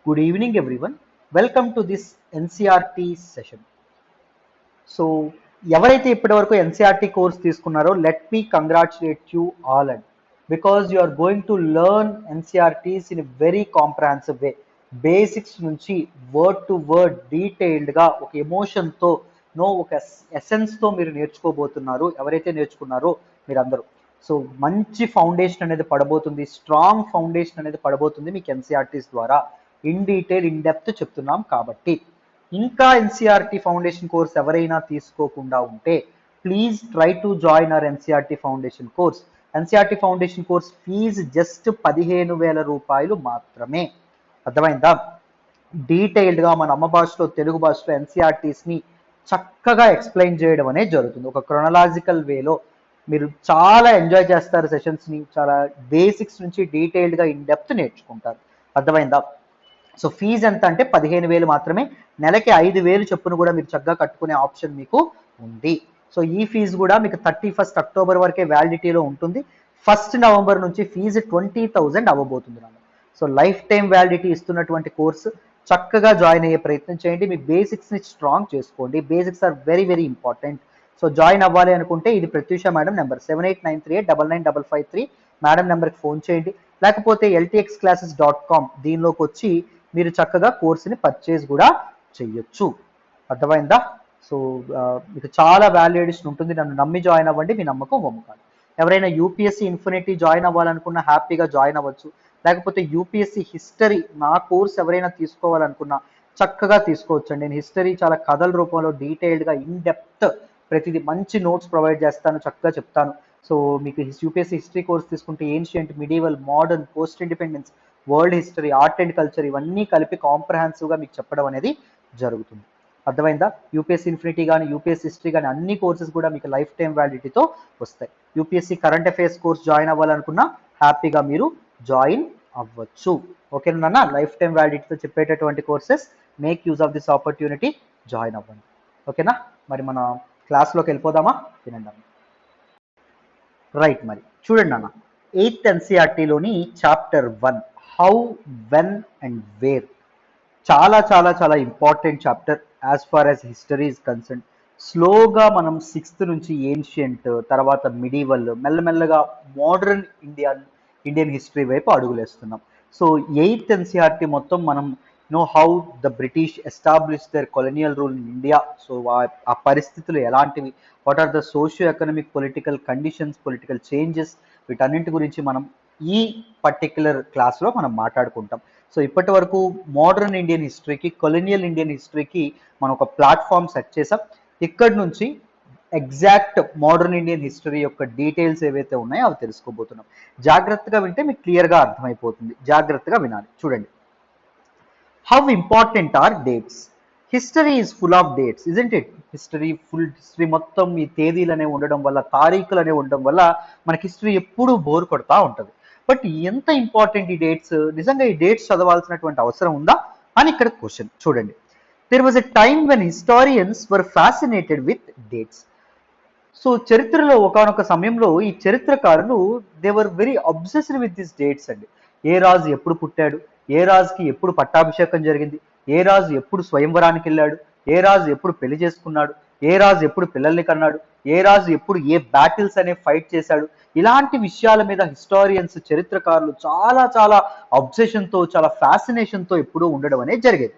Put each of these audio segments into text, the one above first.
Good evening, everyone. Welcome to this NCRT session. So ఎవరైతే ఇప్పటివరకు NCERT course తీసుకున్నారో let me congratulate you all and because you are going to learn NCERTs in very comprehensive way. Basics నుంచి word to word డీటెయిల్డ్గా ఒక ఎమోషన్తో ఒక ఎసెన్స్తో మీరు నేర్చుకోబోతున్నారు. ఎవరైతే నేర్చుకున్నారో మీరందరూ సో మంచి ఫౌండేషన్ అనేది పడబోతుంది, స్ట్రాంగ్ ఫౌండేషన్ అనేది పడబోతుంది మీకు ఎన్సీఆర్టీస్ ద్వారా. ఇన్ డీటెయిల్ ఇన్ డెప్త్ చెప్తున్నాం కాబట్టి ఇంకా ఎన్సీఆర్టీ ఫౌండేషన్ కోర్స్ ఎవరైనా తీసుకోకుండా ఉంటే please try to join our NCERT foundation course. NCERT foundation course fee just 15,000 రూపాయలు మాత్రమే. అర్థమైందా? డీటెయిల్డ్గా మన అమ్మ భాషలో తెలుగు భాషలో ఎన్సీఆర్టీస్ని చక్కగా ఎక్స్ప్లెయిన్ చేయడం అనేది జరుగుతుంది. ఒక క్రొనలాజికల్ వేలో మీరు చాలా ఎంజాయ్ చేస్తారు సెషన్స్ని. చాలా బేసిక్స్ నుంచి డీటెయిల్డ్గా ఇన్ డెప్త్ నేర్చుకుంటారు. అర్థమైందా? సో ఫీజు ఎంత అంటే 15,000 మాత్రమే. నెలకి 5,000 చొప్పున కూడా మీరు చక్కగా కట్టుకునే ఆప్షన్ మీకు ఉంది. సో ఈ ఫీజు కూడా మీకు 31 అక్టోబర్ వరకే వ్యాలిడిటీలో ఉంటుంది. 1 నవంబర్ నుంచి ఫీజు 20,000 అవ్వబోతుంది. సో లైఫ్ టైం వ్యాలిడిటీ ఇస్తున్నటువంటి కోర్సు. చక్కగా జాయిన్ అయ్యే ప్రయత్నం చేయండి. మీ బేసిక్స్ని స్ట్రాంగ్ చేసుకోండి. Basics are very very important. So join అవ్వాలి అనుకుంటే ఇది ప్రత్యూష మేడం నెంబర్ 7893899553 మేడం నెంబర్కి ఫోన్ చేయండి. లేకపోతే ltxclasses.com దీనిలోకి వచ్చి మీరు చక్కగా కోర్సుని పర్చేజ్ కూడా చెయ్యొచ్చు. అర్థమైందా? సో మీకు చాలా వాల్యూ ఎడిషన్ ఉంటుంది. నన్ను నమ్మి జాయిన్ అవ్వండి, మీ నమ్మకం వమ్ముకాదు. ఎవరైనా యూపీఎస్సీ ఇన్ఫినిటీ జాయిన్ అవ్వాలనుకున్నా హ్యాపీగా జాయిన్ అవ్వచ్చు. లేకపోతే యూపీఎస్సీ హిస్టరీ నా కోర్స్ ఎవరైనా తీసుకోవాలనుకున్నా చక్కగా తీసుకోవచ్చండి. నేను హిస్టరీ చాలా కథల రూపంలో డీటెయిల్డ్గా ఇన్ డెప్త్ ప్రతిదీ మంచి నోట్స్ ప్రొవైడ్ చేస్తాను, చక్కగా చెప్తాను. సో మీకు యూపీఎస్సీ హిస్టరీ కోర్స్ తీసుకుంటే ancient, medieval, modern, post independence, world history, art and culture ఇవన్నీ కలిపి కాంప్రహెన్సివ్గా మీకు చెప్పడం అనేది జరుగుతుంది. అర్థమైందా? యూపీఎస్సీ ఇన్ఫినిటీ కానీ యూపీఎస్సీ హిస్టరీ కానీ అన్ని కోర్సెస్ కూడా మీకు లైఫ్ టైం వ్యాలిడిటీతో వస్తాయి. UPSC current affairs course join అవ్వాలనుకున్నా హ్యాపీగా మీరు జాయిన్ అవ్వచ్చు. ఓకేనా? లైఫ్ టైం వ్యాలిడిటీతో చెప్పేటటువంటి courses. Make use of this opportunity, join అవ్వండి. ఓకేనా? మరి మన క్లాస్లోకి వెళ్ళిపోదామా? వినండి. రైట్, మరి చూడండి అన్న, 8th ఎన్సీఆర్టీలోని chapter 1 how, when and where చాలా చాలా చాలా important chapter as far as history is concern. స్లోగా మనం 6th నుంచి ఏన్షియంట్, తర్వాత మిడీవల్, మెల్లమెల్లగా మోడర్న్ ఇండియన్ హిస్టరీ వైపు అడుగులేస్తున్నాం. సో 8th ఎన్సీఆర్టీ మొత్తం మనం how the British establish their colonial rule in India. So ఆ పరిస్థితులు ఎలాంటివి, what are the socio economic political conditions, political changes, వీటన్నింటి గురించి మనం ఈ పర్టిక్యులర్ క్లాస్లో మనం మాట్లాడుకుంటాం. సో ఇప్పటి వరకు మోడర్న్ ఇండియన్ హిస్టరీకి, కొలోనియల్ ఇండియన్ హిస్టరీకి మనం ఒక ప్లాట్ఫామ్ సెట్ చేసాం. ఇక్కడి నుంచి ఎగ్జాక్ట్ మోడర్న్ ఇండియన్ హిస్టరీ యొక్క డీటెయిల్స్ ఏవైతే ఉన్నాయో అవి తెలుసుకోబోతున్నాం. జాగ్రత్తగా వింటే మీకు క్లియర్గా అర్థమైపోతుంది. జాగ్రత్తగా వినాలి. చూడండి, how important are dates. History is full of dates, isn't it? History మొత్తం ఈ తేదీలు అనేవి ఉండడం వల్ల, తారీఖులు అనేవి ఉండడం వల్ల మనకి హిస్టరీ ఎప్పుడూ బోర్ కొడతా ఉంటుంది. బట్ ఎంత ఇంపార్టెంట్ ఈ డేట్స్? నిజంగా ఈ డేట్స్ చదవాల్సినటువంటి అవసరం ఉందా అని ఇక్కడ క్వశ్చన్. చూడండి, there was a time when historians were fascinated with dates. So చరిత్రలో ఒకానొక సమయంలో ఈ చరిత్రకారులు they were very obsessed with this dates అండి. ఏ రాజు ఎప్పుడు పుట్టాడు, ఏ రాజుకి ఎప్పుడు పట్టాభిషేకం జరిగింది, ఏ రాజు ఎప్పుడు స్వయంవరానికి వెళ్ళాడు, ఏ రాజు ఎప్పుడు పెళ్లి చేసుకున్నాడు, ఏ రాజు ఎప్పుడు పిల్లల్ని కన్నాడు, ఏ రాజు ఎప్పుడు ఏ బ్యాటిల్స్ అనే ఫైట్ చేశాడు, ఇలాంటి విషయాల మీద హిస్టారియన్స్, చరిత్రకారులు చాలా చాలా అబ్సెషన్తో, చాలా ఫ్యాసినేషన్తో ఎప్పుడూ ఉండడం అనేది జరిగేది.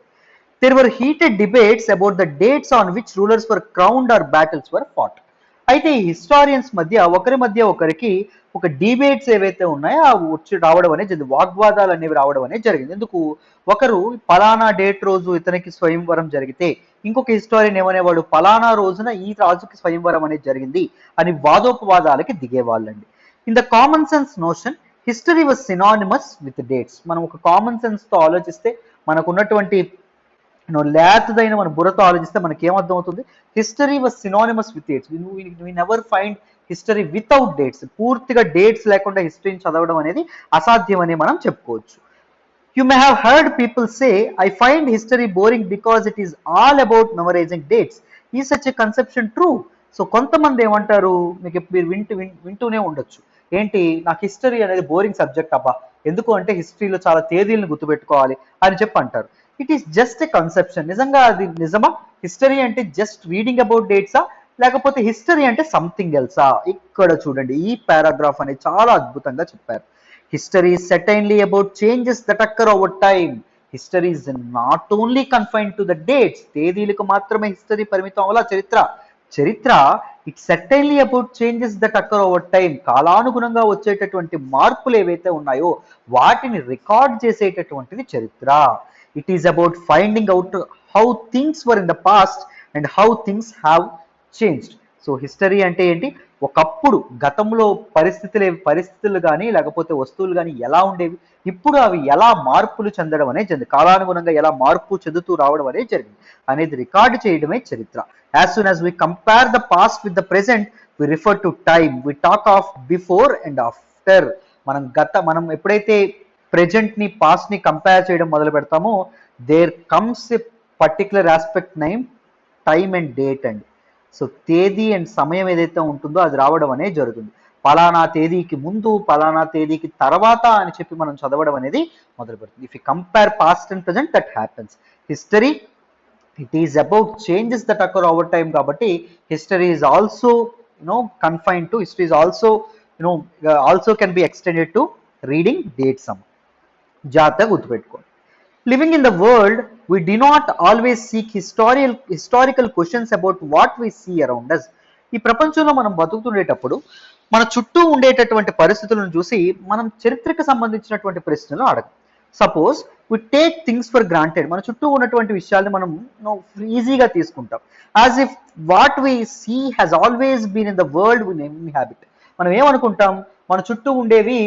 There were heated debates about the dates on which rulers were crowned or battles were fought. అయితే ఈ హిస్టారియన్స్ మధ్య ఒకరికి ఒక డిబేట్స్ ఏవైతే ఉన్నాయో అవి వచ్చి రావడం అనేది జరిగింది. వాగ్వాదాలు అనేవి రావడం అనేది జరిగింది. ఎందుకు? ఒకరు పలానా డేట్ రోజు ఇతనికి స్వయంవరం జరిగితే ఇంకొక హిస్టారియన్ ఏమనేవాడు, పలానా రోజున ఈ రాజుకి స్వయంవరం అనేది జరిగింది అని వాదోపవాదాలకి దిగేవాళ్ళండి. In the common sense notion history was synonymous with dates. మనం ఒక కామన్ సెన్స్తో ఆలోచిస్తే, మనకున్నటువంటి లేతదైన మన బుర్రతో ఆలోచిస్తే మనకి ఏమర్థం అవుతుంది? History was synonymous with dates. We never find history without dates. పూర్తిగా డేట్స్ లేకుండా హిస్టరీని చదవడం అనేది అసాధ్యం అని మనం చెప్పుకోవచ్చు. You may have heard people say, I find history boring because it is all about memorizing dates. Is such a conception true? So కొంతమంది ఏమంటారు, మీకు మీరు వింటూనే ఉండొచ్చు, ఏంటి నాకు హిస్టరీ అనేది బోరింగ్ సబ్జెక్ట్ అబ్బా, ఎందుకు అంటే హిస్టరీలో చాలా తేదీలను గుర్తుపెట్టుకోవాలి అని చెప్పి అంటారు. It is just a conception. నిజంగా అది నిజమా? హిస్టరీ అంటే జస్ట్ రీడింగ్ అబౌట్ డేట్సా, లేకపోతే హిస్టరీ అంటే సంథింగ్ ఎల్సా? ఇక్కడ చూడండి, ఈ పారాగ్రాఫ్ అనేది చాలా అద్భుతంగా చెప్పారు. History is certainly about changes that occur over time. History is not only confined to the dates. తేదీలకు మాత్రమే హిస్టరీ పరిమితం అవ్వాల. చరిత్ర it's certainly about changes that అక్కర్ over time. కాలానుగుణంగా వచ్చేటటువంటి మార్పులు ఏవైతే ఉన్నాయో వాటిని రికార్డ్ చేసేటటువంటిది చరిత్ర. It is about finding out how things were in the past and how things have changed. So history అంటే ఏంటి? ఒకప్పుడు గతంలో పరిస్థితులు కానీ లేకపోతే వస్తువులు కానీ ఎలా ఉండేవి, ఇప్పుడు అవి ఎలా మార్పులు చెందడం అనేది జరిగింది, కాలానుగుణంగా ఎలా మార్పు చెందుతూ రావడం అనేది జరిగింది అనేది రికార్డు చేయడమే చరిత్ర. As soon as we compare the past with the present, we refer to time. We talk of before and after. మనం ఎప్పుడైతే ప్రెజెంట్ ని పాస్ట్ ని కంపేర్ చేయడం మొదలు పెడతామో, there comes a particular aspect name time and date అండి. So తేదీ and సమయం ఏదైతే ఉంటుందో అది రావడం అనేది జరుగుతుంది. పలానా తేదీకి ముందు, పలానా తేదీకి తర్వాత అని చెప్పి మనం చదవడం అనేది మొదలు పెడుతుంది. If you compare past and present, that happens. History it is about changes that occur over time. Kabatti history is also confined to, history is also also can be extended to reading dates. జాగ్రత్తగా గుర్తుపెట్టుకోండి. Living in the world, we do not always seek historical questions about what we see around us. ఈ ప్రపంచంలో మనం బతుకుతుండేటప్పుడు మన చుట్టూ ఉండేటటువంటి పరిస్థితులను చూసి మనం చరిత్రకు సంబంధించినటువంటి ప్రశ్నలు అడగం. Suppose we take things for granted. మన చుట్టూ ఉన్నటువంటి విషయాల్ని మనం ఈజీగా తీసుకుంటాం. As if what we see has always been in the world we inhabit. మనం ఏమనుకుంటాం? మన చుట్టూ ఉండేవి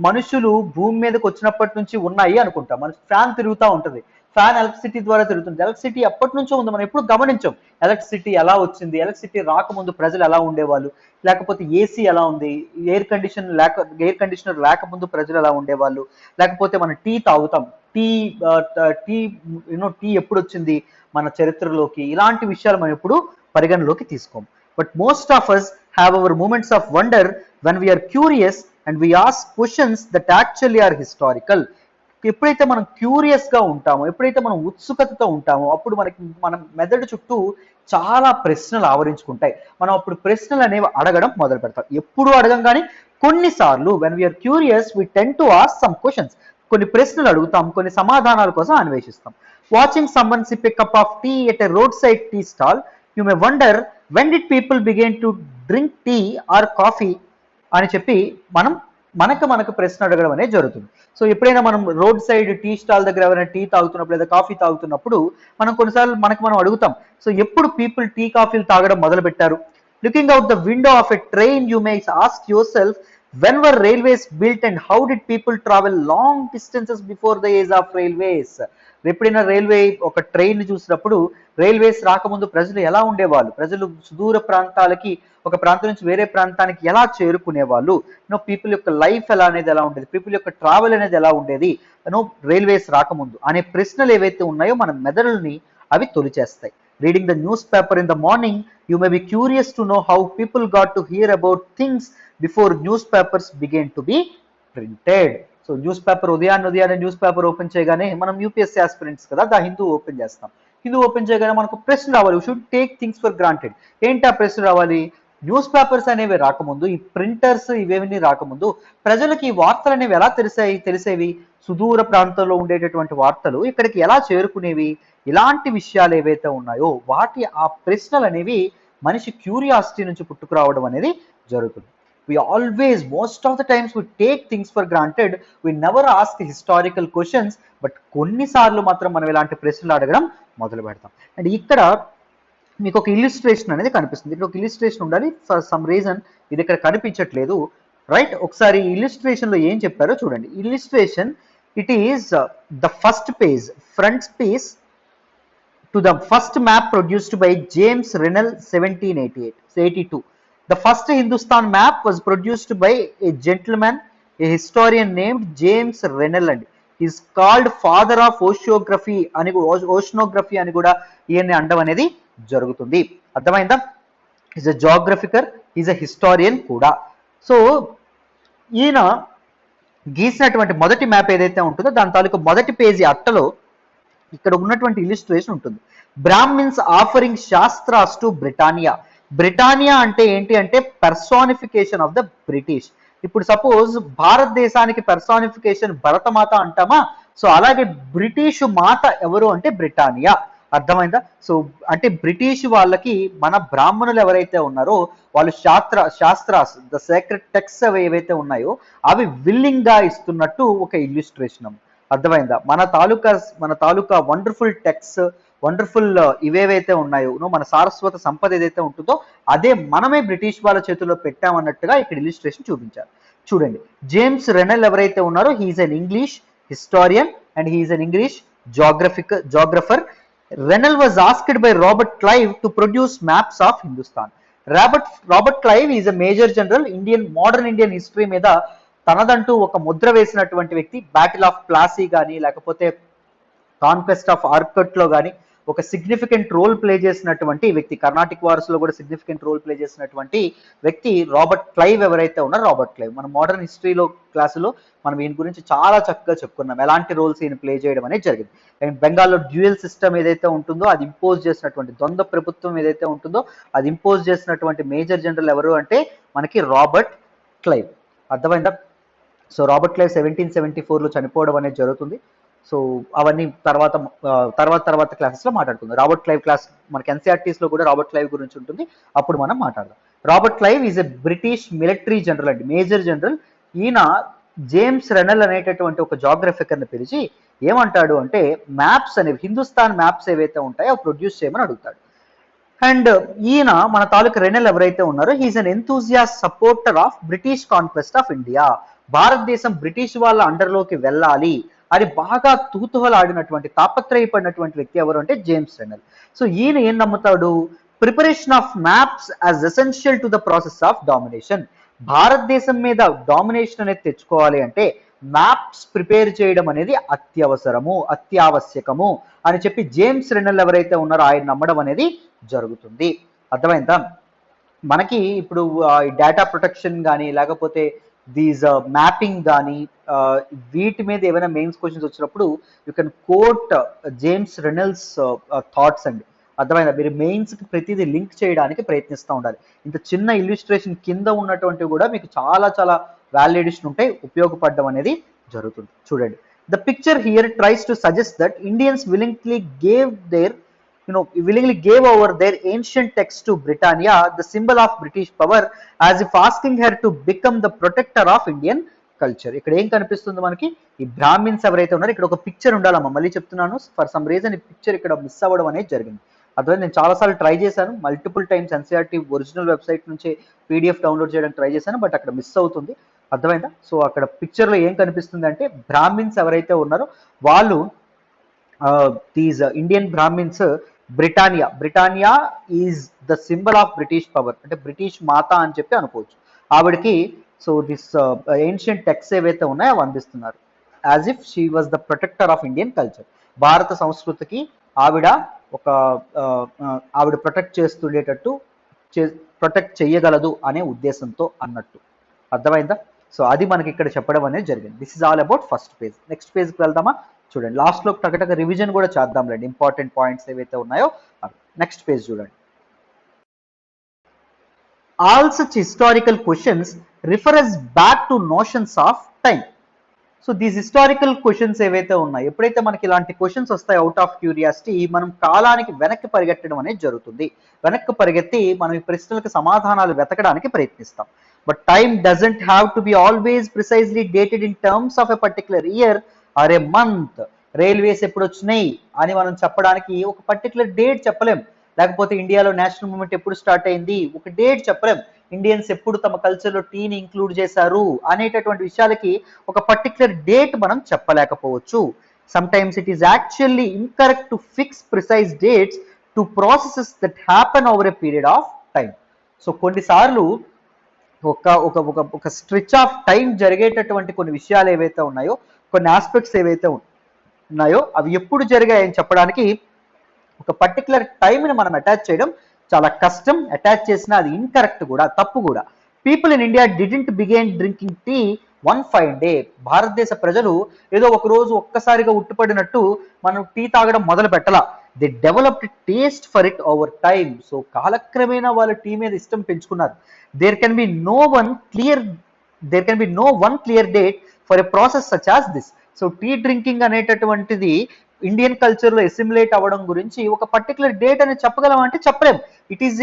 మనుషులు భూమి మీదకి వచ్చినప్పటి నుంచి ఉన్నాయి అనుకుంటాం. మన ఫ్యాన్ తిరుగుతూ ఉంటుంది, ఫ్యాన్ ఎలక్ట్రిసిటీ ద్వారా తిరుగుతుంది. ఎలక్ట్రిసిటీ ఎప్పటి నుంచో ఉంది, మనం ఎప్పుడు గమనించాం. ఎలక్ట్రిసిటీ ఎలా వచ్చింది, ఎలక్ట్రిసిటీ రాకముందు ప్రజలు ఎలా ఉండేవాళ్ళు, లేకపోతే ఏసీ ఎలా ఉంది, ఎయిర్ కండిషనర్ లేకముందు ప్రజలు ఎలా ఉండేవాళ్ళు, లేకపోతే మనం టీ తాగుతాం, టీ ఎప్పుడు వచ్చింది మన చరిత్రలోకి, ఇలాంటి విషయాలు మనం ఎప్పుడు పరిగణలోకి తీసుకోం. But most of us have our moments of wonder when we are curious and we ask questions that actually are historical. ఎప్పుడైతే మనం క్యూరియస్ గా ఉంటామో, ఎప్పుడైతే మనం ఉత్సుకతతో ఉంటామో, అప్పుడు మన మెదడు చుట్టూ చాలా ప్రశ్నలు ఆవరించుకుంటాయి. మనం అప్పుడు ప్రశ్నలు అనేవి అడగడం మొదలు పెడతాం. ఎప్పుడు అడగం కానీ కొన్నిసార్లు when we are curious we tend to ask some questions. కొన్ని ప్రశ్నలు అడుగుతాం, కొన్ని సమాధానాల కోసం అన్వేషిస్తాం. Watching someone sip a cup of tea at a roadside tea stall, you may wonder when did people begin to drink tea or coffee అని చెప్పి మనకు ప్రశ్న అడగడం అనేది జరుగుతుంది. సో ఎప్పుడైనా మనం రోడ్ సైడ్ టీ స్టాల్ దగ్గర ఎవరైనా టీ తాగుతున్నప్పుడు లేదా కాఫీ తాగుతున్నప్పుడు మనం కొన్నిసార్లు మనం అడుగుతాం, సో ఎప్పుడు పీపుల్ టీ కాఫీలు తాగడం మొదలు పెట్టారు? Looking out the window of a train you may ask your self when were railways built and how did people travel long distances before the age of railways? ఎప్పుడైనా railway ఒక train చూసినప్పుడు railways రాకముందు ప్రజలు ఎలా ఉండేవాళ్ళు, ప్రజలు సుదూర ప్రాంతాలకి ఒక ప్రాంతం నుంచి వేరే ప్రాంతానికి ఎలా చేరుకునేవాళ్ళు, పీపుల్ యొక్క లైఫ్ ఎలా ఉండేది, పీపుల్ యొక్క ట్రావెల్ అనేది ఎలా ఉండేది రైల్వేస్ రాకముందు అనే ప్రశ్నలు ఏవైతే ఉన్నాయో మన మెదడుల్ని అవి తొలిచేస్తాయి. Reading the newspaper in the morning, you may be curious to know how people got to hear about things before newspapers began to be printed. So news paper ఉదయాన్నే న్యూస్ పేపర్ ఓపెన్ చేయగానే మనం UPSC aspirants కదా, the Hindu open చేస్తాం. Hindu open చేయగానే మనకు ప్రశ్న రావాలి, we should take things for granted. ఏంటి ఆ ప్రశ్న రావాలి? న్యూస్ పేపర్స్ అనేవి రాకముందు, ఈ ప్రింటర్స్ ఇవేమీ రాకముందు ప్రజలకి ఈ వార్తలు అనేవి ఎలా తెలిసేవి? సుదూర ప్రాంతంలో ఉండేటటువంటి వార్తలు ఇక్కడికి ఎలా చేరుకునేవి? ఇలాంటి విషయాలు ఏవైతే ఉన్నాయో వాటి ఆ ప్రశ్నలు అనేవి మనిషి క్యూరియాసిటీ నుంచి పుట్టుకురావడం అనేది జరుగుతుంది. We always, most of the times we take things for granted, we never ask historical questions, but కొన్నిసార్లు మాత్రం మనం ఇలాంటి ప్రశ్నలు అడగడం మొదలు పెడతాం. అండ్ ఇక్కడ మీకు ఒక ఇల్లుస్ట్రేషన్ అనేది కనిపిస్తుంది. ఇక్కడ ఒక ఇల్లుస్ట్రేషన్ ఉండాలి, ఫర్ సమ్ రీజన్ ఇది ఇక్కడ కనిపించట్లేదు, రైట్? ఒకసారి ఇల్లుస్ట్రేషన్ లో ఏం చెప్పారో చూడండి. Illustration, it is the first page, front page to the first map produced by James Rennell 1782. The first Hindustan map was produced by a gentleman, a historian named James Rennell, and he is called father of oceanography అని కూడా ఈయన్ని అనడం అనేది జరుగుతుంది. అర్థమైందా? Is a geographer, is a historian కూడా. So ఈయన గీసినటువంటి మొదటి మ్యాప్ ఏదైతే ఉంటుందో దాని తాలూకు మొదటి పేజీ అట్టలో ఇక్కడ ఉన్నటువంటి ఇలిస్ట్రేషన్ ఉంటుంది. Brahmins offering shastras to Britannia. Britannia అంటే ఏంటి అంటే పర్సానిఫికేషన్ ఆఫ్ ద బ్రిటిష్. ఇప్పుడు సపోజ్ భారతదేశానికి పర్సానిఫికేషన్ భరతమాత అంటామా, సో అలాగే బ్రిటిష్ మాత ఎవరు అంటే బ్రిటానియా. అర్థమైందా? సో అంటే బ్రిటిష్ వాళ్ళకి మన బ్రాహ్మణులు ఎవరైతే ఉన్నారో వాళ్ళు శాస్త్రాస్ ద సేక్రెడ్ టెక్స్ట్ ఏవైతే ఉన్నాయో అవి విల్లింగ్ గా ఇస్తున్నట్టు ఒక ఇల్లుస్ట్రేషన్. అర్థమైందా? మన తాలూకా వండర్ఫుల్ టెక్స్ట్, వండర్ఫుల్ ఇవేవైతే ఉన్నాయో మన సారస్వత సంపద ఏదైతే ఉంటుందో అదే మనమే బ్రిటిష్ వాళ్ళ చేతుల్లో పెట్టామన్నట్టుగా ఇక్కడ ఇల్లుస్ట్రేషన్ చూపించారు. చూడండి, జేమ్స్ రెనెల్ ఎవరైతే ఉన్నారో he's an English historian and he's an English geographer. Rennell was asked by Robert Clive to produce maps of Hindustan. Robert Clive is a major general, modern Indian history మీద తనదంటూ ఒక ముద్ర వేసినటువంటి వ్యక్తి. Battle of Plassey కానీ లేకపోతే conquest of Arcot లో కానీ ఒక significant role play చేసినటువంటి వ్యక్తి. కర్ణాటిక్ వార్స్ లో కూడా సిగ్నిఫికెంట్ రోల్ ప్లే చేసినటువంటి వ్యక్తి రాబర్ట్ క్లైవ్ ఎవరైతే ఉన్నారో రాబర్ట్ క్లైవ్. మన మోడర్న్ హిస్టరీలో క్లాసులో మనం ఈయన గురించి చాలా చక్కగా చెప్పుకున్నాం, ఎలాంటి రోల్స్ ఈయన ప్లే చేయడం అనేది జరిగింది. అండ్ బెంగాల్లో డ్యూయల్ సిస్టమ్ ఏదైతే ఉంటుందో అది ఇంపోజ్ చేసినటువంటి ద్వంద్వ ప్రభుత్వం ఏదైతే ఉంటుందో అది ఇంపోజ్ చేసినటువంటి మేజర్ జనరల్ ఎవరు అంటే మనకి రాబర్ట్ క్లైవ్. అర్థమైందా? సో రాబర్ట్ క్లైవ్ 1774లో చనిపోవడం అనేది జరుగుతుంది. సో అవన్నీ తర్వాత క్లాసెస్లో మాట్లాడుకుందాం. రాబర్ట్ క్లైవ్ క్లాస్ మనకి ఎన్సీఆర్టీస్లో కూడా రాబర్ట్ క్లైవ్ గురించి ఉంటుంది, అప్పుడు మనం మాట్లాడదాం. Robert Clive is a British military general అండి, మేజర్ జనరల్. ఈయన జేమ్స్ రెనెల్ అనేటటువంటి ఒక జాగ్రఫికర్ని పిలిచి ఏమంటాడు అంటే మ్యాప్స్ అనేవి, హిందుస్థాన్ మ్యాప్స్ ఏవైతే ఉంటాయో అవి ప్రొడ్యూస్ చేయమని అడుగుతాడు. అండ్ ఈయన మన తాలూకు రెనెల్ ఎవరైతే ఉన్నారో he's an enthusiastic supporter of British conquest of India. భారతదేశం బ్రిటిష్ వాళ్ళ అండర్లోకి వెళ్ళాలి అని బాగా తూతుహలాడినటువంటి తాపత్రయపడినటువంటి వ్యక్తి ఎవరు అంటే జేమ్స్ రెనెల్. సో ఈయన ఏం నమ్ముతాడు, preparation of maps as essential to the process of domination. భారతదేశం మీద డామినేషన్ అనేది తెచ్చుకోవాలి అంటే మ్యాప్స్ ప్రిపేర్ చేయడం అనేది అత్యావశ్యకము అని చెప్పి జేమ్స్ రెనెల్ ఎవరైతే ఉన్నారో ఆయన నమ్మడం అనేది జరుగుతుంది. అర్థమైందా? మనకి ఇప్పుడు డేటా ప్రొటెక్షన్ కానీ లేకపోతే దీస్ మ్యాపింగ్ కానీ వీటి మీద ఏమైనా మెయిన్స్ క్వశ్చన్స్ వచ్చినప్పుడు you can quote James Rennell's thoughts అండి. అర్థమైందా? మీరు మెయిన్స్కి ప్రతిదీ లింక్ చేయడానికి ప్రయత్నిస్తూ ఉండాలి. ఇంత చిన్న ఇల్లుస్ట్రేషన్ కింద ఉన్నటువంటివి కూడా మీకు చాలా చాలా వాల్యుయేషన్ ఉంటాయి, ఉపయోగపడడం అనేది జరుగుతుంది. చూడండి, the picture here tries to suggest that Indians willingly gave over their ancient text to Britannia, the symbol of British power, as if asking her to become the protector of Indian culture. ఇక్కడ ఏం కనిపిస్తుంది మనకి, ఈ Brahmins ఎవరైతే ఉన్నారో ఇక్కడ ఒక picture ఉండాలమ్మా. మళ్ళీ చెప్తున్నాను, ఫర్ సమ్ రీజన్ ఈ పిక్చర్ ఇక్కడ మిస్ అవ్వడం అనేది జరిగింది. అదే నేను చాలాసార్లు ట్రై చేశాను, multiple times NCERT original website నుంచి పీడిఎఫ్ డౌన్లోడ్ చేయడానికి ట్రై చేశాను, బట్ అక్కడ మిస్ అవుతుంది. అర్థమైందా? సో అక్కడ పిక్చర్లో ఏం కనిపిస్తుంది అంటే బ్రాహ్మిన్స్ ఎవరైతే ఉన్నారో వాళ్ళు these Indian Brahmins Britannia is the symbol of British power, అంటే బ్రిటిష్ మాత అని చెప్పి అనుకోవచ్చు ఆవిడకి. సో దిస్ ఏన్షియంట్ టెక్స్ట్ ఏవైతే ఉన్నాయో అవి అందిస్తున్నారు as if she was the protector of Indian culture. భారత సంస్కృతికి ఆవిడ ప్రొటెక్ట్ చేస్తుండేటట్టు ప్రొటెక్ట్ చేయగలదు అనే ఉద్దేశంతో అన్నట్టు. అర్థమైందా? సో అది మనకి ఇక్కడ చెప్పడం అనేది జరిగింది. This is all about first page. Next పేజ్కి వెళ్దామా? చూడండి, లాస్ట్లో టకటక రివిజన్ కూడా చేద్దాంలేండి, ఇంపార్టెంట్ పాయింట్స్ ఏవైతే ఉన్నాయో. నెక్స్ట్ పేజ్ చూడండి. All such historical questions refer us back to notions of time. So these historical questions ఏవైతే ఉన్నాయో, ఎప్పుడైతే మనకి ఇలాంటి క్వశ్చన్స్ వస్తాయి అవుట్ ఆఫ్ క్యూరియాసిటీ, మనం కాలానికి వెనక్కి పరిగెట్టడం అనేది జరుగుతుంది. వెనక్కి పరిగెత్తి మనం ఈ ప్రశ్నలకు సమాధానాలు వెతకడానికి ప్రయత్నిస్తాం. But time doesn't have to be always precisely dated in terms of a particular year are A month. Railways ఎప్పుడు వచ్చినాయి అని మనం చెప్పడానికి ఒక పర్టికులర్ డేట్ చెప్పలేం, లేకపోతే ఇండియాలో నేషనల్ మూవ్మెంట్ ఎప్పుడు స్టార్ట్ అయింది ఒక డేట్ చెప్పలేం, ఇండియన్స్ ఎప్పుడు తమ కల్చర్లో టీని ఇంక్లూడ్ చేశారు అనేటటువంటి విషయాలకి ఒక పర్టికులర్ డేట్ మనం చెప్పలేకపోవచ్చు. Sometimes it is actually incorrect to fix precise dates to processes that happen over a period of time. So కొన్నిసార్లు ఒక స్ట్రెచ్ ఆఫ్ టైం జరిగేటటువంటి కొన్ని విషయాలు ఏవైతే ఉన్నాయో, కొన్ని ఆస్పెక్ట్స్ ఏవైతే ఉన్నాయో అవి ఎప్పుడు జరిగాయని చెప్పడానికి ఒక పర్టికులర్ టైంని మనం అటాచ్ చేయడం చాలా కష్టం. అటాచ్ చేసినా అది ఇన్కరెక్ట్ కూడా, తప్పు కూడా. People in India didn't begin drinking tea one fine day భారతదేశ ప్రజలు ఏదో ఒక రోజు ఒక్కసారిగా ఉట్టుపడినట్టు మనం టీ తాగడం మొదలు పెట్టాల. They developed taste for it over time. So కాలక్రమేణా వాళ్ళు టీ మీద ఇష్టం పెంచుకున్నారు. There can be no one clear there can be no one clear date for a process such as this. So tea drinking అనేటటువంటిది Indian culture లో assimilate అవ్వడం గురించి ఒక పర్టికులర్ డేట్ అనేది చెప్పగలం అంటే చెప్పలేం. It is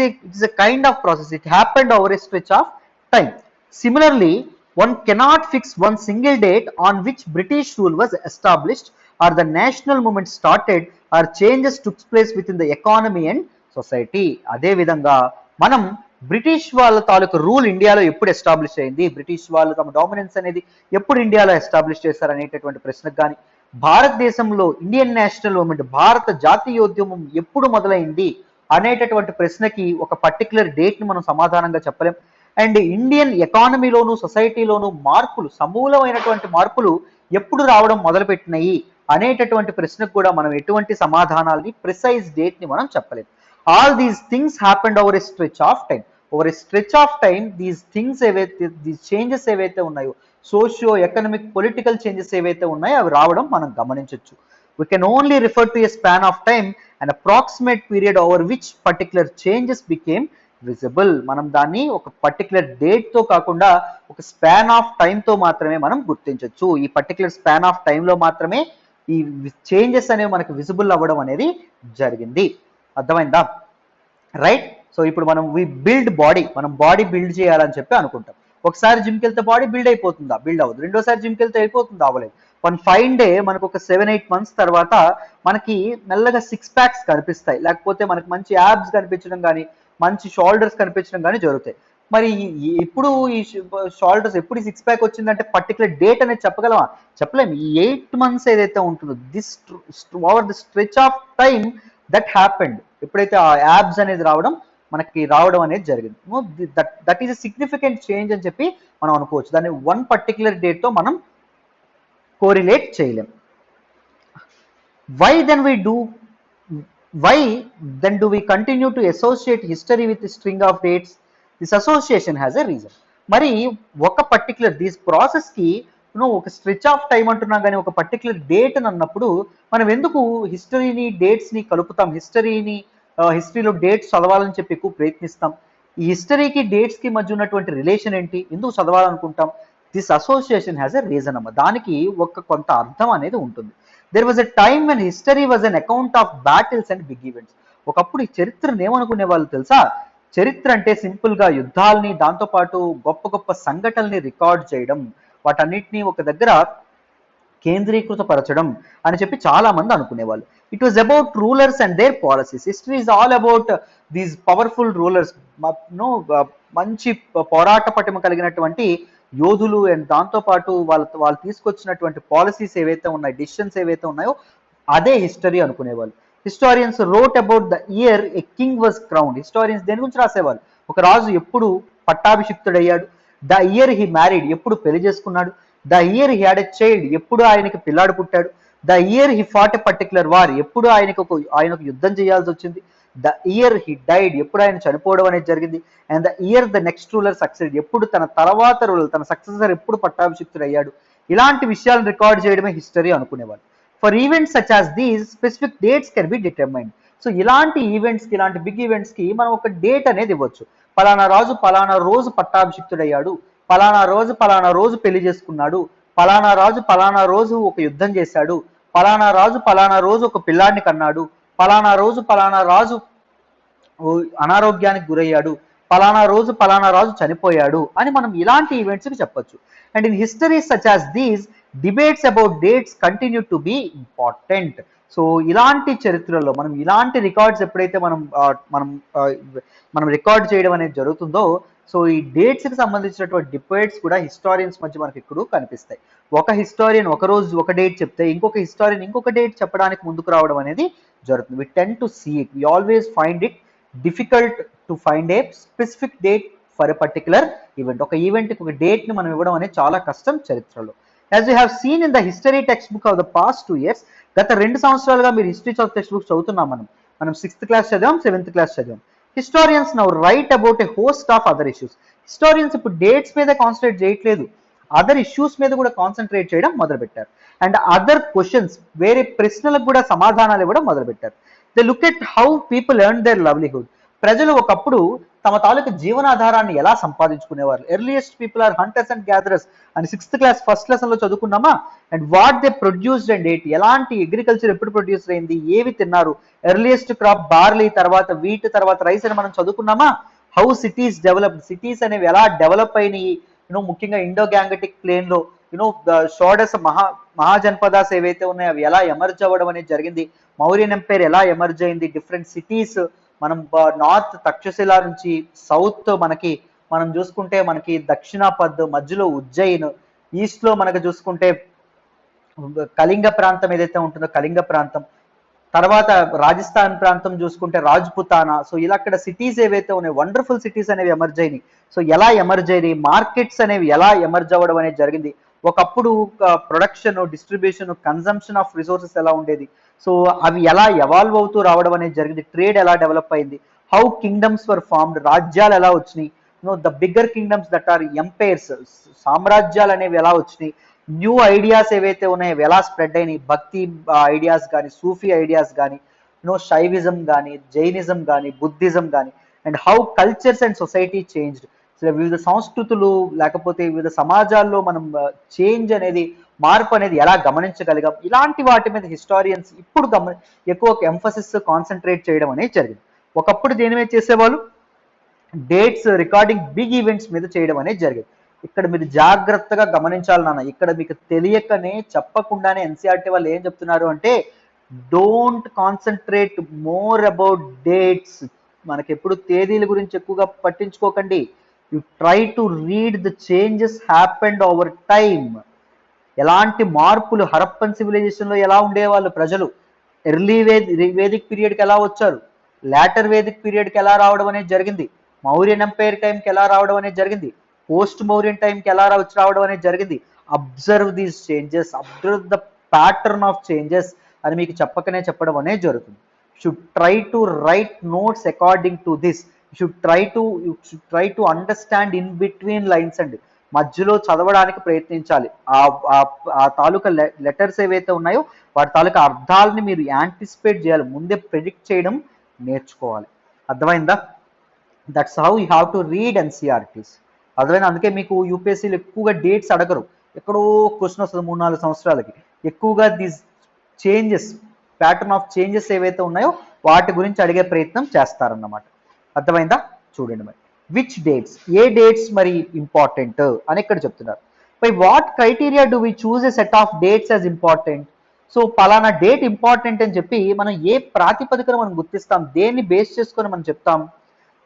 a kind of process. It happened over a stretch of time. Similarly, one cannot fix one single date on which British rule was established or the national movement started or changes took place within the economy and society. అదే విధంగా మనం British వాళ్ళ తాలూకు rule ఇండియాలో ఎప్పుడు establish అయింది, British వాళ్ళు తమ డామినెన్స్ అనేది ఎప్పుడు ఇండియాలో ఎస్టాబ్లిష్ చేశారు అనేటటువంటి ప్రశ్నకు కానీ, భారతదేశంలో ఇండియన్ నేషనల్ మూవ్మెంట్ భారత జాతీయోద్యమం ఎప్పుడు మొదలైంది అనేటటువంటి ప్రశ్నకి ఒక పర్టికులర్ డేట్ని మనం సమాధానంగా చెప్పలేం. అండ్ ఇండియన్ ఎకానమీలోను సొసైటీలోను మార్పులు, సమూలమైనటువంటి మార్పులు ఎప్పుడు రావడం మొదలుపెట్టినాయి అనేటటువంటి ప్రశ్నకు కూడా మనం ఎటువంటి సమాధానాలని, ప్రిసైజ్ డేట్ని మనం చెప్పలేం. All these things happened over a stretch of time. Over a stretch of time these things ఏవైతే, దీస్ చేంజెస్ ఏవైతే ఉన్నాయో, సోషియో ఎకనామిక్ పొలిటికల్ చేంజెస్ ఏవైతే ఉన్నాయో అవి రావడం మనం గమనించవచ్చు. We can only refer to a span of time, an approximate period over which particular changes became visible. మనం దాన్ని ఒక పర్టికులర్ డేట్ తో కాకుండా ఒక స్పాన్ ఆఫ్ టైం తో మాత్రమే మనం గుర్తించవచ్చు. ఈ పర్టికులర్ స్పాన్ ఆఫ్ టైంలో మాత్రమే ఈ చేంజెస్ అనేవి మనకు విజిబుల్ అవ్వడం అనేది జరిగింది. అర్థమైందా? రైట్. సో ఇప్పుడు మనం మనం బాడీ బిల్డ్ చేయాలని చెప్పి అనుకుంటాం. ఒకసారి జిమ్కి వెళ్తే బాడీ బిల్డ్ అయిపోతుందా? బిల్డ్ అవ్వదు. రెండోసారి జిమ్కి వెళ్తే అయిపోతుందా? అవ్వలేదు. వన్ ఫైన్ డే మనకు ఒక 7-8 months తర్వాత మనకి మెల్లగా 6 packs కనిపిస్తాయి, లేకపోతే మనకి మంచి యాబ్స్ కనిపించడం కానీ, మంచి షోల్డర్స్ కనిపించడం కానీ జరుగుతాయి. మరి ఇప్పుడు ఈ షోల్డర్స్ ఎప్పుడు 6 pack వచ్చిందంటే పర్టికులర్ డేట్ అనేది చెప్పగలమా? చెప్పలేము. ఈ 8 months ఏదైతే ఉంటుందో, this over the stretch of time that happened, ఎప్పుడైతే ఆ యాబ్స్ అనేది మనకి రావడం అనేది జరిగింది, that is a significant change అని చెప్పి మనం అనుకోవచ్చు. దాన్ని వన్ పర్టికులర్ డేట్ తో మనం కోరిలేట్ చేయలేం. Why then do we continue to associate history with a string of dates? This association has a reason. మరి ఒక పర్టికులర్ దీస్ ప్రాసెస్ కి ఒక స్ట్రెచ్ ఆఫ్ టైం అంటున్నాం కానీ ఒక పర్టికులర్ డేట్ అని అన్నప్పుడు మనం ఎందుకు హిస్టరీని డేట్స్ ని కలుపుతాం? హిస్టరీలో డేట్స్ చదవాలని చెప్పి ఎక్కువ ప్రయత్నిస్తాం. ఈ హిస్టరీకి డేట్స్ కి మధ్య ఉన్నటువంటి రిలేషన్ ఏంటి? ఎందుకు చదవాలనుకుంటాం? This association has a reason అమ్మ. దానికి కొంత అర్థం అనేది ఉంటుంది. There was a time when history was an account of battles and big events. ఒకప్పుడు ఈ చరిత్రను ఏమనుకునే వాళ్ళు తెలుసా? చరిత్ర అంటే సింపుల్ గా యుద్ధాలని, దాంతోపాటు గొప్ప గొప్ప సంఘటనల్ని రికార్డ్ చేయడం, వాటన్నిటిని ఒక దగ్గర కేంద్రీకృతపరచడం అని చెప్పి చాలా మంది అనుకునేవాళ్ళు. It was about rulers and their policies. History is all about these powerful rulers, మంచి పోరాట పటిమ కలిగినటువంటి యోధులు, అండ్ దాంతోపాటు వాళ్ళు తీసుకొచ్చినటువంటి పాలసీస్ ఏవైతే ఉన్నాయి, డిసిషన్స్ ఏవైతే ఉన్నాయో అదే హిస్టరీ అనుకునేవాళ్ళు. Historians wrote about the year a king was crowned. Historians దేని గురించి రాసేవాళ్ళు? ఒక రాజు ఎప్పుడు పట్టాభిషిక్తుడయ్యాడు, ద ఇయర్ హీ మ్యారీడ్, ఎప్పుడు పెళ్లి చేసుకున్నాడు, the year he had a child, ఎప్పుడు ఆయనకి పిల్లాడు పుట్టాడు, the year he fought a particular war, ఎప్పుడు ఆయనకు యుద్ధం చేయాల్సి వచ్చింది, ద ఇయర్ హీ డైడ్, ఎప్పుడు ఆయన చనిపోవడం అనేది జరిగింది, and the year the next ruler succeed, ఎప్పుడు తన తర్వాత రూలర్, తన సక్సెసర్ ఎప్పుడు పట్టాభిషిక్తుడు అయ్యాడు. ఇలాంటి విషయాలను రికార్డ్ చేయడమే హిస్టరీ అనుకునేవాళ్ళు. For events such as these specific dates can be determined. So ఇలాంటి ఈవెంట్స్కి, ఇలాంటి బిగ్ ఈవెంట్స్కి మనం ఒక డేట్ అనేది ఇవ్వచ్చు. పలానా రాజు పలానా రోజు పట్టాభిషిక్తుడయ్యాడు, పలానా రోజు పెళ్లి చేసుకున్నాడు, పలానా రోజు ఒక యుద్ధం చేశాడు, పలానా రోజు ఒక పిల్లాడిని కన్నాడు, పలానా రాజు అనారోగ్యానికి గురయ్యాడు, పలానా రాజు చనిపోయాడు అని మనం ఇలాంటి ఈవెంట్స్కి చెప్పొచ్చు. And in history such as these debates about dates continue to be important. So ఇలాంటి చరిత్రలో మనం ఇలాంటి రికార్డ్స్ ఎప్పుడైతే మనం రికార్డ్ చేయడం అనేది జరుగుతుందో, సో ఈ డేట్స్కి సంబంధించినటువంటి డిబేట్స్ కూడా హిస్టారియన్స్ మధ్య మనకి ఇప్పుడు కనిపిస్తాయి. ఒక హిస్టారియన్ ఒక రోజు ఒక డేట్ చెప్తే ఇంకొక హిస్టారియన్ ఇంకొక డేట్ చెప్పడానికి ముందుకు రావడం అనేది జరుగుతుంది. We tend to see it, we always find it difficult to find a specific date for a particular event. ఒక ఈవెంట్కి ఒక డేట్ని మనం ఇవ్వడం అనేది చాలా కష్టం చరిత్రలో. As you have seen in the history text book of the past 2 years, గత 2 సంవత్సరాలుగా మీరు హిస్టరీ టెక్స్ట్ బుక్ చదువుతున్నాం. మనం 6th class చదివాం, 7th class చదివాం. Historians now write about a host of other issues. Historians ఇప్పుడు డేట్స్ మీద concentrate చేయట్లేదు, అదర్ ఇష్యూస్ మీద కూడా కాన్సన్ట్రేట్ చేయడం మొదలుపెట్టారు. అండ్ అదర్ క్వశ్చన్స్, వేరే ప్రశ్నలకు కూడా సమాధానాలు ఇవ్వడం మొదలుపెట్టారు. They look at how people earn their livelihood. ప్రజలు ఒకప్పుడు తమ తాలూకు జీవనాధారాన్ని ఎలా సంపాదించుకునేవారు. Earliest people are hunters and gatherers అని 6th క్లాస్ ఫస్ట్ లెసన్ లో చదువుకున్నామా. And what they produced and ate, ఎలాంటి అగ్రికల్చర్ ఎప్పుడు ప్రొడ్యూస్ అయింది, ఏవి తిన్నారు. ఎర్లియస్ట్ క్రాప్ బార్లీ, తర్వాత వీట్, తర్వాత రైస్ అని మనం చదువుకున్నామా. హౌ సిటీస్ డెవలప్డ్, సిటీస్ అనేవి ఎలా డెవలప్ అయినాయి, ముఖ్యంగా ఇండో గ్యాంగటిక్ ప్లేన్ లో షోడశ మహాజనపదాస్ ఏవైతే ఉన్నాయో అవి ఎలా ఎమర్జ్ అవ్వడం అనేది జరిగింది. మౌర్యన్ ఎంపైర్ ఎలా ఎమర్జ్ అయింది, డిఫరెంట్ సిటీస్. మనం నార్త్ తక్షశిల నుంచి సౌత్ మనం చూసుకుంటే మనకి దక్షిణాపద్, మధ్యలో ఉజ్జయిన్, ఈస్ట్ లో మనకు చూసుకుంటే కళింగ ప్రాంతం ఏదైతే ఉంటుందో కళింగ ప్రాంతం, తర్వాత రాజస్థాన్ ప్రాంతం చూసుకుంటే రాజ్పుతానా. సో ఇలా అక్కడ సిటీస్ ఏవైతే ఉన్నాయి, వండర్ఫుల్ సిటీస్ అనేవి ఎమర్జ్ అయినాయి. సో ఎలా ఎమర్జ్ అయినాయి, మార్కెట్స్ అనేవి ఎలా ఎమర్జ్ అవ్వడం అనేది జరిగింది. ఒకప్పుడు production, distribution, consumption of resources ఎలా ఉండేది, సో అవి ఎలా ఎవాల్వ్ అవుతూ రావడం అనేది జరిగింది. ట్రేడ్ ఎలా డెవలప్ అయింది. హౌ కింగ్డమ్స్ వర్ ఫార్మ్డ్, రాజ్యాలు ఎలా వచ్చినాయి. The bigger kingdoms that are empires, సామ్రాజ్యాలు అనేవి ఎలా వచ్చినాయి. న్యూ ఐడియాస్ ఏవైతే ఉన్నాయో ఎలా స్ప్రెడ్ అయినాయి. భక్తి ఐడియాస్ కానీ, సూఫీ ఐడియాస్ కానీ, శైవిజం కానీ, జైనిజం కానీ, బుద్ధిజం కానీ. And how cultures and society changed. వివిధ సంస్కృతులు లేకపోతే వివిధ సమాజాల్లో మనం చేంజ్ అనేది, మార్పు అనేది ఎలా గమనించగలిగాం. ఇలాంటి వాటి మీద హిస్టారియన్స్ ఇప్పుడు ఎక్కువ ఎంఫసిస్, కాన్సన్ట్రేట్ చేయడం అనేది జరిగింది. ఒకప్పుడు దేని మీద చేసేవాళ్ళు, డేట్స్, రికార్డింగ్ బిగ్ ఈవెంట్స్ మీద చేయడం అనేది జరిగింది. ఇక్కడ మీరు జాగ్రత్తగా గమనించాలి నాన్న, ఇక్కడ మీకు తెలియకనే చెప్పకుండానే ఎన్సీఆర్టీ వాళ్ళు ఏం చెప్తున్నారు అంటే, don't concentrate more about dates. మనకి ఎప్పుడు తేదీల గురించి ఎక్కువగా పట్టించుకోకండి. You try to read the changes happened over time. ఎలాంటి మార్పులు, హరప్పన్ సివిలైజేషన్ లో ఎలా ఉండేవాళ్ళు ప్రజలు, ఎర్లీ వేదిక్ పీరియడ్కి ఎలా వచ్చారు, లాటర్ వేదిక్ పీరియడ్కి ఎలా రావడం అనేది జరిగింది, మౌర్యన్ ఎంపైర్ టైంకి ఎలా రావడం అనేది జరిగింది, పోస్ట్ మౌర్యన్ టైంకి ఎలా రావడం అనేది జరిగింది. Observe these changes, observe the pattern of changes అని మీకు చెప్పకనే చెప్పడం అనేది జరుగుతుంది. Should try to right notes according to this. Should try to understand in between lines అండి. మధ్యలో చదవడానికి ప్రయత్నించాలి. ఆ తాలూకా లెటర్స్ ఏవైతే ఉన్నాయో వాటి తాలూకా అర్థాలని మీరు యాంటిసిపేట్ చేయాలి, ముందే ప్రెడిక్ట్ చేయడం నేర్చుకోవాలి. అర్థమైందా? That's how you have to read NCERTs. అర్థమైంది. అందుకే మీకు యూపీఎస్సీలు ఎక్కువగా డేట్స్ అడగరు, ఎక్కడో క్వశ్చన్ వస్తుంది 3-4 సంవత్సరాలకి. ఎక్కువగా these changes, pattern of changes ఏవైతే ఉన్నాయో వాటి గురించి అడిగే ప్రయత్నం చేస్తారన్నమాట. అర్థమైందా? చూడండి మరి, విచ్ డేట్స్, ఏ డేట్స్ మరి ఇంపార్టెంట్ అని ఇక్కడ చెప్తున్నారు. By what criteria do we choose a set of dates as important. So పలానా డేట్ ఇంపార్టెంట్ అని చెప్పి మనం ఏ ప్రాతిపదికన మనం గుర్తిస్తాం, దేన్ని బేస్ చేసుకొని మనం చెప్తాం.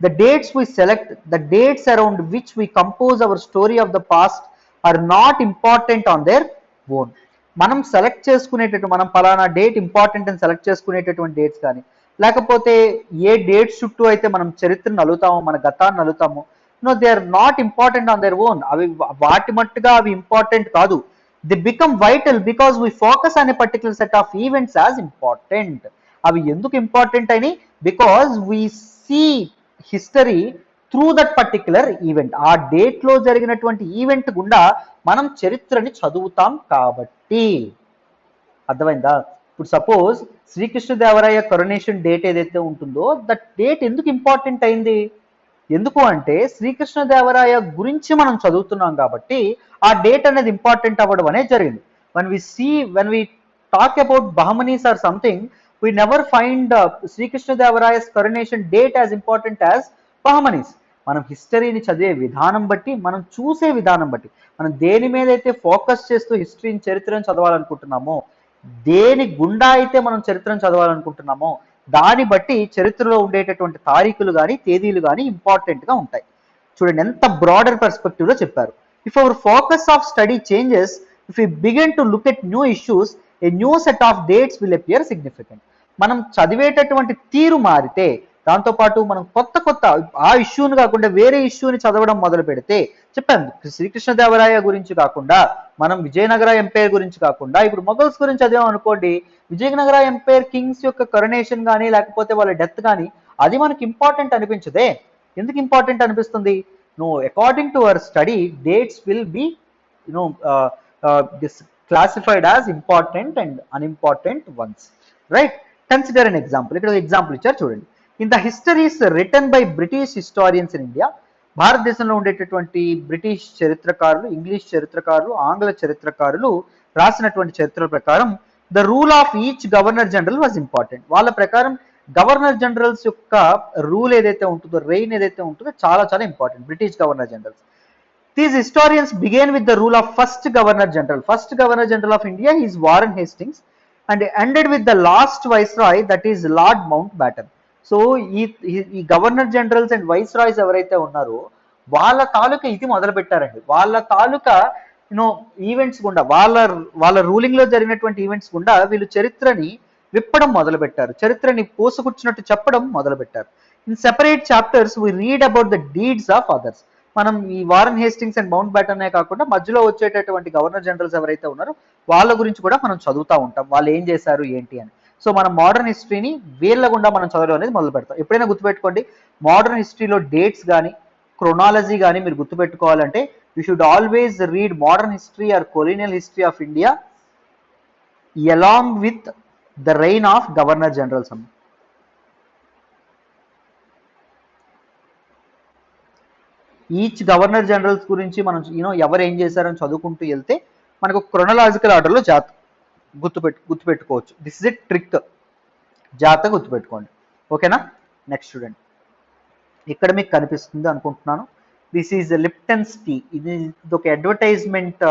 The dates we select, the dates around which we compose our story of the past are not important on their own. మనం సెలెక్ట్ చేసుకునేటట్టు, మనం పలానా డేట్ ఇంపార్టెంట్ అని సెలెక్ట్ చేసుకునేటటువంటి డేట్స్ కానీ, లేకపోతే ఏ డేట్స్ చుట్టూ అయితే మనం చరిత్రను అలుగుతామో, మన గతాన్ని అలుగుతామో, they are not important on their own. అవి వాటి మట్టుగా అవి ఇంపార్టెంట్ కాదు. They become vital because we focus on a particular set of events as important. అవి ఎందుకు ఇంపార్టెంట్ అని, because we see history through that particular event. ఆ date లో జరిగినటువంటి ఈవెంట్ గుండా మనం చరిత్రని చదువుతాం కాబట్టి. అర్థమైందా? ఇప్పుడు సపోజ్ శ్రీకృష్ణదేవరాయ కరుణేషన్ డేట్ ఏదైతే ఉంటుందో, దట్ డేట్ ఎందుకు ఇంపార్టెంట్ అయింది, ఎందుకు అంటే శ్రీకృష్ణదేవరాయ గురించి మనం చదువుతున్నాం కాబట్టి ఆ డేట్ అనేది ఇంపార్టెంట్ అవ్వడం అనేది జరిగింది. when we talk about Bahmanis or something, we never find Srikrishnadevaraya's coronation date as important as Bahmanis. మనం హిస్టరీని చదివే విధానం బట్టి, మనం చూసే విధానం బట్టి, మనం దేని మీద అయితే ఫోకస్ చేస్తూ హిస్టరీని, చరిత్రను చదవాలనుకుంటున్నామో, దేని గుండా అయితే మనం చరిత్రను చదవాలనుకుంటున్నామో దాన్ని బట్టి చరిత్రలో ఉండేటటువంటి తారీఖులు కానీ, తేదీలు కానీ ఇంపార్టెంట్గా ఉంటాయి. చూడండి ఎంత బ్రాడర్ పర్స్పెక్టివ్లో చెప్పారు. If our focus of study changes, if you begin to look at new issues, A new set of dates will appear significant. మనం చదివేటటువంటి తీరు మారితే, దాంతోపాటు మనం కొత్త ఆ ఇష్యూని కాకుండా వేరే ఇష్యూని చదవడం మొదలు పెడితే, చెప్పాను శ్రీకృష్ణదేవరాయ గురించి కాకుండా, మనం విజయనగర ఎంపైర్ గురించి కాకుండా ఇప్పుడు మొఘల్స్ గురించి చదివాం అనుకోండి, విజయనగర ఎంపైర్ కింగ్స్ యొక్క కరుణేషన్ కానీ లేకపోతే వాళ్ళ డెత్ కానీ అది మనకి ఇంపార్టెంట్ అనిపించదే. ఎందుకు ఇంపార్టెంట్ అనిపిస్తుంది? No, according to our study dates will be this classified as important and unimportant ones, right? Consider an example. ఇక్కడ ఎగ్జాంపుల్ ఇచ్చారు చూడండి. In the histories written by British historians in India, భారతదేశంలో ఉండేటటువంటి British చరిత్రకారులు, English చరిత్రకారులు, ఆంగ్ల చరిత్రకారులు రాసినటువంటి చరిత్రల ప్రకారం the rule of each governor general was important. వాళ్ళ ప్రకారం గవర్నర్ జనరల్స్ యొక్క రూల్ ఏదైతే ఉంటుందో, రెయిన్ ఏదైతే ఉంటుందో చాలా చాలా important. British governor generals. These historians began with the rule of first Governor General. First Governor General of India is Warren Hastings, and ended with the last Viceroy, that is Lord Mountbatten. So ఈ governor generals and viceroy's ఎవరైతే ఉన్నారో వాళ్ళ తాలూకా ఇది మొదలు పెట్టారండి. వాళ్ళ తాలూకా events గుండా, వాళ్ళ రూలింగ్ లో జరిగినటువంటి ఈవెంట్స్ గుండా వీళ్ళు చరిత్రని విప్పడం మొదలు పెట్టారు, చరిత్రని పోసుకొచ్చినట్టు చెప్పడం మొదలు పెట్టారు. In separate chapters we read about the deeds of others. మనం ఈ Warren Hastings and Mountbatten కాకుండా మధ్యలో వచ్చేటటువంటి గవర్నర్ జనరల్స్ ఎవరైతే ఉన్నారో వాళ్ళ గురించి కూడా మనం చదువుతూ ఉంటాం, వాళ్ళు ఏం చేశారు ఏంటి అని. సో మనం మోడర్న్ హిస్టరీని వీళ్ళ గుండా మనం చదవడం అనేది మొదలు పెడతాం. ఎప్పుడైనా గుర్తుపెట్టుకోండి, మోడర్న్ హిస్టరీలో డేట్స్ కానీ క్రొనాలజీ కానీ మీరు గుర్తుపెట్టుకోవాలంటే you should always read modern history or colonial history of India along with the reign of governor generals అన్న. ఈచ్ గవర్నర్ జనరల్స్ గురించి మనం ఎవరు ఏం చేశారని చదువుకుంటూ వెళ్తే మనకు క్రొనలాజికల్ ఆర్డర్లో గుర్తుపెట్టుకోవచ్చు. దిస్ ఇస్ ఎ ట్రిక్, జాగ్రత్తగా గుర్తుపెట్టుకోండి. ఓకేనా? నెక్స్ట్ చూడండి, ఇక్కడ మీకు కనిపిస్తుంది అనుకుంటున్నాను. This is Lipton's tea. ఇది ఒక అడ్వర్టైజ్మెంట్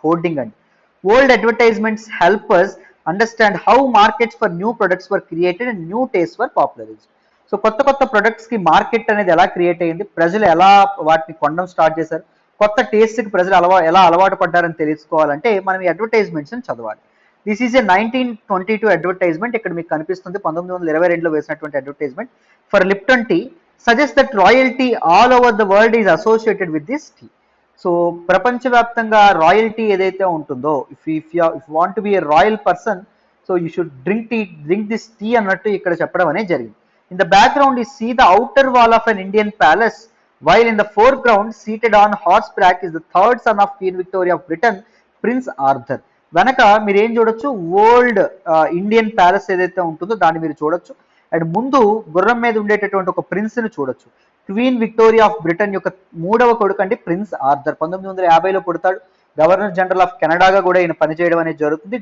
హోర్డింగ్ అండి. Old advertisements help us understand how markets for new products were created and new taste were popularized. So కొత్త కొత్త ప్రొడక్ట్స్ కి మార్కెట్ అనేది ఎలా క్రియేట్ అయ్యింది, ప్రజలు ఎలా వాటిని కొనడం స్టార్ట్ చేశారు, కొత్త టేస్ట్కి ప్రజలు ఎలా అలవాటు పడ్డారని తెలుసుకోవాలంటే మనం ఈ అడ్వర్టైజ్మెంట్స్ని చదవాలి. This is a 1922 advertisement. ఇక్కడ మీకు కనిపిస్తుంది 1922లో వేసినటువంటి advertisement for Lipton tea. Suggest that royalty all over the world is associated with this tea. So ప్రపంచవ్యాప్తంగా రాయల్టీ ఏదైతే ఉంటుందో, if want to be a royal person, so you should drink this tea అన్నట్టు ఇక్కడ చెప్పడం అనేది జరిగింది. In the background is see the outer wall of an Indian palace, while in the foreground seated on horseback is the third son of Queen Victoria of Britain, Prince Arthur. వెనక మీరు ఏం చూడొచ్చు, old Indian palace ఏదైతే ఉంటుందో దాన్ని మీరు చూడొచ్చు. And ముందు గుర్రం మీద ఉండేటటువంటి ఒక ప్రిన్స్ ని చూడొచ్చు. క్వీన్ విక్టోరియా ఆఫ్ బ్రిటన్ యొక్క మూడవ కొడుకు అండి ప్రిన్స్ ఆర్థర్. 1950లో పుడతాడు. గవర్నర్ జనరల్ ఆఫ్ కెనడాగా కూడా ఈయన పనిచేయడం అనేది జరుగుతుంది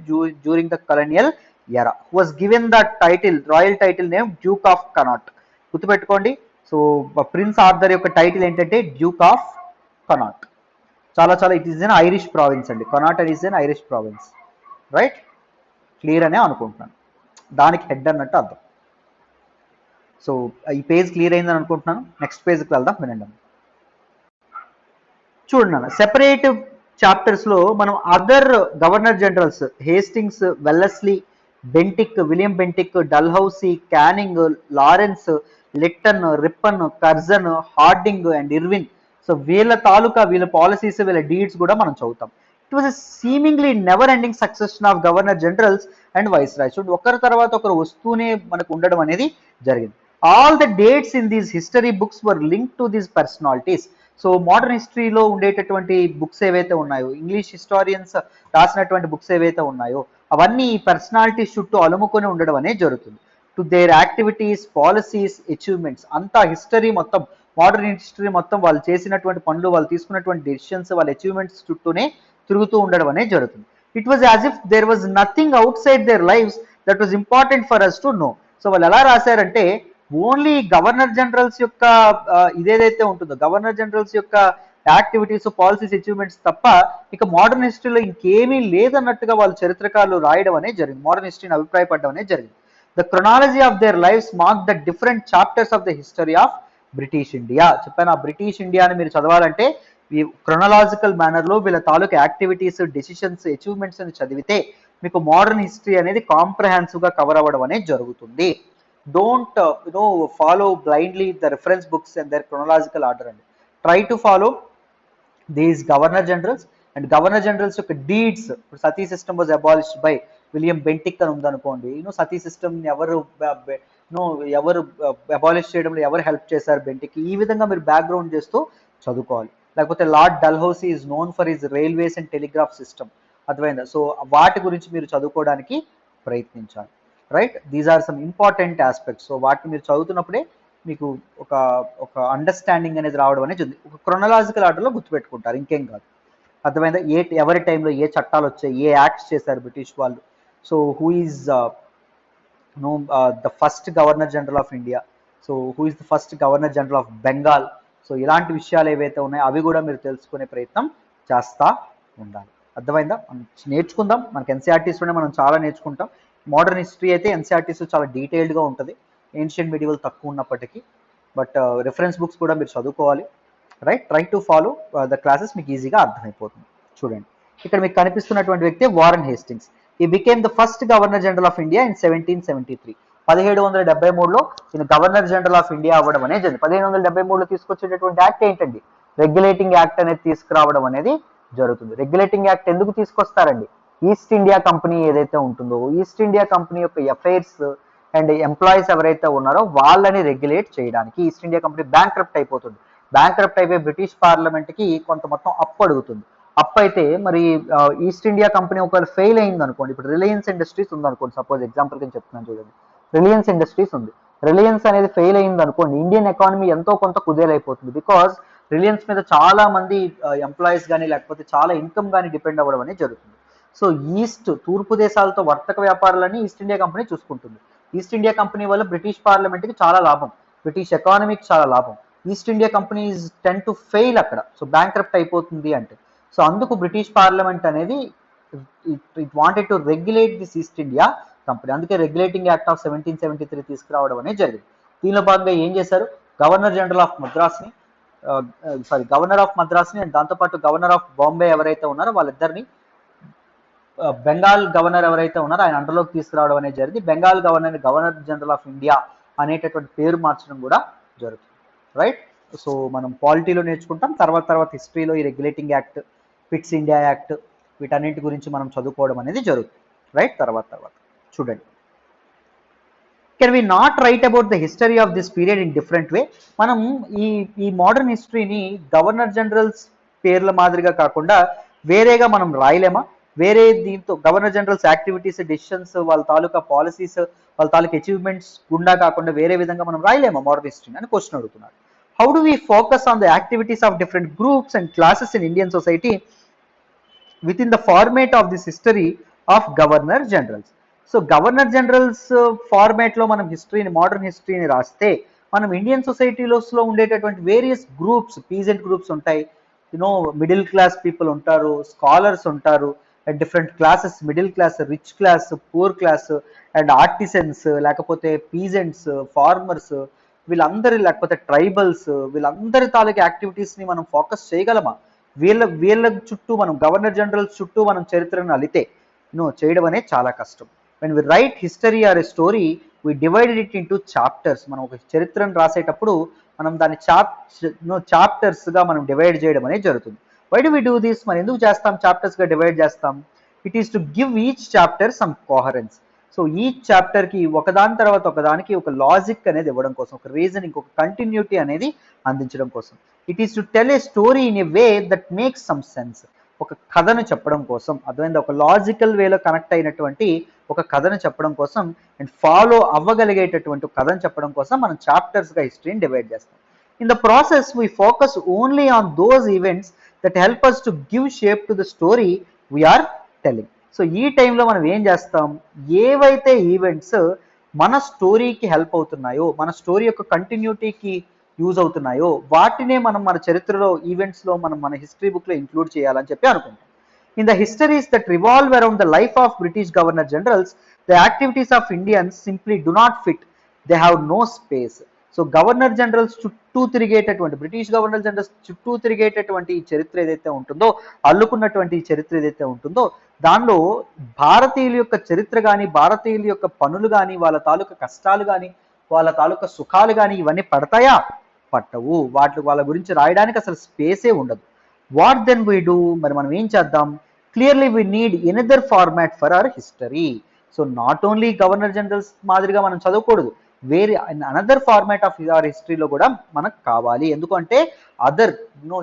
during the colonial era. Was given the title, royal title name Duke of Connaught. గుర్తుపెట్టుకోండి. సో ప్రిన్స్ ఆర్థర్ యొక్క టైటిల్ ఏంటంటే డ్యూక్ ఆఫ్ కనాట్. చాలా చాలా it is an Irish province అండి. Connaught is an Irish province, right? Clear అనే అనుకుంటున్నాను, దానికి head అన్నట్టు అర్థం. సో ఈ పేజ్ క్లియర్ అయిందని అనుకుంటున్నాను. నెక్స్ట్ పేజ్కి వెళ్దాం, వినండి. చూడండి అన్న, సెపరేట్ చాప్టర్స్లో మనం other governor generals Hastings, Wellesley, Bentinck, William Bentinck, Dalhousie, Canning, Lawrence, Lytton, Ripon, Curzon, Hardinge and Irwin. So వీళ్ళ తాలూకా, వీళ్ళ పాలసీస్, వీళ్ళ డీడ్స్ కూడా మనం చదువుతాం. It was a seemingly never ending succession of governor generals and viceroys. ఒకరి తర్వాత ఒకరు వస్తూనే మనకు ఉండడం అనేది జరిగింది. All the dates in these history books were link to these personalities. So modern హిస్టరీలో ఉండేటటువంటి బుక్స్ ఏవైతే ఉన్నాయో, ఇంగ్లీష్ హిస్టారియన్స్ రాసినటువంటి బుక్స్ ఏవైతే ఉన్నాయో అవన్నీ ఈ పర్సనాలిటీస్ చుట్టూ అలుముకొని ఉండడం అనేది జరుగుతుంది. To their activities, policies, achievements. అంతా హిస్టరీ మొత్తం, మోడర్న్ హిస్టరీ మొత్తం వాళ్ళు చేసినటువంటి పనులు, వాళ్ళు తీసుకున్నటువంటి డెసిషన్స్, వాళ్ళ అచీవ్మెంట్స్ చుట్టూనే తిరుగుతూ ఉండడం అనేది జరుగుతుంది. It was as if there was nothing outside their lives that was important for us to know. So వాళ్ళు ఎలా రాశారంటే ఓన్లీ గవర్నర్ జనరల్స్ యొక్క ఇదేదైతే ఉంటుందో, గవర్నర్ జనరల్స్ యొక్క యాక్టివిటీస్, పాలసీస్, అచీవ్మెంట్స్ తప్ప ఇక మోడర్న్ హిస్టరీలో ఇంకేమీ లేదన్నట్టుగా వాళ్ళు చరిత్రకారులు రాయడం అనేది జరిగింది, మోడర్న్ హిస్టరీని అభిప్రాయపడడం అనేది జరిగింది. The chronology of their lifes mark the different chapters of the history of British India. చెప్పాను, ఆ బ్రిటిష్ ఇండియాని మీరు చదవాలంటే ఈ క్రొనలాజికల్ మేనర్లో వీళ్ళ తాలూకు యాక్టివిటీస్, డెసిషన్స్, అచీవ్మెంట్స్ అని చదివితే మీకు మోడర్న్ హిస్టరీ అనేది కాంప్రహెన్సివ్గా కవర్ అవ్వడం అనేది జరుగుతుంది. Don't follow blindly the reference books and their chronological order అండి. Try to follow these governor generals and governor generals యొక్క డీడ్స్. ఇప్పుడు sati system was abolished by William Bentinck అని ఉందనుకోండి. సతీ సిస్టమ్ ఎవరు అబాలిష్ చేయడంలో ఎవరు హెల్ప్ చేశారు బెంటిక్, ఈ విధంగా మీరు బ్యాక్గ్రౌండ్ చేస్తూ చదువుకోవాలి. లేకపోతే Lord Dalhousie is known for his railways and telegraph system. అర్థమైందా? సో వాటి గురించి మీరు చదువుకోవడానికి ప్రయత్నించాలి. Right, these are some important aspects. So వాటిని మీరు చదువుతున్నప్పుడే మీకు ఒక ఒక అండర్స్టాండింగ్ అనేది రావడం అనేది ఉంది. ఒక క్రొనలాజికల్ ఆర్డర్లో గుర్తుపెట్టుకుంటారు, ఇంకేం కాదు. అర్థమైందా? ఎవరి టైంలో ఏ చట్టాలు వచ్చాయి, ఏ యాక్ట్స్ చేశారు బ్రిటిష్ వాళ్ళు. So who is know the first governor general of India, so who is the first governor general of Bengal. So ఇలాంటి విషయాలు ఏవైతే ఉన్నాయో అవి కూడా మీరు తెలుసుకునే ప్రయత్నం చేస్తూ ఉండాలి. అర్థమైందా? మనం నేర్చుకుందాం, మనకి ఎన్సీఆర్టీస్లోనే మనం చాలా నేర్చుకుంటాం. మోడర్న్ హిస్టరీ అయితే ఎన్సీఆర్టీస్ చాలా డీటెయిల్డ్గా ఉంటుంది, ఏన్షియంట్ మిడివల్ తక్కువ ఉన్నప్పటికీ. బట్ రిఫరెన్స్ బుక్స్ కూడా మీరు చదువుకోవాలి. Right, try to follow the classes, మీకు ఈజీగా అర్థమైపోతుంది. చూడండి, ఇక్కడ మీకు కనిపిస్తున్నటువంటి వ్యక్తి Warren Hastings. He became the first governor general of India in 1773. 1773లో ఈయన గవర్నర్ జనరల్ ఆఫ్ ఇండియా అవ్వడం అనేది జరిగింది. 1773లో తీసుకొచ్చేటటువంటి యాక్ట్ ఏంటండి? రెగ్యులేటింగ్ యాక్ట్ అనేది తీసుకురావడం అనేది జరుగుతుంది. రెగ్యులేటింగ్ యాక్ట్ ఎందుకు తీసుకొస్తారండి? ఈస్ట్ ఇండియా కంపెనీ ఏదైతే ఉంటుందో, ఈస్ట్ ఇండియా కంపెనీ యొక్క ఎఫైర్స్ అండ్ ఎంప్లాయీస్ ఎవరైతే ఉన్నారో వాళ్ళని రెగ్యులేట్ చేయడానికి. ఈస్ట్ ఇండియా కంపెనీ బ్యాంక్రప్ట్ అయిపోతుంది. బ్యాంక్రప్ట్ అయిపోయి బ్రిటిష్ పార్లమెంట్కి కొంత మొత్తం అప్పు అడుగుతుంది. అప్పు అయితే మరి ఈస్ట్ ఇండియా కంపెనీ ఒకవేళ ఫెయిల్ అయింది అనుకోండి, ఇప్పుడు రిలయన్స్ ఇండస్ట్రీస్ ఉంది అనుకోండి, సపోజ్ ఎగ్జాంపుల్ కింద చెప్తున్నాను చూడండి, రిలయన్స్ ఇండస్ట్రీస్ ఉంది. రిలయన్స్ అనేది ఫెయిల్ అయింది అనుకోండి, ఇండియన్ ఎకానమీ ఎంతో కొంత కుదేలైపోతుంది. బికాజ్ రిలయన్స్ మీద చాలా మంది ఎంప్లాయీస్ కానీ లేకపోతే చాలా ఇన్కమ్ కానీ డిపెండ్ అవ్వడం అనేది జరుగుతుంది. సో తూర్పు దేశాలతో వర్తక వ్యాపారాలని ఈస్ట్ ఇండియా కంపెనీ చూసుకుంటుంది. ఈస్ట్ ఇండియా కంపెనీ వల్ల బ్రిటిష్ పార్లమెంట్కి చాలా లాభం, బ్రిటిష్ ఎకానమీకి చాలా లాభం. East India companies tend to fail అక్కడ, సో బ్యాంక్రప్ట్ అయిపోతుంది అంటే. సో అందుకు బ్రిటిష్ పార్లమెంట్ అనేది it wanted to regulate this East India Company. అందుకే రెగ్యులేటింగ్ యాక్ట్ ఆఫ్ 1773 తీసుకురావడం అనేది జరిగింది. దీనిలో భాగంగా ఏం చేశారు? గవర్నర్ జనరల్ ఆఫ్ మద్రాస్ని గవర్నర్ ఆఫ్ మద్రాస్ని అండ్ దాంతోపాటు గవర్నర్ ఆఫ్ బాంబే ఎవరైతే ఉన్నారో వాళ్ళిద్దరిని బెంగాల్ గవర్నర్ ఎవరైతే ఉన్నారో ఆయన అండర్లోకి తీసుకురావడం అనేది జరిగింది. Bengal governor governor general of India అనేటటువంటి పేరు మార్చడం కూడా జరుగుతుంది. రైట్, సో మనం పాలిటీలో నేర్చుకుంటాం, తర్వాత హిస్టరీలో ఈ regulating act, Pitt's India act, వీటన్నింటి గురించి మనం చదువుకోవడం అనేది జరుగుతుంది. రైట్, తర్వాత చూడండి, can we not write about the history of this period in different way? మనం ఈ మోడర్న్ హిస్టరీని గవర్నర్ జనరల్స్ పేర్ల మాదిరిగా కాకుండా వేరేగా మనం రాయలేమా? వేరే దీంతో గవర్నర్ జనరల్స్ యాక్టివిటీస్, డెసిషన్స్, వాళ్ళ తాలూకా పాలసీస్, వాళ్ళ తాలూకా అచీవ్మెంట్స్ గుండా కాకుండా వేరే విధంగా మనం రాయలేమా మోడర్న్ హిస్టరీని అని క్వశ్చన్ అడుగుతున్నారు. How do we focus on the activities of different groups and classes in Indian society with in the format of this history of governor generals? So governor generals ఫార్మేట్లో మనం హిస్టరీని, మోడర్న్ హిస్టరీని రాస్తే మనం Indian సొసైటీలో ఉండేటటువంటి various groups, peasant groups ఉంటాయి, middle class people ఉంటారు, స్కాలర్స్ ఉంటారు, and different classes, middle class, rich class, poor class, and artisans, లేకపోతే పీజెంట్స్, ఫార్మర్స్, వీళ్ళందరి, లేకపోతే ట్రైబల్స్, వీళ్ళందరి తాలూకు యాక్టివిటీస్ని మనం ఫోకస్ చేయగలమా? వీళ్ళ చుట్టూ మనం గవర్నర్ జనరల్స్ చుట్టూ మనం చరిత్రను అలితే చేయడం అనేది చాలా కష్టం. When we write history or a story we divided it into chapters. మనం ఒక చరిత్రను రాసేటప్పుడు మనం దాన్ని చాప్టర్స్గా మనం డివైడ్ చేయడం అనేది జరుగుతుంది. Why do we do this? మనం ఎందుకు చేస్తాం చాప్టర్స్గా డివైడ్ చేస్తాం? It is to give each chapter some coherence. So each చాప్టర్కి ఒకదాని తర్వాత ఒకదానికి ఒక లాజిక్ అనేది ఇవ్వడం కోసం, ఒక రీజనింగ్, ఒక కంటిన్యూటీ అనేది అందించడం కోసం. It is to tell a story in a way that makes some sense. ఒక కథను చెప్పడం కోసం, అర్థమైంది, ఒక లాజికల్ వేలో కనెక్ట్ అయినటువంటి ఒక కథను చెప్పడం కోసం అండ్ ఫాలో అవ్వగలిగేటటువంటి కథను చెప్పడం కోసం మనం చాప్టర్స్గా హిస్టరీని డివైడ్ చేస్తాం. In the process we focus only on those events that help us to give shape to the story we're telling. So ఈ టైంలో మనం ఏం చేస్తాం? ఏవైతే ఈవెంట్స్ మన స్టోరీకి హెల్ప్ అవుతున్నాయో, మన స్టోరీ యొక్క కంటిన్యూటీకి యూజ్ అవుతున్నాయో వాటినే మనం మన చరిత్రలో, ఈవెంట్స్లో మనం మన హిస్టరీ బుక్లో ఇంక్లూడ్ చేయాలని చెప్పి అనుకుంటాం. In the histories that revolve around the life of British governor generals the activities of Indians simply do not fit, they have no space. So governor generals చుట్టూ తిరిగేటటువంటి, బ్రిటిష్ గవర్నర్ జనరల్స్ చుట్టూ తిరిగేటటువంటి ఈ చరిత్ర ఏదైతే ఉంటుందో, అల్లుకున్నటువంటి ఈ చరిత్ర ఏదైతే ఉంటుందో, దానిలో భారతీయుల యొక్క చరిత్ర కానీ, భారతీయుల యొక్క పనులు కానీ, వాళ్ళ తాలూకా కష్టాలు కానీ, వాళ్ళ తాలూకా సుఖాలు కానీ ఇవన్నీ పడతాయా? పట్టవు. వాళ్ళ గురించి రాయడానికి అసలు స్పేసే ఉండదు. What then we do? మరి మనం ఏం చేద్దాం? Clearly we need another format for our history. So not only governor generals మాదిరిగా మనం చదవకూడదు, వేరే అనదర్ ఫార్మాట్ ఆఫ్ అవర్ హిస్టరీలో కూడా మనకు కావాలి. ఎందుకంటే అదర్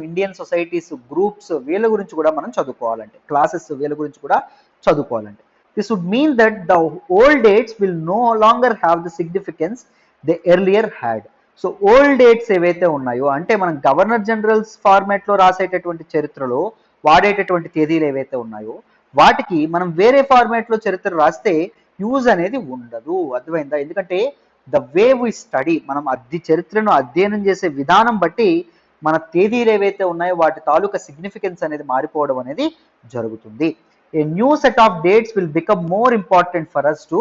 ఇండియన్ సొసైటీస్ గ్రూప్స్ వీళ్ళ గురించి కూడా మనం చదువుకోవాలంటే, క్లాసెస్ వీళ్ళ గురించి కూడా చదువుకోవాలంటే, this would mean that the old dates will no longer have the significance the earlier had. So old dates ఏవైతే ఉన్నాయో, అంటే మనం గవర్నర్ జనరల్స్ ఫార్మాట్లో రాసేటటువంటి చరిత్రలో వాడేటటువంటి తేదీలు ఏవైతే ఉన్నాయో వాటికి మనం వేరే ఫార్మాట్లో చరిత్ర రాస్తే యూజ్ అనేది ఉండదు. అర్థమైందా? ఎందుకంటే ద వే వి స్టడీ, మనం చరిత్రను అధ్యయనం చేసే విధానం బట్టి మన తేదీలు ఏవైతే ఉన్నాయో వాటి తాలూకా సిగ్నిఫికెన్స్ అనేది మారిపోవడం అనేది జరుగుతుంది. A new set of dates will become more important for us to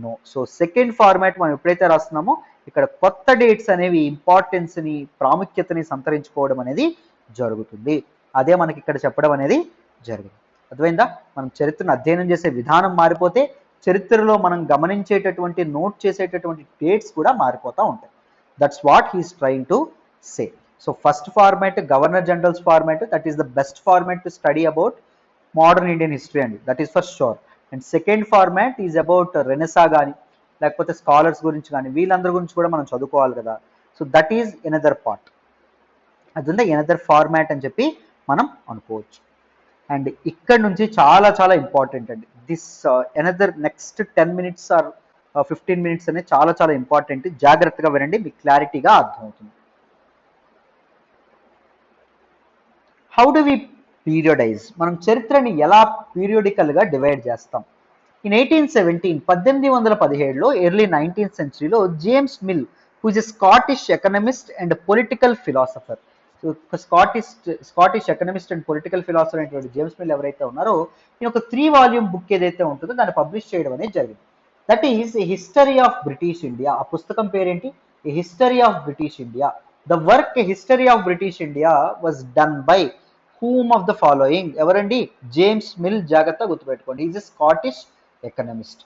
know. So second format మనం ఎప్పుడైతే రాస్తున్నామో ఇక్కడ కొత్త డేట్స్ అనేవి ఇంపార్టెన్స్ని, ప్రాముఖ్యతని సంతరించుకోవడం అనేది జరుగుతుంది. అదే మనకి ఇక్కడ చెప్పడం అనేది జరిగింది. అర్థమైందా? మనం చరిత్రను అధ్యయనం చేసే విధానం మారిపోతే చరిత్రలో మనం గమనించేటటువంటి, నోట్ చేసేటటువంటి డేట్స్ కూడా మారిపోతూ ఉంటాయి. That's what he's trying to say. So first format governor generals format, that is the best format to study about modern Indian history అండి, that is for sure. And second format is about renaissance కానీ లేకపోతే scholars గురించి కానీ వీళ్ళందరి గురించి కూడా మనం చదువుకోవాలి కదా. So that is another part, అదంతా ఎనదర్ ఫార్మాట్ అని చెప్పి మనం అనుకోవచ్చు. అండ్ ఇక్కడ నుంచి చాలా చాలా ఇంపార్టెంట్ అండి this another next 10 minutes or 15 minutes అనేది చాలా చాలా ఇంపార్టెంట్. జాగ్రత్తగా వినండి, మీకు క్లారిటీగా అర్థమవుతుంది. హౌ డు వి పీరియడైజ్, మనం చరిత్రని ఎలా పీరియోడికల్గా డివైడ్ చేస్తాం? ఇన్ 1817లో ఎర్లీ 19th centuryలో James Mill, who is a Scottish economist and political philosopher. Scottish economist and political philosopher అయినటువంటి జేమ్స్ మిల్ ఎవరైతే ఉన్నారో ఈయన ఒక 3 volume బుక్ ఏదైతే ఉంటుందో దాన్ని పబ్లిష్ చేయడం అనేది జరిగింది. That is a history of British India. ఆ పుస్తకం పేరేంటి? A history of British India. The work a history of British India was done by whom of the following. ఎవరండి? James Mill. జాగ్రత్తగా గుర్తుపెట్టుకోండి, is a Scottish economist.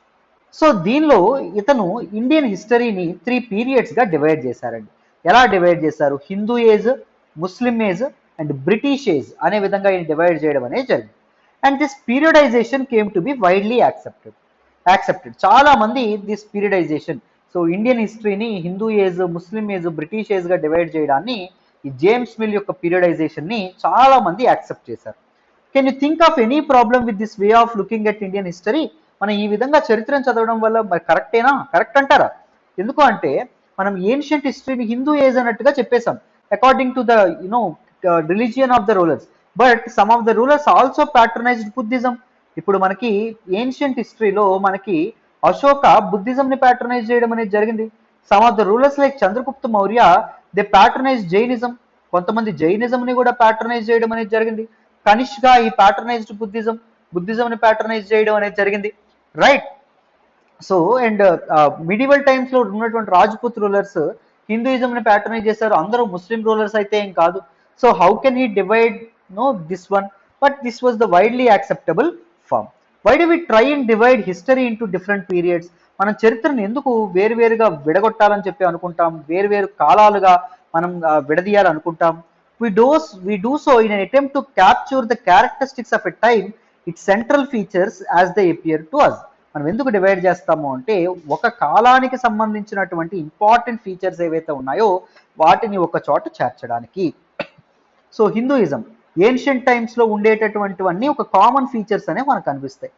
So దీనిలో ఇతను Indian హిస్టరీని 3 periodsగా divide చేశారండి. ఎలా డివైడ్ చేశారు? Hindu age, Muslim age and British age అనే విధంగా ఈయన డివైడ్ చేయడం అనేది జరిగింది. And this periodization came to be widely accepted. చాలా మంది దిస్ పీరియడైజేషన్, సో ఇండియన్ హిస్టరీని Hindu age, Muslim age, British ఏజ్గా డివైడ్ చేయడాన్ని, ఈ జేమ్స్ మిల్ యొక్క పీరియడైజేషన్ని చాలా మంది యాక్సెప్ట్ చేశారు. Can you think of any problem with this way of looking at Indian history? మనం ఈ విధంగా చరిత్రను చదవడం వల్ల మరి కరెక్టేనా? కరెక్ట్ అంటారా? ఎందుకు అంటే మనం ఏన్షియంట్ హిస్టరీని హిందూ ఏజ్ అన్నట్టుగా చెప్పేశాం according to the religion of the rulers, but some of the rulers also patronized Buddhism. ఇప్పుడు మనకి ఏన్షియంట్ హిస్టరీలో మనకి అశోక బుద్ధిజంని ప్యాట్రనైజ్ చేయడం అనేది జరిగింది. Some of the rulers like Chandragupta Maurya they patronise Jainism. కొంతమంది జైనిజంని కూడా ప్యాట్రనైజ్ చేయడం అనేది జరిగింది. కనిష్క ఈ ప్యాట్రనైజ్డ్ బుద్ధిజంని ప్యాట్రనైజ్ చేయడం అనేది జరిగింది, right? So and medieval times లో ఉన్నటువంటి రాజ్పుత్ రూలర్స్ హిందూయిజంని ప్యాట్రనైజ్ చేశారు. అందరూ ముస్లిం రూలర్స్ అయితే ఏం కాదు. So how can he divide this one? But this was the widely acceptable form. Why do we try and divide history into different periods? మనం చరిత్రను ఎందుకు వేరువేరుగా విడగొట్టాలని చెప్పి అనుకుంటాం, వేరువేరు కాలాలుగా మనం విడదీయాలనుకుంటాం? we do so in an attempt to capture the characteristics of a time, its central features as they appear to us. మనం ఎందుకు డివైడ్ చేస్తాము అంటే ఒక కాలానికి సంబంధించినటువంటి ఇంపార్టెంట్ ఫీచర్స్ ఏవైతే ఉన్నాయో వాటిని ఒక చోట చేర్చడానికి. సో హిందూయిజం ఏన్షియంట్ టైమ్స్లో ఉండేటటువంటివన్నీ ఒక కామన్ ఫీచర్స్ అనేవి మనకు కనిపిస్తాయి.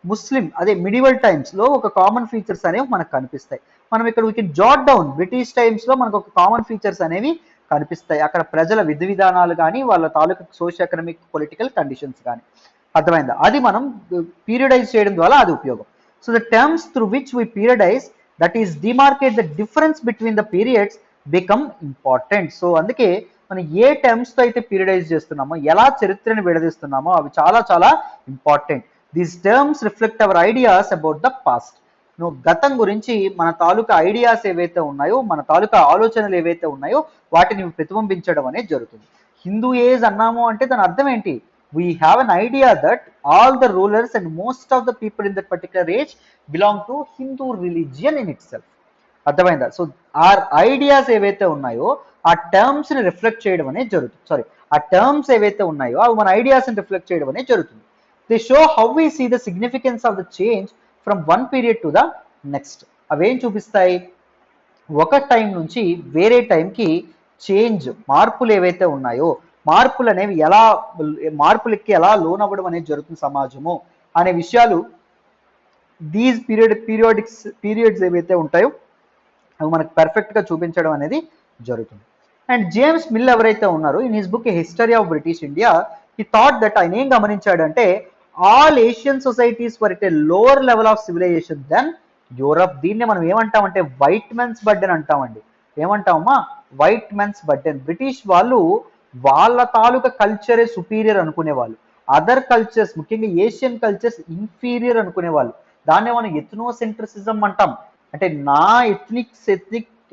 ముస్లిం అదే మిడివల్ టైమ్స్లో ఒక కామన్ ఫీచర్స్ అనేవి మనకు కనిపిస్తాయి. మనం ఇక్కడ we can Jat down British టైమ్స్లో మనకు ఒక కామన్ ఫీచర్స్ అనేవి కనిపిస్తాయి. అక్కడ ప్రజల విధి విధానాలు కానీ వాళ్ళ తాలూకా సోషియో ఎకనామిక్ పొలిటికల్ కండిషన్స్ కానీ. అర్థమైందా? అది మనం పీరియడైజ్ చేయడం ద్వారా అది ఉపయోగం. So the terms through which we periodize, that is demarcate the difference between the periods become important. So అందుకే మనం ఏ టర్మ్స్తో అయితే పీరియడైజ్ చేస్తున్నామో, ఎలా చరిత్రను విడదీస్తున్నామో అవి చాలా చాలా important. These terms reflect hour ideas about the past. గతం గురించి మన తాలూకా ఐడియాస్ ఏవైతే ఉన్నాయో, మన తాలూకా ఆలోచనలు ఏవైతే ఉన్నాయో వాటిని ప్రతిబింబించడం అనేది జరుగుతుంది. హిందూ ఏజ్ అన్నాము అంటే దాని అర్థం ఏంటి? We have an idea that all the rulers and most of the people in that particular age belong to Hindu religion in it self. అర్థమైందా? సో ఆర్ ఐడియాస్ ఏవైతే ఉన్నాయో ఆ టర్మ్స్ ని రిఫ్లెక్ట్ చేయడం అనేది జరుగుతుంది. సారీ, ఆ టర్మ్స్ ఏవైతే ఉన్నాయో అవి మన ఐడియాస్ ని రిఫ్లెక్ట్ చేయడం అనేది జరుగుతుంది. They show how we see the significance of the change from one period to the next. అవేం చూపిస్తాయి? ఒక టైం నుంచి వేరే టైంకి చేంజ్, మార్పులు ఏవైతే ఉన్నాయో మార్పులు అనేవి ఎలా, మార్పులకి ఎలా లోనవ్వడం అనేది జరుగుతుంది సమాజము అనే విషయాలు దీస్ పీరియడ్స్ ఏవైతే ఉంటాయో అవి మనకు పర్ఫెక్ట్గా చూపించడం అనేది జరుగుతుంది. అండ్ జేమ్స్ మిల్ ఎవరైతే ఉన్నారో in his book history of British India he thought that ఆయన ఏం గమనించాడంటే all Asian societies were at a lower level of civilization than Europe. దీన్ని మనం ఏమంటామంటే వైట్ మెన్స్ బర్డెన్ అంటామండి. ఏమంటామమ్మా? White men's burden. బ్రిటిష్ వాళ్ళు వాళ్ళ తాలూకా కల్చరే సుపీరియర్ అనుకునేవాళ్ళు, అదర్ కల్చర్స్ ముఖ్యంగా ఏషియన్ కల్చర్స్ ఇన్ఫీరియర్ అనుకునేవాళ్ళు. దాన్నే మనం ఎథ్నోసెంట్రిసిజం అంటాం. అంటే నా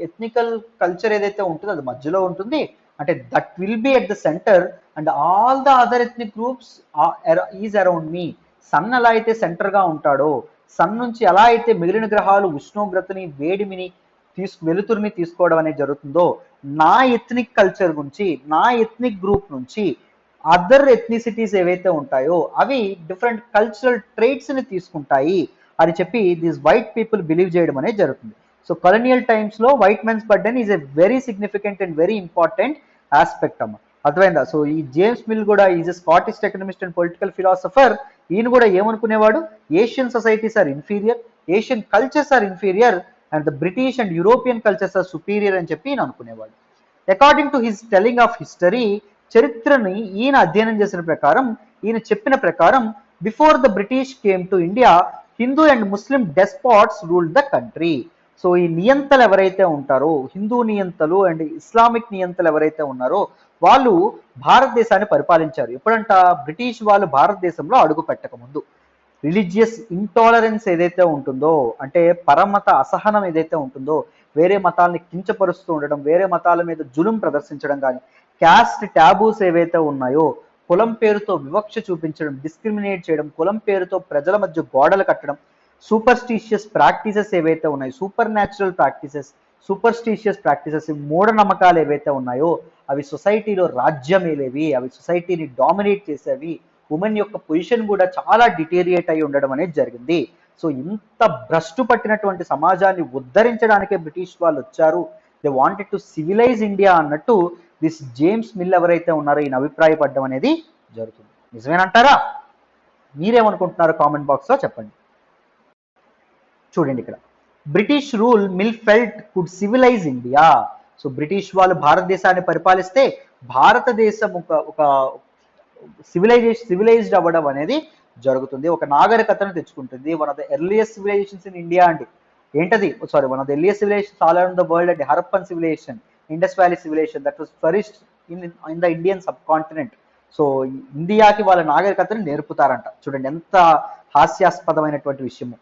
ఎథ్నికల్ కల్చర్ ఏదైతే ఉంటుందో అది మధ్యలో ఉంటుంది, అంటే that will be at the center and all the other ethnic groups is around me. Sun ఎలా అయితే సెంటర్గా ఉంటాడో, సన్ నుంచి ఎలా అయితే మిగిలిన గ్రహాలు ఉష్ణోగ్రతని వేడిమిని వెలుతురిని తీసుకోవడం అనేది జరుగుతుందో, నా ఎథ్నిక్ కల్చర్ గురించి, నా ఎథ్నిక్ గ్రూప్ నుంచి అదర్ ఎథ్నిసిటీస్ ఏవైతే ఉంటాయో అవి డిఫరెంట్ కల్చరల్ ట్రేట్స్ని తీసుకుంటాయి అని చెప్పి దీస్ వైట్ పీపుల్ బిలీవ్ చేయడం అనేది జరుగుతుంది. సో కలోనియల్ టైమ్స్లో white men's burden is a very significant and very important aspect అమ్మ. అర్థమైందా? సో ఈ జేమ్స్ మిల్ కూడా is a Scottish economist and political philosopher. ఈయన కూడా ఏమనుకునేవాడు, Asian societies are inferior, Asian cultures are inferior and the British and European cultures are superior అని చెప్పి ఈయన అనుకునేవాడు. According to his telling of history, చరిత్రని ఈయన అధ్యయనం చేసిన ప్రకారం, ఈయన చెప్పిన ప్రకారం before the British came to India Hindu and Muslim despots ruled the country. So ఈ నియంతలు ఎవరైతే ఉంటారో, హిందూ నియంతలు అండ్ ఇస్లామిక్ నియంతలు ఎవరైతే ఉన్నారో వాళ్ళు భారతదేశాన్ని పరిపాలించారు. ఎప్పుడంట? బ్రిటిష్ వాళ్ళు భారతదేశంలో అడుగు పెట్టక ముందు. రిలీజియస్ ఇంటాలరెన్స్ ఏదైతే ఉంటుందో, అంటే పరమత అసహనం ఏదైతే ఉంటుందో, వేరే మతాలని కించపరుస్తూ ఉండడం, వేరే మతాల మీద జులుం ప్రదర్శించడం కానీ, క్యాస్ట్ ట్యాబూస్ ఏవైతే ఉన్నాయో, కులం పేరుతో వివక్ష చూపించడం, డిస్క్రిమినేట్ చేయడం, కులం పేరుతో ప్రజల మధ్య గోడలు కట్టడం, సూపర్స్టిషియస్ ప్రాక్టీసెస్ ఏవైతే ఉన్నాయి, super natural practices, superstitious practices, మూఢనమ్మకాలు ఏవైతే ఉన్నాయో అవి సొసైటీలో రాజ్యమేలేవి, అవి సొసైటీని డామినేట్ చేసేవి. ఉమెన్ యొక్క పొజిషన్ కూడా చాలా డిటేరియేట్ అయి ఉండడం అనేది జరిగింది. సో ఇంత భ్రష్టు పట్టినటువంటి సమాజాన్ని ఉద్ధరించడానికే బ్రిటిష్ వాళ్ళు వచ్చారు, they wanted to civilise India అన్నట్టు దిస్ జేమ్స్ మిల్ ఎవరైతే ఉన్నారో ఈయన అభిప్రాయపడడం అనేది జరుగుతుంది. నిజమేనంటారా? మీరేమనుకుంటున్నారో కామెంట్ బాక్స్లో చెప్పండి. చూడండి ఇక్కడ, British rule Mill felt could civilize India. So British వాళ్ళు భారతదేశాన్ని పరిపాలిస్తే భారతదేశం ఒక సివిలైజ్డ్ అవ్వడం అనేది జరుగుతుంది, ఒక నాగరికతను తెచ్చుకుంటుంది. One of the earliest civilizations in India అండి. ఏంటది? One of the earliest civilizations all around the world అండి. Harappan civilization, Indus valley civilization that was first in the Indian subcontinent. So ఇండియాకి వాళ్ళ నాగరికతను నేర్పుతారంట. చూడండి ఎంత హాస్యాస్పదమైనటువంటి విషయము.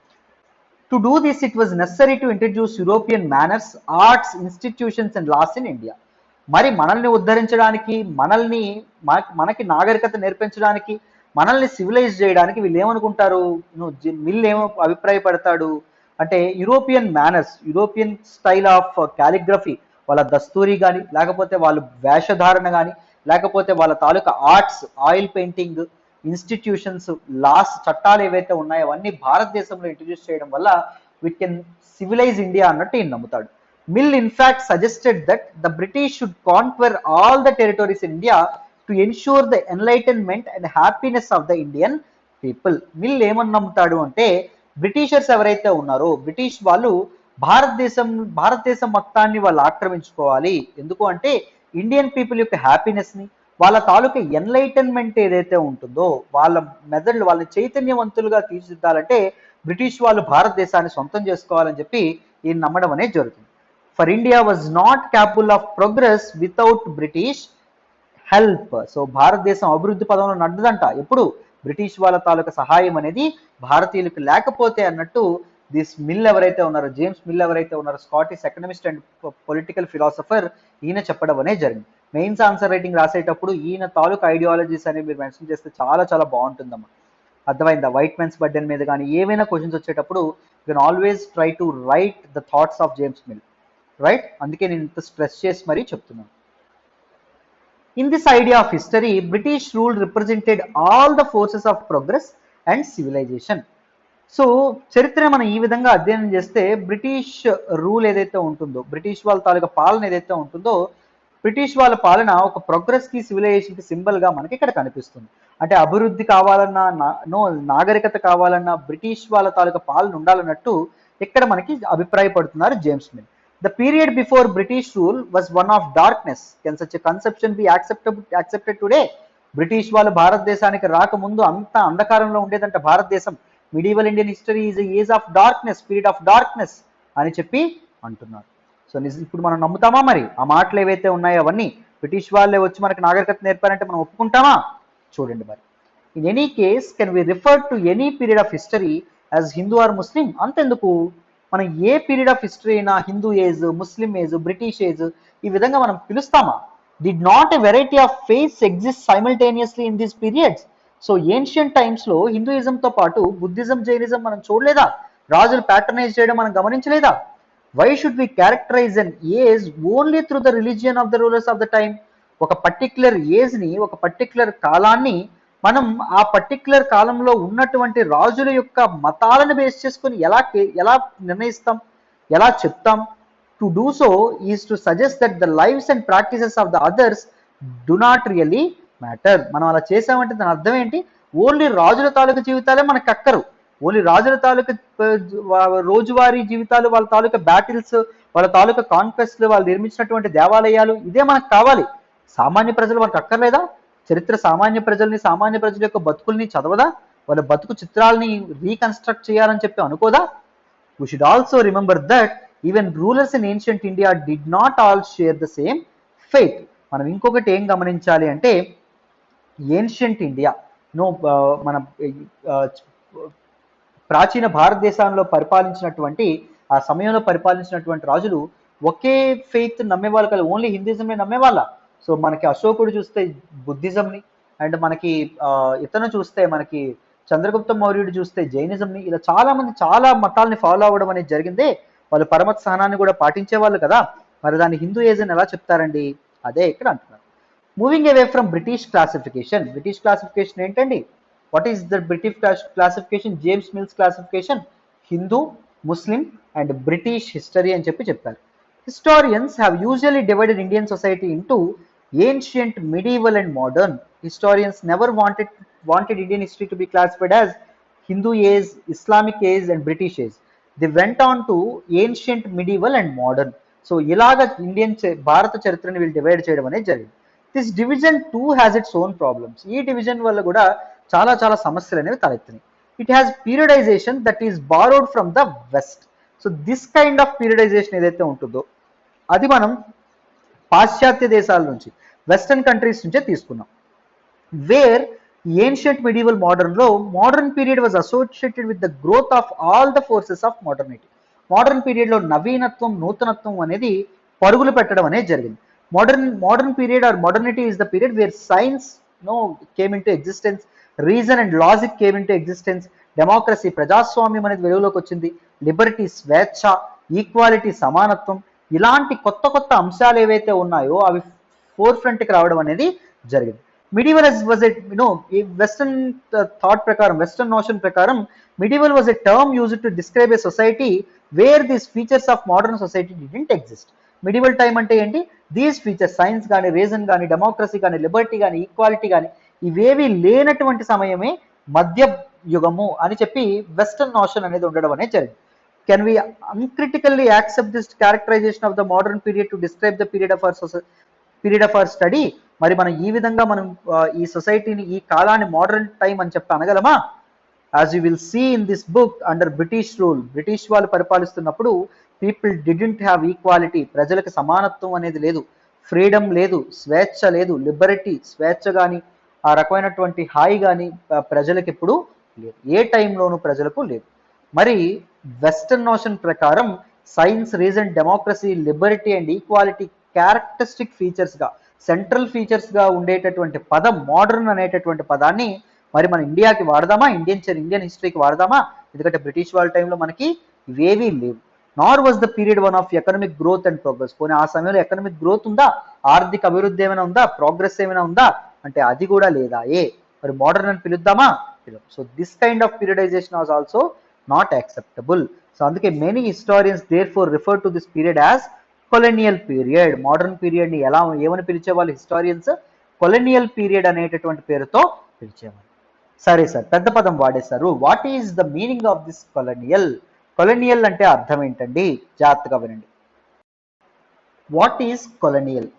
To do this, it was necessary to introduce European manners, arts, institutions and laws in India. మరి మనల్ని ఉద్ధరించడానికి, మనకి నాగరికత నేర్పించడానికి, మనల్ని సివిలైజ్ చేయడానికి వీళ్ళు ఏమనుకుంటారు, మిల్ ఏమో అభిప్రాయపడతాడు అంటే European manners, European style of calligraphy, వాళ్ళ దస్తూరి కానీ, లేకపోతే వాళ్ళ వేషధారణ కానీ, లేకపోతే వాళ్ళ తాలూకా arts, oil painting, institutions, laws, చట్టాలు ఏవైతే ఉన్నాయో అవన్నీ భారతదేశంలో ఇంట్రడ్యూస్ చేయడం వల్ల వీ కెన్ సివిలైజ్ ఇండియా అన్నట్టు ఈయన నమ్ముతాడు. Mill in fact suggested that the British should conquer all the territories in India to ensure the enlightenment and happiness of the Indian people. Mill ఏమని నమ్ముతాడు అంటే బ్రిటిషర్స్ ఎవరైతే ఉన్నారో, బ్రిటిష్ వాళ్ళు భారతదేశం మొత్తాన్ని వాళ్ళు ఆక్రమించుకోవాలి. ఎందుకు అంటే ఇండియన్ పీపుల్ యొక్క హ్యాపీనెస్ని, వాళ్ళ తాలూకా ఎన్లైటన్మెంట్ ఏదైతే ఉంటుందో, వాళ్ళ మెదడులు వాళ్ళని చైతన్యవంతులుగా తీర్చిదిద్దాలంటే బ్రిటిష్ వాళ్ళు భారతదేశాన్ని సొంతం చేసుకోవాలని చెప్పి ఈయన నమ్మడం అనేది జరుగుతుంది. For India was not capable of progress without British help. So భారతదేశం అభివృద్ధి పదంలో నడ్డదంట ఎప్పుడు బ్రిటిష్ వాళ్ళ తాలూకా సహాయం అనేది భారతీయులకు లేకపోతే అన్నట్టు దిస్ మిల్ ఎవరైతే ఉన్నారో, జేమ్స్ మిల్ ఎవరైతే ఉన్నారో, Scottish economist and political philosopher, ఈయన చెప్పడం అనేది జరిగింది. మెయిన్స్ ఆన్సర్ రైటింగ్ రాసేటప్పుడు ఈయన తాలూకా ఐడియాలజీస్ అనేవి మీరు మెన్షన్ చేస్తే చాలా చాలా బాగుంటుందమ్మా. అర్థమైందా? వైట్ మెన్స్ బర్డెన్ మీద కానీ ఏవైనా క్వశ్చన్స్ వచ్చేటప్పుడు you can always try to write the thoughts of James Mill, right? అందుకే నేను ఇంత స్ట్రెస్ చేసి మరీ చెప్తున్నాను. In this idea of history, British rule represented all the forces of progress and civilization. So చరిత్ర మనం ఈ విధంగా అధ్యయనం చేస్తే బ్రిటిష్ రూల్ ఏదైతే ఉంటుందో, బ్రిటిష్ వాళ్ళ తాలూకా పాలన ఏదైతే ఉంటుందో, బ్రిటిష్ వాళ్ళ పాలన ఒక ప్రోగ్రెస్ కి సివిలైజేషన్ కి సింబల్ గా మనకి ఇక్కడ కనిపిస్తుంది. అంటే అభివృద్ధి కావాలన్నా, నాగరికత కావాలన్నా బ్రిటిష్ వాళ్ళ తాలూకా పాలన ఉండాలన్నట్టు ఇక్కడ మనకి అభిప్రాయపడుతున్నారు James Mill. The period before British rule was one of darkness. Can such a conception be accepted today? British వాళ్ళు భారతదేశానికి రాకముందు అంత అంధకారంలో ఉండేదంట భారతదేశం. Medieval Indian history is age of darkness, period of darkness అని చెప్పి అంటున్నారు. సో ఇప్పుడు మనం నమ్ముతామా? మరి ఆ మాటలు ఏవైతే ఉన్నాయో అవన్నీ బ్రిటిష్ వాళ్ళే వచ్చి మనకి నాగరికత నేర్పారంటే మనం ఒప్పుకుంటామా? చూడండి మరి. In any case can we refer to any period of history as Hindu or Muslim? అంతెందుకు, మనం ఏ పీరియడ్ ఆఫ్ హిస్టరీ అయినా Hindu age, Muslim age, British age ఈ విధంగా మనం పిలుస్తామా? Did not a variety of faiths exist simultaneously in these periods? So ancient times లో హిందూయిజంతో పాటు బుద్ధిజం, జైనిజం మనం చూడలేదా? రాజులు ప్యాటర్నైజ్ చేయడం మనం గమనించలేదా? Why should we characterize an age only through the religion of the rulers of the time? ఒక పర్టిక్యులర్ ఏజ్ ని, ఒక పర్టిక్యులర్ కాలాన్ని మనం ఆ పర్టిక్యులర్ కాలంలో ఉన్నటువంటి రాజుల యొక్క మతాలను బేస్ చేసుకుని ఎలా నిర్ణయిస్తాం, ఎలా చెప్తాం? To do so is to suggest that the lifes and practices of the others do not really matter. మనం అలా చేసామంటే దాని అర్థం ఏంటి? ఓన్లీ రాజుల తాలూకా జీవితాలే మనకు అక్కరు. ఓన్లీ రాజుల తాలూకా రోజువారీ జీవితాలు, వాళ్ళ తాలూకా బ్యాటిల్స్, వాళ్ళ తాలూకా కాన్క్వెస్ట్లు, వాళ్ళు నిర్మించినటువంటి దేవాలయాలు ఇదే మనకు కావాలి. సామాన్య ప్రజలు మనకు అక్కర్లేదా? చరిత్ర సామాన్య ప్రజల్ని, సామాన్య ప్రజల యొక్క బతుకుల్ని చదవదా? వాళ్ళ బతుకు చిత్రాలని రీకన్స్ట్రక్ట్ చేయాలని చెప్పి అనుకోదా? We should also remember that even rulers in ancient India did not all share the same faith. మనం ఇంకొకటి ఏం గమనించాలి అంటే ఏన్షియంట్ ఇండియా మన ప్రాచీన భారతదేశంలో పరిపాలించినటువంటి ఆ సమయంలో పరిపాలించినటువంటి రాజులు ఒకే ఫెయిత్ నమ్మేవాళ్ళు కాదు, ఓన్లీ హిందూయిజంని నమ్మేవాళ్ళ. సో మనకి అశోకుడు చూస్తే బుద్ధిజంని, అండ్ మనకి ఇతను చూస్తే మనకి చంద్రగుప్త మౌర్యుడు చూస్తే జైనిజంని, ఇలా చాలా మంది చాలా మతాలని ఫాలో అవ్వడం అనేది జరిగిందే. వాళ్ళు పరమత సహనాన్ని కూడా పాటించే వాళ్ళు కదా. మరి దాన్ని హిందూ ఏజ్ అని ఎలా చెప్తారండి? అదే ఇక్కడ అంటున్నారు. Moving away from British classification. British classification ఏంటండి? What is the British classification? James Mill's classification Hindu, Muslim and British history అని చెప్పి చెప్పారు. Historians have usually divided Indian society into ancient, medieval and modern. Historians never wanted Indian history to be classified as Hindu age, Islamic age and British age. They went on to ancient, medieval and modern. So ఇలాగ Indian భారత చరిత్రని వీళ్ళు divide చేయడం అనేది జరిగింది. This division too has its own problems. ఈ division వల్ల కూడా చాలా చాలా సమస్యలు అనేవి తలెత్తినాయి. It has periodization that is borrowed from the west. So this kind of periodization ఏదైతే ఉంటుందో అది మనం పాశ్చాత్య దేశాల నుంచి, వెస్టర్న్ కంట్రీస్ నుంచే తీసుకున్నాం. వేర్ ఏన్షియంట్ మిడివల్ మోడర్న్లో modern period was associated with the growth of all the forces of modernity. Modern పీరియడ్లో నవీనత్వం, నూతనత్వం అనేది పరుగులు పెట్టడం అనేది జరిగింది. Modern period or modernity is the period where science came into existence, reason and logic came into existence, democracy, ప్రజాస్వామ్యం అనేది వెలుగులోకి వచ్చింది, లిబర్టీ, స్వేచ్ఛ, ఈక్వాలిటీ, సమానత్వం, ఇలాంటి కొత్త కొత్త అంశాలు ఏవైతే ఉన్నాయో అవి ఫోర్ ఫ్రంట్కి రావడం అనేది జరిగింది. Medieval was a western thought ప్రకారం, వెస్టర్న్ నోషన్ ప్రకారం medieval was a term used to describe a society where these features of modern society didn't exist. Medieval time అంటే ఏంటి? దీస్ ఫీచర్స్, సైన్స్ కానీ, రీజన్ కానీ, డెమోక్రసీ కానీ, Liberty కానీ, equality కానీ ఇవేవి లేనటువంటి సమయమే మధ్య యుగము అని చెప్పి వెస్టర్న్ నోషన్ అనేది ఉండడం అనేది జరిగింది. Can we uncritically accept this characterization of the modern period to describe the period of our study? మరి మనం ఈ విధంగా మనం ఈ సొసైటీని, ఈ కాలాన్ని మోడర్న్ టైం అని చెప్పి అనగలమా? As you will see in this book, under British rule, British వాళ్ళు పరిపాలిస్తున్నప్పుడు పీపుల్ డిడెంట్ హ్యావ్ ఈక్వాలిటీ, ప్రజలకు సమానత్వం అనేది లేదు, ఫ్రీడమ్ లేదు, స్వేచ్ఛ లేదు, లిబర్టీ, స్వేచ్ఛ కానీ ఆ రకమైనటువంటి హాయి కానీ ప్రజలకు ఎప్పుడు లేదు, ఏ టైంలోనూ ప్రజలకు లేదు. మరి వెస్టర్న్ నోషన్ ప్రకారం science, reason, democracy, liberty and equality characteristic ఫీచర్స్గా, సెంట్రల్ ఫీచర్స్గా ఉండేటటువంటి పదం మోడర్న్ అనేటటువంటి పదాన్ని మరి మన ఇండియాకి వాడదామా? ఇండియన్ హిస్టరీకి వాడదామా? ఎందుకంటే బ్రిటిష్ వాళ్ళ టైంలో మనకి ఇవేవీ లేవు. నార్ was the period one of economic growth and progress. పోనీ ఆ సమయంలో ఎకనామిక్ గ్రోత్ ఉందా? ఆర్థిక అభివృద్ధి ఏమైనా ఉందా? ప్రోగ్రెస్ ఏమైనా ఉందా అంటే అది కూడా లేదా. మరి మోడర్న్ అని పిలుద్దామా? So this kind of periodization was also not acceptable. So అందుకే many historians therefore refer to this period as colonial period. Modern పీరియడ్ని ఏమని పిలిచేవాళ్ళు హిస్టారియన్స్? కొలోనియల్ పీరియడ్ అనేటటువంటి పేరుతో పిలిచేవాళ్ళు. సరే సార్, పెద్ద పదం వాడేశారు. What is the meaning of this colonial? Colonial అంటే అర్థం ఏంటండి? జాగ్రత్తగా వినండి. What is colonial?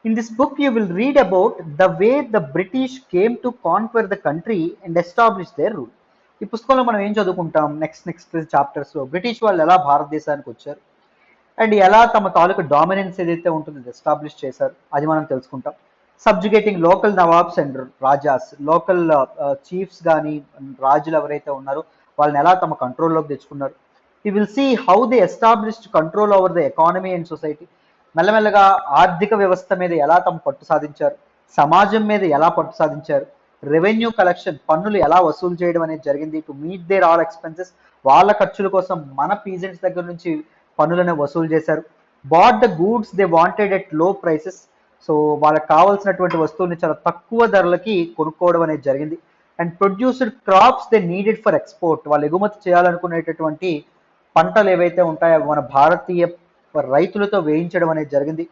In this book, you will read about the way the British came to conquer the country and establish their rule. ఈ పుస్తకంలో మనం ఏం చదువుకుంటాం? నెక్స్ట్ చాప్టర్స్లో బ్రిటిష్ వాళ్ళు ఎలా భారతదేశానికి వచ్చారు అండ్ ఎలా తమ తాలూకు డామినెన్స్ ఏదైతే ఉంటుందో ఎస్టాబ్లిష్ చేశారు అది మనం తెలుసుకుంటాం. Subjugating local nawabs and rajas, local chiefs కానీ రాజులు ఎవరైతే ఉన్నారో వాళ్ళని ఎలా తమ కంట్రోల్లోకి తెచ్చుకున్నారు. You will see how they established control over the economy and society. మెల్లమెల్లగా ఆర్థిక వ్యవస్థ మీద ఎలా తమ పట్టు సాధించారు, సమాజం మీద ఎలా పట్టు సాధించారు, రెవెన్యూ కలెక్షన్ పన్నులు ఎలా వసూలు చేయడం అనేది జరిగింది to meet their all expenses. వాళ్ళ ఖర్చుల కోసం మన పీజెంట్స్ దగ్గర నుంచి పన్నులను వసూలు చేశారు. Bought the goods they wanted at low prices. So వాళ్ళకి కావాల్సినటువంటి వస్తువుల్ని చాలా తక్కువ ధరలకి కొనుక్కోవడం అనేది జరిగింది. And produced crops they needed for export. వాళ్ళు ఎగుమతి చేయాలనుకునేటటువంటి పంటలు ఏవైతే ఉంటాయో మన భారతీయ రైతులతో వేయించడం అనేది జరిగింది.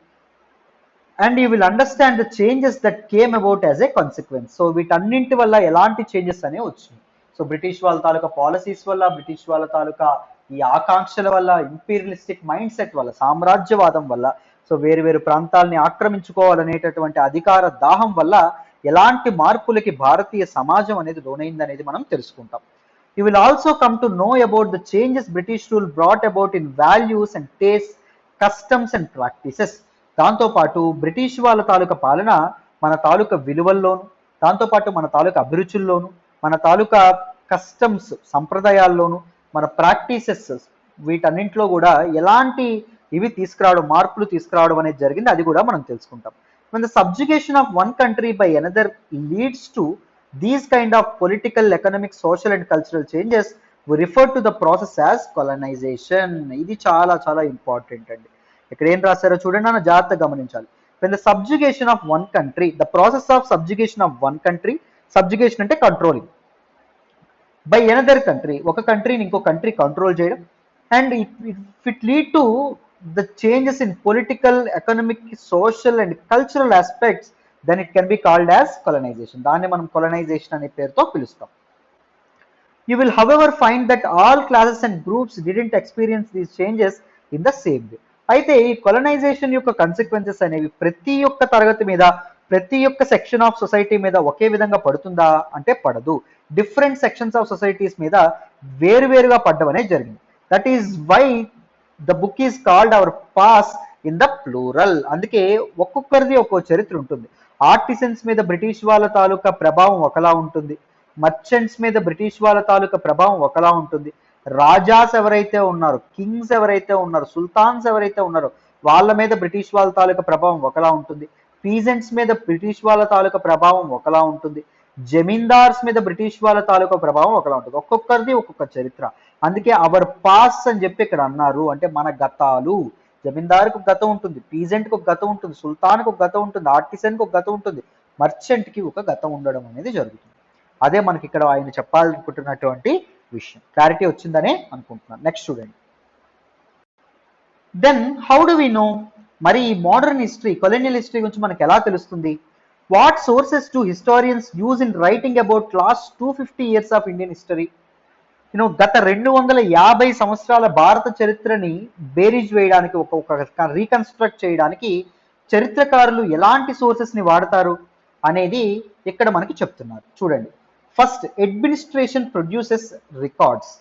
And you will understand the changes that came about as a consequence. So వీటన్నింటి వల్ల ఎలాంటి చేంజెస్ అనేవి వచ్చినాయి. సో బ్రిటిష్ వాళ్ళ తాలూకా పాలసీస్ వల్ల, బ్రిటిష్ వాళ్ళ తాలూకా ఈ ఆకాంక్షల వల్ల, ఇంపీరియలిస్టిక్ మైండ్ సెట్ వల్ల, సామ్రాజ్యవాదం వల్ల, సో వేరు వేరు ప్రాంతాలని ఆక్రమించుకోవాలనేటటువంటి అధికార దాహం వల్ల ఎలాంటి మార్పులకి భారతీయ సమాజం అనేది లోనైంది అనేది మనం తెలుసుకుంటాం. You will also come to know about the changes British rule brought about in values and tastes, customs and practices. దాంతోపాటు బ్రిటిష్ వాళ్ళ తాలూకా పాలన మన తాలూకా విలువల్లోను, దాంతోపాటు మన తాలూకా అభిరుచుల్లోను, మన తాలూకా కస్టమ్స్ సంప్రదాయాల్లోను, మన ప్రాక్టీసెస్ వీటన్నింటిలో కూడా ఎలాంటి ఇవి తీసుకురావడం, మార్పులు తీసుకురావడం అనేది జరిగింది అది కూడా మనం తెలుసుకుంటాం. When the subjugation of one country by another leads to these kind of political, economic, social and cultural changes, we refer to the process as colonization. ఇది చాలా చాలా ఇంపార్టెంట్ అండి. ఇక్కడ ఏం రాశారో చూడండి, నన్ను జాగ్రత్తగా గమనించాలి. When the subjugation of one country, the process of subjugation of one country, subjugation అంటే కంట్రోలింగ్, బై అనదర్ కంట్రీ, ఒక కంట్రీని ఇంకో కంట్రీ కంట్రోల్ చేయడం, and it lead to the changes in political, economic, social and cultural aspects, then it can be called as colonization. దాన్ని మనం colonization అనే పేరుతో పిలుస్తాం. You will however find that all classes and groups didn't experience these changes in the same way. అయితే ఈ colonisation యొక్క consequences అనేవి ప్రతి ఒక్క తరగతి మీద, ప్రతి ఒక్క సెక్షన్ ఆఫ్ సొసైటీ మీద ఒకే విధంగా పడుతుందా అంటే పడదు. డిఫరెంట్ సెక్షన్స్ ఆఫ్ సొసైటీస్ మీద వేరువేరుగా పడ్డం అనేది జరిగింది. That is why the book is called our pasts in the plural. అందుకే ఒక్కొక్కరిది ఒక్కో చరిత్ర ఉంటుంది. ఆర్టిసన్స్ మీద బ్రిటిష్ వాళ్ళ తాలూకా ప్రభావం ఒకలా ఉంటుంది, మర్చెంట్స్ మీద బ్రిటిష్ వాళ్ళ తాలూకా ప్రభావం ఒకలా ఉంటుంది, రాజాస్ ఎవరైతే ఉన్నారు, కింగ్స్ ఎవరైతే ఉన్నారు, సుల్తాన్స్ ఎవరైతే ఉన్నారో వాళ్ళ మీద బ్రిటిష్ వాళ్ళ తాలూకా ప్రభావం ఒకలా ఉంటుంది, పీజెంట్స్ మీద బ్రిటిష్ వాళ్ళ తాలూకా ప్రభావం ఒకలా ఉంటుంది, జమీందార్స్ మీద బ్రిటిష్ వాళ్ళ తాలూకా ప్రభావం ఒకలా ఉంటుంది. ఒక్కొక్కరిది ఒక్కొక్క చరిత్ర. అందుకే అవర్ పాస్ అని చెప్పి ఇక్కడ అన్నారు. అంటే మన గతాలు, జమీందార్కి ఒక గతం ఉంటుంది, పీజెంట్కి ఒక గతం ఉంటుంది, సుల్తాన్కి ఒక గతం ఉంటుంది, ఆర్టిసన్కి ఒక గతం ఉంటుంది, మర్చెంట్కి ఒక గతం ఉండడం అనేది జరుగుతుంది. అదే మనకి ఇక్కడ ఆయన చెప్పాలనుకుంటున్నటువంటి విషయం. క్లారిటీ వచ్చిందనే అనుకుంటున్నాను. నెక్స్ట్ చూడండి. Then how do we know? మరి ఈ మోడర్న్ హిస్టరీ, కొలోనియల్ హిస్టరీ గురించి మనకు ఎలా తెలుస్తుంది? What sources to historians use in writing about last 250 years of Indian history? గత 250 సంవత్సరాల భారత చరిత్రని బేరీజ్ వేయడానికి, ఒక రీకన్స్ట్రక్ట్ చేయడానికి చరిత్రకారులు ఎలాంటి సోర్సెస్ని వాడతారు అనేది ఇక్కడ మనకి చెప్తున్నారు. చూడండి. First, administration produces records.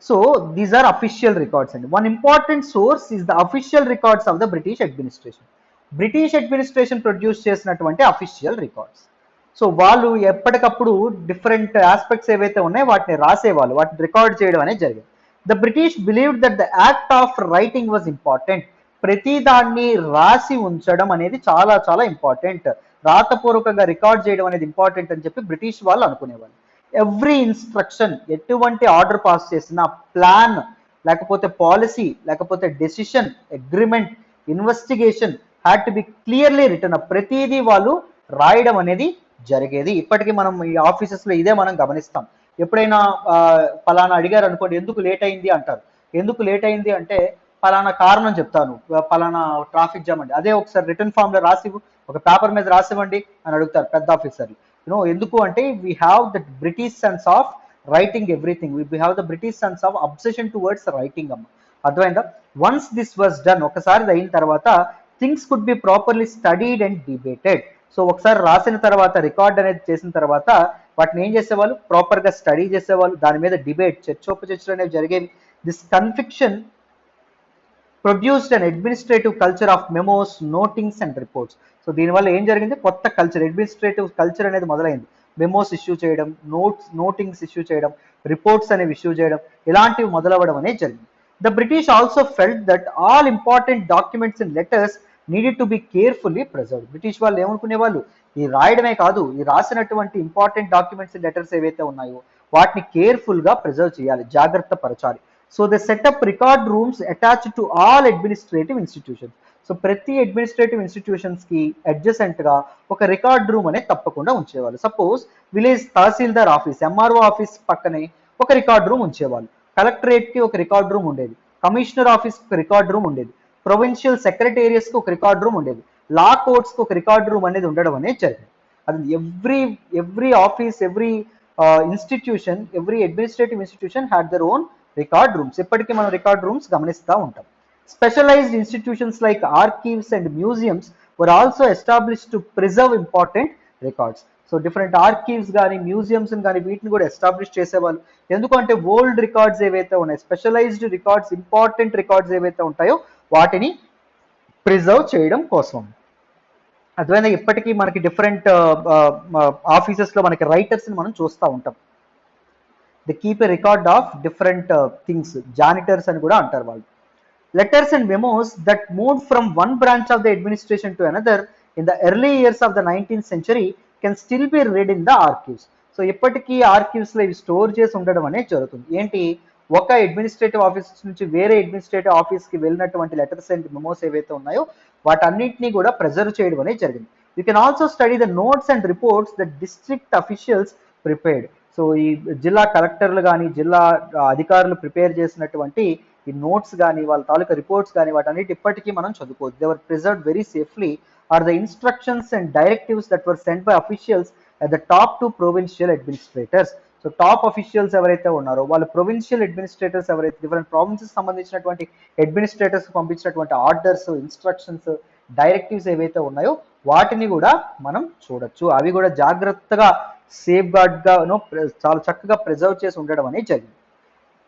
So these are official records అండి. One important source is the official records of the British administration. British administration produce చేసినటువంటి అఫీషియల్ రికార్డ్స్. సో వాళ్ళు ఎప్పటికప్పుడు డిఫరెంట్ ఆస్పెక్ట్స్ ఏవైతే ఉన్నాయో వాటిని రాసేవాళ్ళు, వాటిని రికార్డ్ చేయడం అనేది జరిగింది. The British believed that the act of writing was important. ప్రతి దాన్ని రాసి ఉంచడం అనేది చాలా చాలా ఇంపార్టెంట్. రాతపూర్వకంగా రికార్డ్ చేయడం అనేది ఇంపార్టెంట్ అని చెప్పి బ్రిటిష్ వాళ్ళు అనుకునేవాళ్ళు. ఎవ్రీ ఇన్స్ట్రక్షన్, ఎటువంటి ఆర్డర్ పాస్ చేసినా, ప్లాన్ లేకపోతే పాలసీ లేకపోతే decision, agreement, investigation had to be clearly return up. ప్రతిదీ వాళ్ళు రాయడం అనేది జరిగేది. ఇప్పటికీ మనం ఈ ఆఫీసెస్లో ఇదే మనం గమనిస్తాం. ఎప్పుడైనా పలానా అడిగారు అనుకోండి, ఎందుకు లేట్ అయింది అంటారు. ఎందుకు లేట్ అయింది అంటే పలానా కారణం చెప్తాను, పలానా ట్రాఫిక్ జామ్ అండి. అదే ఒకసారి రిటర్న్ ఫామ్ లో రాసి ఒక పేపర్ మీద రాసివ్వండి అని అడుగుతారు పెద్ద ఆఫీసర్లు. ఎందుకు అంటే we have the British sense of writing everything, we have the British sense of obsession towards writing అమ్మ. అర్థమైందా? వన్స్ దిస్ వాజ్ డన్, ఒకసారి అయిన తర్వాత things could be properly studied and debated. So ఒకసారి రాసిన తర్వాత, రికార్డ్ అనేది చేసిన తర్వాత వాటిని ఏం చేసేవాళ్ళు, ప్రాపర్ గా స్టడీ చేసేవాళ్ళు, దాని మీద డిబేట్, చర్చోపచర్చలు అనేవి జరిగేవి. This conviction produced an administrative culture of memos, notings and reports. So దీనివల్ల ఏం జరిగింది, కొత్త కల్చర్, అడ్మినిస్ట్రేటివ్ కల్చర్ అనేది మొదలైంది. మెమోస్ ఇష్యూ చేయడం, నోటింగ్స్ ఇష్యూ చేయడం, రిపోర్ట్స్ అనేవి ఇష్యూ చేయడం, ఇలాంటివి మొదలవడం అనేది జరిగింది. The British also felt that all important documents in letters needed to be carefully preserved. British వాళ్ళు ఏమనుకునే వాళ్ళు, ఈ రాయడమే కాదు, ఈ రాసినటువంటి ఇంపార్టెంట్ డాక్యుమెంట్స్ ఇన్ లెటర్స్ ఏవైతే ఉన్నాయో వాటిని కేర్ఫుల్ గా ప్రిజర్వ్ చేయాలి, జాగ్రత్త పరచాలి. So they setup record rooms attached to all administrative institutions. So ప్రతి అడ్మినిస్ట్రేటివ్ ఇన్స్టిట్యూషన్స్ కి అడ్జసెంట్ గా ఒక రికార్డ్ రూమ్ అనేది తప్పకుండా ఉంచేవాళ్ళు. సపోజ్ విలేజ్ తహసీల్దార్ ఆఫీస్, ఎంఆర్ఓ ఆఫీస్ పక్కనే ఒక రికార్డ్ రూమ్ ఉంచేవాళ్ళు. కలెక్టరేట్ కి ఒక రికార్డ్ రూమ్ ఉండేది, కమిషనర్ ఆఫీస్ కి ఒక రికార్డ్ రూమ్ ఉండేది, ప్రొవిన్షియల్ సెక్రటేరియట్స్ కి ఒక రికార్డ్ రూమ్ ఉండేది, లా కోర్ట్స్ కి ఒక రికార్డ్ రూమ్ అనేది ఉండడం అనేది జరిగింది. అది every office, every institution, every administrative institution had their own record rooms. ఇప్పటికీ మనం రికార్డ్ రూమ్స్ గమనిస్తూ ఉంటాం. Specialised institutions like archives and museums were also establish to preserve important records. So different archives కానీ, మ్యూజియంస్ కానీ వీటిని కూడా establish చేసేవాళ్ళు. ఎందుకంటే ఓల్డ్ రికార్డ్స్ ఏవైతే ఉన్నాయి, స్పెషలైజ్డ్ రికార్డ్స్, ఇంపార్టెంట్ రికార్డ్స్ ఏవైతే ఉంటాయో వాటిని ప్రిజర్వ్ చేయడం కోసం. అదేవిధంగా ఇప్పటికీ మనకి డిఫరెంట్ ఆఫీసెస్ లో మనకి రైటర్స్ ని మనం చూస్తూ ఉంటాం. They keep a record of different things, janitors అని కూడా అంటారు వాళ్ళు. Letters and memos that moved from one branch of the administration to another in the early years of the 19th century can still be read in the archives. So ఇప్పటికీ archives లో ఇవి store చేసి ఉండడం అనేది జరుగుతుంది. ఏంటి, ఒక administrative office నుంచి వేరే అడ్మినిస్ట్రేటివ్ ఆఫీస్ కి వెళ్ళినటువంటి లెటర్స్ అండ్ మెమోస్ ఏవైతే ఉన్నాయో వాటన్నింటినీ కూడా ప్రిజర్వ్ చేయడం అనేది జరిగింది. You can also study the notes and reports the district officials prepared. So ఈ జిల్లా కలెక్టర్లు కానీ, జిల్లా అధికారులు ప్రిపేర్ చేసినటువంటి ఈ నోట్స్ కానీ, వాళ్ళ తాలూకా రిపోర్ట్స్ కానీ వాటన్నిటి ఇప్పటికీ మనం చదువుకోవచ్చు. They were preserved very safely or the instructions and directives that were sent by officials at the top to provincial administrators. So top officials ఎవరైతే ఉన్నారో వాళ్ళు ప్రొవిన్షియల్ అడ్మినిస్ట్రేటర్స్, ఎవరైతే డిఫరెంట్ ప్రావిన్సెస్ సంబంధించినటువంటి అడ్మినిస్ట్రేటర్స్ పంపించినటువంటి ఆర్డర్స్, ఇన్స్ట్రక్షన్స్, డైరెక్టివ్స్ ఏవైతే ఉన్నాయో వాటిని కూడా మనం చూడొచ్చు. అవి కూడా జాగ్రత్తగా సేఫ్ గార్డ్ గా చాలా చక్కగా ప్రిజర్వ్ చేసి ఉండడం అనేది జరిగింది.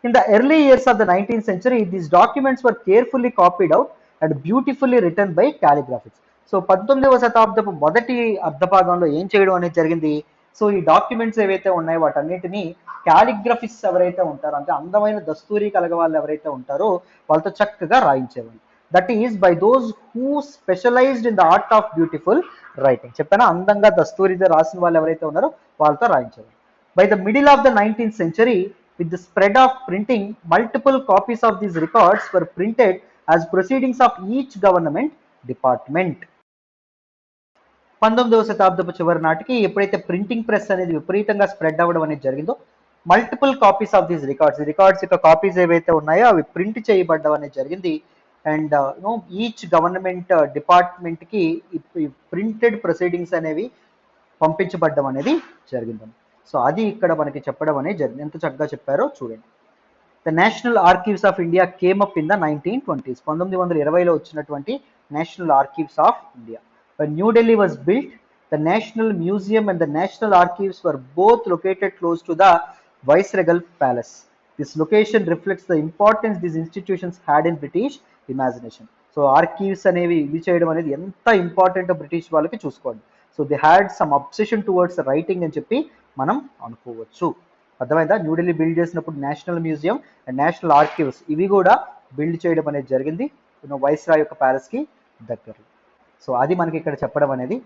In the early years of the 19th century, these documents were carefully copied out and beautifully written by calligraphists. So 19వ శతాబ్దపు మొదటి అర్ధభాగంలో ఏం చేయడం అనేది జరిగింది, సో ఈ డాక్యుమెంట్స్ ఏవైతే ఉన్నాయో వాటన్నిటిని క్యాలిగ్రఫిస్ట్ ఎవరైతే ఉంటారో, అంటే అందమైన దస్తూరి కలగ వాళ్ళు ఎవరైతే ఉంటారో వాళ్ళతో చక్కగా రాయించేవాళ్ళు. That is by those who specialized in the art of beautiful writing. చెప్పానా, అందంగా దస్తూరితో రాసిన వాళ్ళు ఎవరైతే ఉన్నారో వాళ్ళతో రాయించేవాళ్ళు. By the middle of the 19th century, with the spread of printing, multiple copies of these records were printed as proceedings of each government department. 19వ శతాబ్దపు చివరి నాటికి ఎప్పుడైతే ప్రింటింగ్ ప్రెస్ అనేది విపరీతంగా స్ప్రెడ్ అవ్వడం అనేది జరిగిందో, multiple copies of these records యొక్క కాపీస్ ఏవైతే ఉన్నాయో అవి ప్రింట్ చేయబడడం అనేది జరిగింది. అండ్ ఈచ్ గవర్నమెంట్ డిపార్ట్మెంట్ కి ప్రింటెడ్ ప్రొసీడింగ్స్ అనేవి పంపించబడడం అనేది జరిగింది. సో అది ఇక్కడ మనకి చెప్పడం అనేది జరిగింది. ఎంత చక్కగా చెప్పారో చూడండి. The national archives of India came up in the 1920s. 1920లో వచ్చినటువంటి national archives of India. New Delhi was built, the national museum and the national archives were both located close to the viceregal palace. This location reflects the importance these institutions had in British imagination. So archives అనేవి ఇవి చేయడం అనేది ఎంత important British వాళ్ళకి చూసుకోండి. So they had some obsession towards writing అని చెప్పి మనం అనుకోవచ్చు. అర్థమైందా? న్యూఢిల్లీ బిల్డ్ చేసినప్పుడు national museum and national archives ఇవి కూడా బిల్డ్ చేయడం అనేది జరిగింది వైస్రాయ్ యొక్క ప్యాలెస్ కి దగ్గరలో. సో అది మనకి ఇక్కడ చెప్పడం అనేది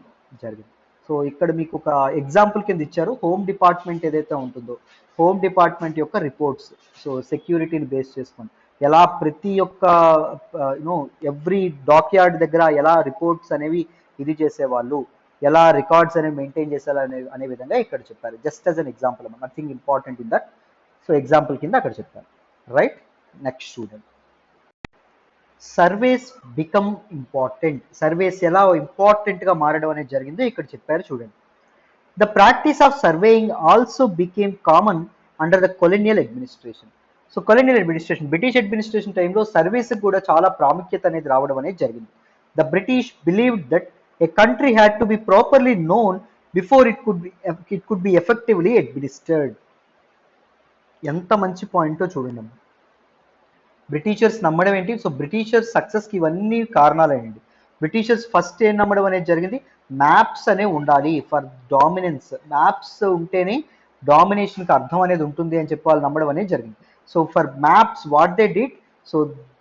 జరిగింది. సో ఇక్కడ మీకు ఒక ఎగ్జాంపుల్ కింద ఇచ్చారు. హోమ్ డిపార్ట్మెంట్ ఏదైతే ఉంటుందో, హోమ్ డిపార్ట్మెంట్ యొక్క రిపోర్ట్స్, సో సెక్యూరిటీని బేస్ చేసుకొని ఎలా ప్రతి ఒక్క ఎవ్రీ డాక్ యార్డ్ దగ్గర ఎలా రిపోర్ట్స్ అనేవి ఇది చేసేవాళ్ళు, ఎలా రికార్డ్స్ అనేవి మెయింటైన్ చేసేలా అనే విధంగా ఇక్కడ చెప్పారు. Just as an example, nothing important in that. So example కింద అక్కడ చెప్పారు. రైట్, నెక్స్ట్ చూడండి. Surveys become important. సర్వేస్ ఎలా ఇంపార్టెంట్గా మారడం అనేది జరిగిందో ఇక్కడ చెప్పారు చూడండి. The practice of surveying also became common under the colonial administration. So colonial administration, British administration టైంలో సర్వీస్ కూడా చాలా ప్రాముఖ్యత అనేది రావడం అనేది జరిగింది. The British believed that A country had to be properly known before it could be effectively administered. ఎంత మంచి పాయింటో చూడండి. బ్రిటిషర్స్ నమ్మడం ఏంటి? సో బ్రిటిషర్స్ సక్సెస్కి ఇవన్నీ కారణాలేండి. బ్రిటిషర్స్ ఫస్ట్ ఏం నమ్మడం అనేది జరిగింది, మ్యాప్స్ అనేవి ఉండాలి ఫర్ డామినెన్స్. మ్యాప్స్ ఉంటేనే డామినేషన్కి అర్థం అనేది ఉంటుంది అని చెప్పి వాళ్ళు నమ్మడం అనేది జరిగింది. So for maps what they did, so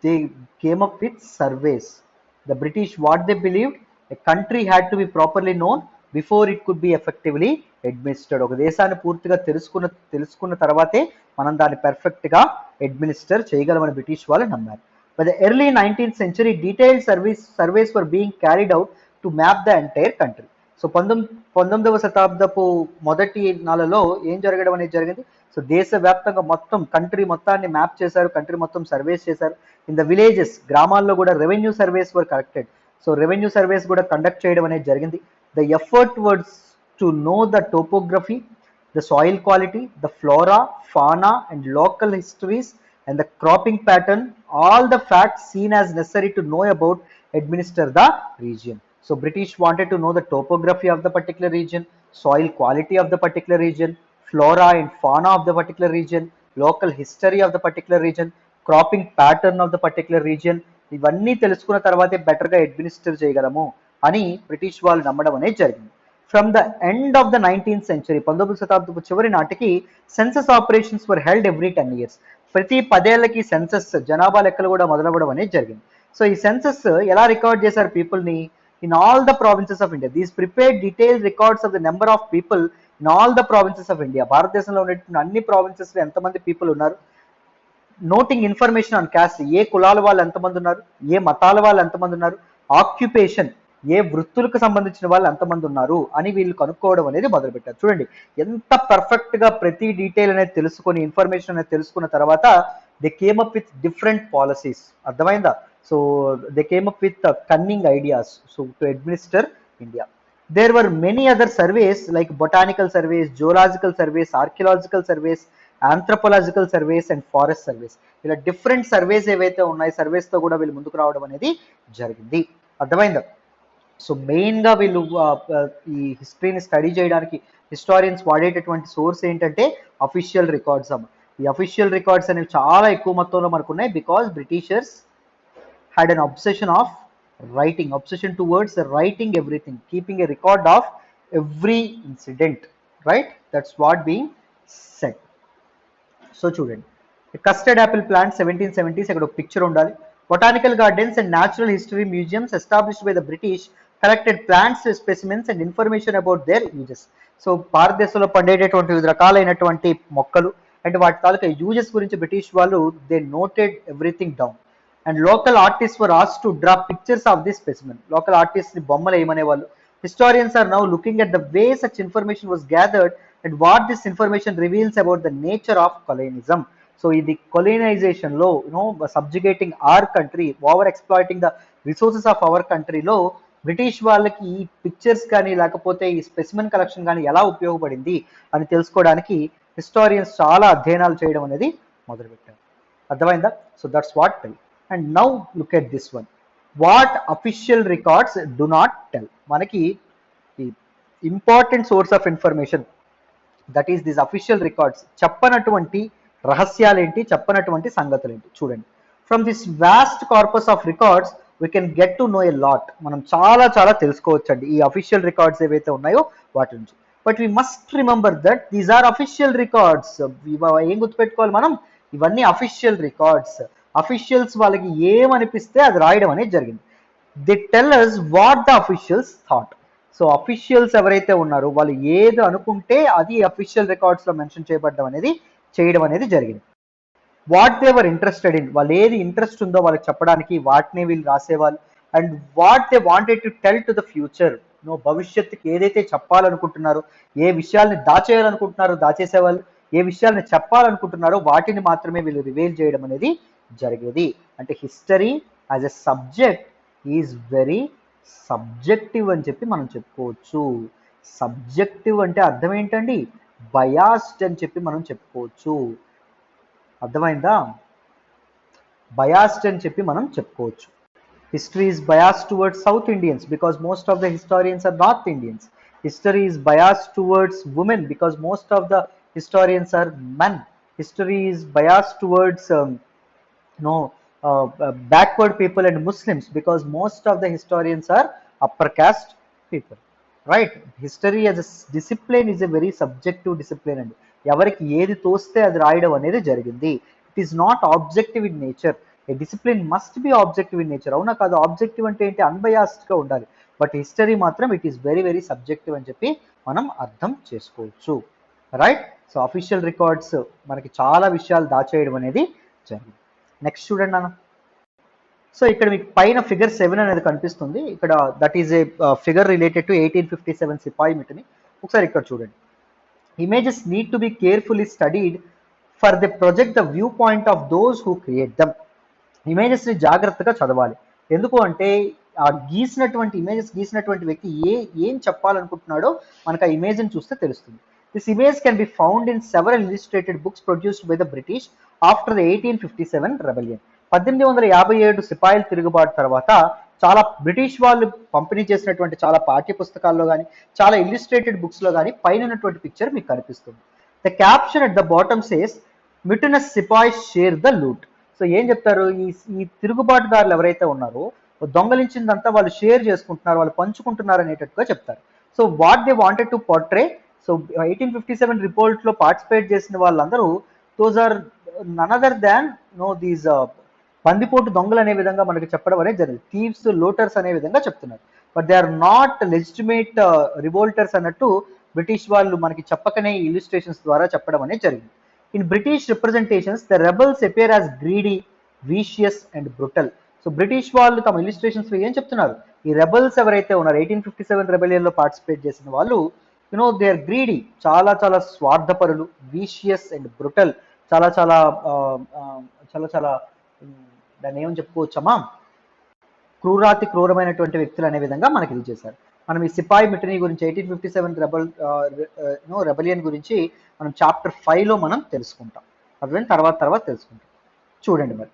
they came up with surveys. The British what they believed, a country had to be properly known before it could be effectively administered. ఒక దేశాన్ని పూర్తిగా తెలుసుకున్న తర్వాతే మనం దాన్ని పెర్ఫెక్ట్గా అడ్మినిస్టర్ చేయగలమని British వాళ్ళు నమ్మారు. By the early 19th century detailed surveys were being carried out to map the entire country. So 19వ శతాబ్దపు మొదటి నెలలో ఏం జరగడం అనేది జరిగింది, సో దేశవ్యాప్తంగా మొత్తం కంట్రీ మొత్తాన్ని మ్యాప్ చేశారు, కంట్రీ మొత్తం సర్వేస్ చేశారు. ఇన్ ద విలేజెస్, గ్రామాల్లో కూడా రెవెన్యూ సర్వేస్ వర్ కరెక్టెడ్. సో రెవెన్యూ సర్వేస్ కూడా కండక్ట్ చేయడం అనేది జరిగింది. The effort words to know the topography, the soil quality, the flora, fauna and local histories and the cropping pattern, all the facts seen as necessary to know about administer the region. So British wanted to know the topography of the particular region, soil quality of the particular region, flora and fauna of the particular region, local history of the particular region, cropping pattern of the particular region. ఇవన్నీ తెలుసుకున్న తర్వాతే బెటర్గా administer చేయగలము అని British వాళ్ళు నమ్మడం అనేది జరిగింది. From the end of the 19th century, 19వ శతాబ్దపు చివరి నాటికి census operations were held every 10 years. ప్రతి 10 ఏళ్లకి సెన్సస్, జనాభా లెక్కలు కూడా మొదలవ్వడం అనేది జరిగింది. సో ఈ సెన్సస్ ఎలా రికార్డ్ చేశారు పీపుల్ని? In all the provinces of India. These prepared detailed records of the number of people in all the provinces of India. భారతదేశంలో ఉన్నటువంటి అన్ని ప్రావిన్సెస్లో ఎంతమంది పీపుల్ ఉన్నారు, నోటింగ్ ఇన్ఫర్మేషన్ ఆన్ క్యాస్ట్, ఏ కులాల వాళ్ళు ఎంతమంది ఉన్నారు, ఏ మతాల వాళ్ళు ఎంతమంది ఉన్నారు, ఆక్యుపేషన్, ఏ వృత్తులకు సంబంధించిన వాళ్ళు ఎంతమంది ఉన్నారు అని వీళ్ళు కనుక్కోవడం అనేది మొదలుపెట్టారు. చూడండి ఎంత పర్ఫెక్ట్గా ప్రతి డీటెయిల్ అనేది తెలుసుకొని, ఇన్ఫర్మేషన్ అనేది తెలుసుకున్న తర్వాత they came up with different policies. అర్థమైందా? So they came up with cunning ideas so to administer India. There were many other surveys like botanical surveys, zoological surveys, archaeological surveys, anthropological surveys and forest surveys. ఇలా different surveys ఏవైతే ఉన్నాయి, సర్వేస్తో కూడా వీళ్ళు ముందుకు రావడం అనేది జరిగింది. అర్థమైందా? సో మెయిన్గా వీళ్ళు ఈ హిస్టరీని స్టడీ చేయడానికి హిస్టారియన్స్ వాడేటటువంటి సోర్స్ ఏంటంటే అఫీషియల్ రికార్డ్స్ అమ్మ. ఈ అఫీషియల్ రికార్డ్స్ అనేవి చాలా ఎక్కువ మొత్తంలో మనకు ఉన్నాయి. Because Britishers had an obsession of writing, obsession towards writing everything, keeping A record of every incident. Right, that's what being set. So చూడండి, కస్టర్డ్ యాపిల్ ప్లాంట్ 1770s, ఇక్కడ ఒక పిక్చర్ ఉండాలి. Botanical gardens and natural history museums established by the British collected plants specimens and information about their uses. So భారతదేశంలో పండేటటువంటి వివిధ రకాలైనటువంటి మొక్కలు and వాటి తాలూకా uses గురించి బ్రిటిష్ వాళ్ళు they noted everything down. And local artist were asked to draw pictures of this specimen. Local ఆర్టిస్ట్ని బొమ్మలు వేయమనేవాళ్ళు. Historians are now looking at the way such information was gathered and what this information reveals about the nature of colonialism. So ఇది కొలోనైజేషన్లో subjugating our country, over exploiting the resources of our కంట్రీలో British వాళ్ళకి ఈ pictures కానీ లేకపోతే ఈ specimen collection కానీ ఎలా ఉపయోగపడింది అని తెలుసుకోవడానికి హిస్టారియన్స్ చాలా అధ్యయనాలు చేయడం అనేది మొదలుపెట్టారు. అర్థమైందా? So that's what tell. And now look at this one, what official records do not tell. మనకి ఈ important source of information that is this official records. చెప్పనటువంటి రహస్యాలేంటి, చెప్పనటువంటి సంగతులేంటి చూడండి. From this vast corpus of records we can get to know a lot. మనం చాలా చాలా తెలుసుకోవచ్చండి ఈ అఫీషియల్ రికార్డ్స్ ఏవైతే ఉన్నాయో వాటి నుంచి. But we must remember that these are official records. ఏం గుర్తుపెట్టుకోవాలి మనం, ఇవన్నీ అఫీషియల్ రికార్డ్స్. అఫీషియల్స్ వాళ్ళకి ఏమనిపిస్తే అది రాయడం అనేది జరిగింది. They tell us what the officials thought. So officials ఎవరైతే ఉన్నారో వాళ్ళు ఏది అనుకుంటే అది అఫీషియల్ రికార్డ్స్లో మెన్షన్ చేయడం అనేది జరిగింది. What they were interested in, వాళ్ళు ఏది ఇంట్రెస్ట్ ఉందో వాళ్ళకి చెప్పడానికి వాటిని వీళ్ళు రాసేవాళ్ళు. And what they wanted to tell to the future, భవిష్యత్తుకి ఏదైతే చెప్పాలనుకుంటున్నారో, ఏ విషయాల్ని దాచేయాలనుకుంటున్నారో దాచేసేవాళ్ళు, ఏ విషయాల్ని చెప్పాలనుకుంటున్నారో వాటిని మాత్రమే వీళ్ళు రివీల్ చేయడం అనేది జరిగేది. అంటే history as a subject is very subjective అని చెప్పి మనం చెప్పుకోవచ్చు. సబ్జెక్టివ్ అంటే అర్థం ఏంటండి? బయాస్డ్ అని చెప్పి మనం చెప్పుకోవచ్చు. అర్థమైందా? బయాస్డ్ అని చెప్పి మనం చెప్పుకోవచ్చు. History is biased towards South Indians because most of the historians are North Indians. History is biased towards women because most of the historians are men. History is biased towards backward people and Muslims because most of the historians are upper caste people. Right? History as a discipline is a very subjective discipline and ఎవరికి ఏది తోస్తే అది రాయడం అనేది జరిగింది. It is not objective in nature. A discipline must be objective in nature. అవునా కాదు? Objective అంటే ఏంటి? అన్బయాస్డ్గా ఉండాలి. బట్ హిస్టరీ మాత్రం it is very very subjective అని చెప్పి మనం అర్థం చేసుకోవచ్చు. రైట్? సో అఫీషియల్ రికార్డ్స్ మనకి చాలా విషయాలు దాచేయడం అనేది జరిగింది. నెక్స్ట్ చూడండి నాన్న. సో ఇక్కడ మీకు పైన ఫిగర్ 7 అనేది కనిపిస్తుంది. ఇక్కడ that is a figure related to 1857 sepoy mutiny. ఒకసారి ఇక్కడ చూడండి. Images need to be carefully studied for the project the view point of those who create them. ఇమేజెస్ని జాగ్రత్తగా చదవాలి. ఎందుకు అంటే ఆ ఇమేజెస్ గీసినటువంటి వ్యక్తి ఏం చెప్పాలనుకుంటున్నాడో మనకు ఆ ఇమేజ్ని చూస్తే తెలుస్తుంది. This image can be found in several illustrated books produced by the British after the 1857 rebellion. 1857 సిపాయిల తిరుగుబాటు తర్వాత చాలా బ్రిటిష్ వాళ్ళు పంపిణీ చేసినటువంటి చాలా పాఠ్య పుస్తకాల్లో కానీ, చాలా ఇల్లుస్ట్రేటెడ్ బుక్స్లో కానీ పైన ఉన్నటువంటి పిక్చర్ మీకు కనిపిస్తుంది. The caption at the bottom says mutinous sepoys share the loot. So ఏం చెప్తారు? ఈ తిరుగుబాటుదారులు ఎవరైతే ఉన్నారో దొంగలించిందంతా వాళ్ళు షేర్ చేసుకుంటున్నారు, వాళ్ళు పంచుకుంటున్నారు అనేటట్టుగా చెప్తారు. So what they wanted to portray. So 1857 రిపోర్ట్లో పార్టిసిపేట్ చేసిన వాళ్ళందరూ those are none other than these బందిపోటు దొంగలు అనే విధంగా మనకి చెప్పడం అనేది జరిగింది. థీవ్స్, లోటర్స్ అనే విధంగా చెప్తున్నారు. But they are not legitimate revolters అన్నట్టు బ్రిటిష్ వాళ్ళు మనకి చెప్పకనే ఇల్లుస్ట్రేషన్స్ ద్వారా చెప్పడం అనేది జరిగింది. In British representations the rebels appear as greedy, vicious and brutal. So British వాళ్ళు తమ ఇల్లుస్ట్రేషన్స్ లో ఏం చెప్తున్నారు? ఈ రెబల్స్ ఎవరైతే ఉన్నారు 1857 రెబెలియన్లో పార్టిసిపేట్ చేసిన వాళ్ళు దే ఆర్ గ్రీడీ, చాలా చాలా స్వార్థపరులు, వీషియస్ అండ్ బ్రుటల్, చాలా చాలా చాలా చాలా దాన్ని ఏమని చెప్పుకోవచ్చమ్మా, క్రూరమైనటువంటి వ్యక్తులు అనే విధంగా మనకి ఇది చేశారు. మనం ఈ సిపాయి మిటనీ గురించి 1857 రెబెలియన్ గురించి మనం చాప్టర్ 5లో మనం తెలుసుకుంటాం. అదే తర్వాత తెలుసుకుంటాం. చూడండి మరి.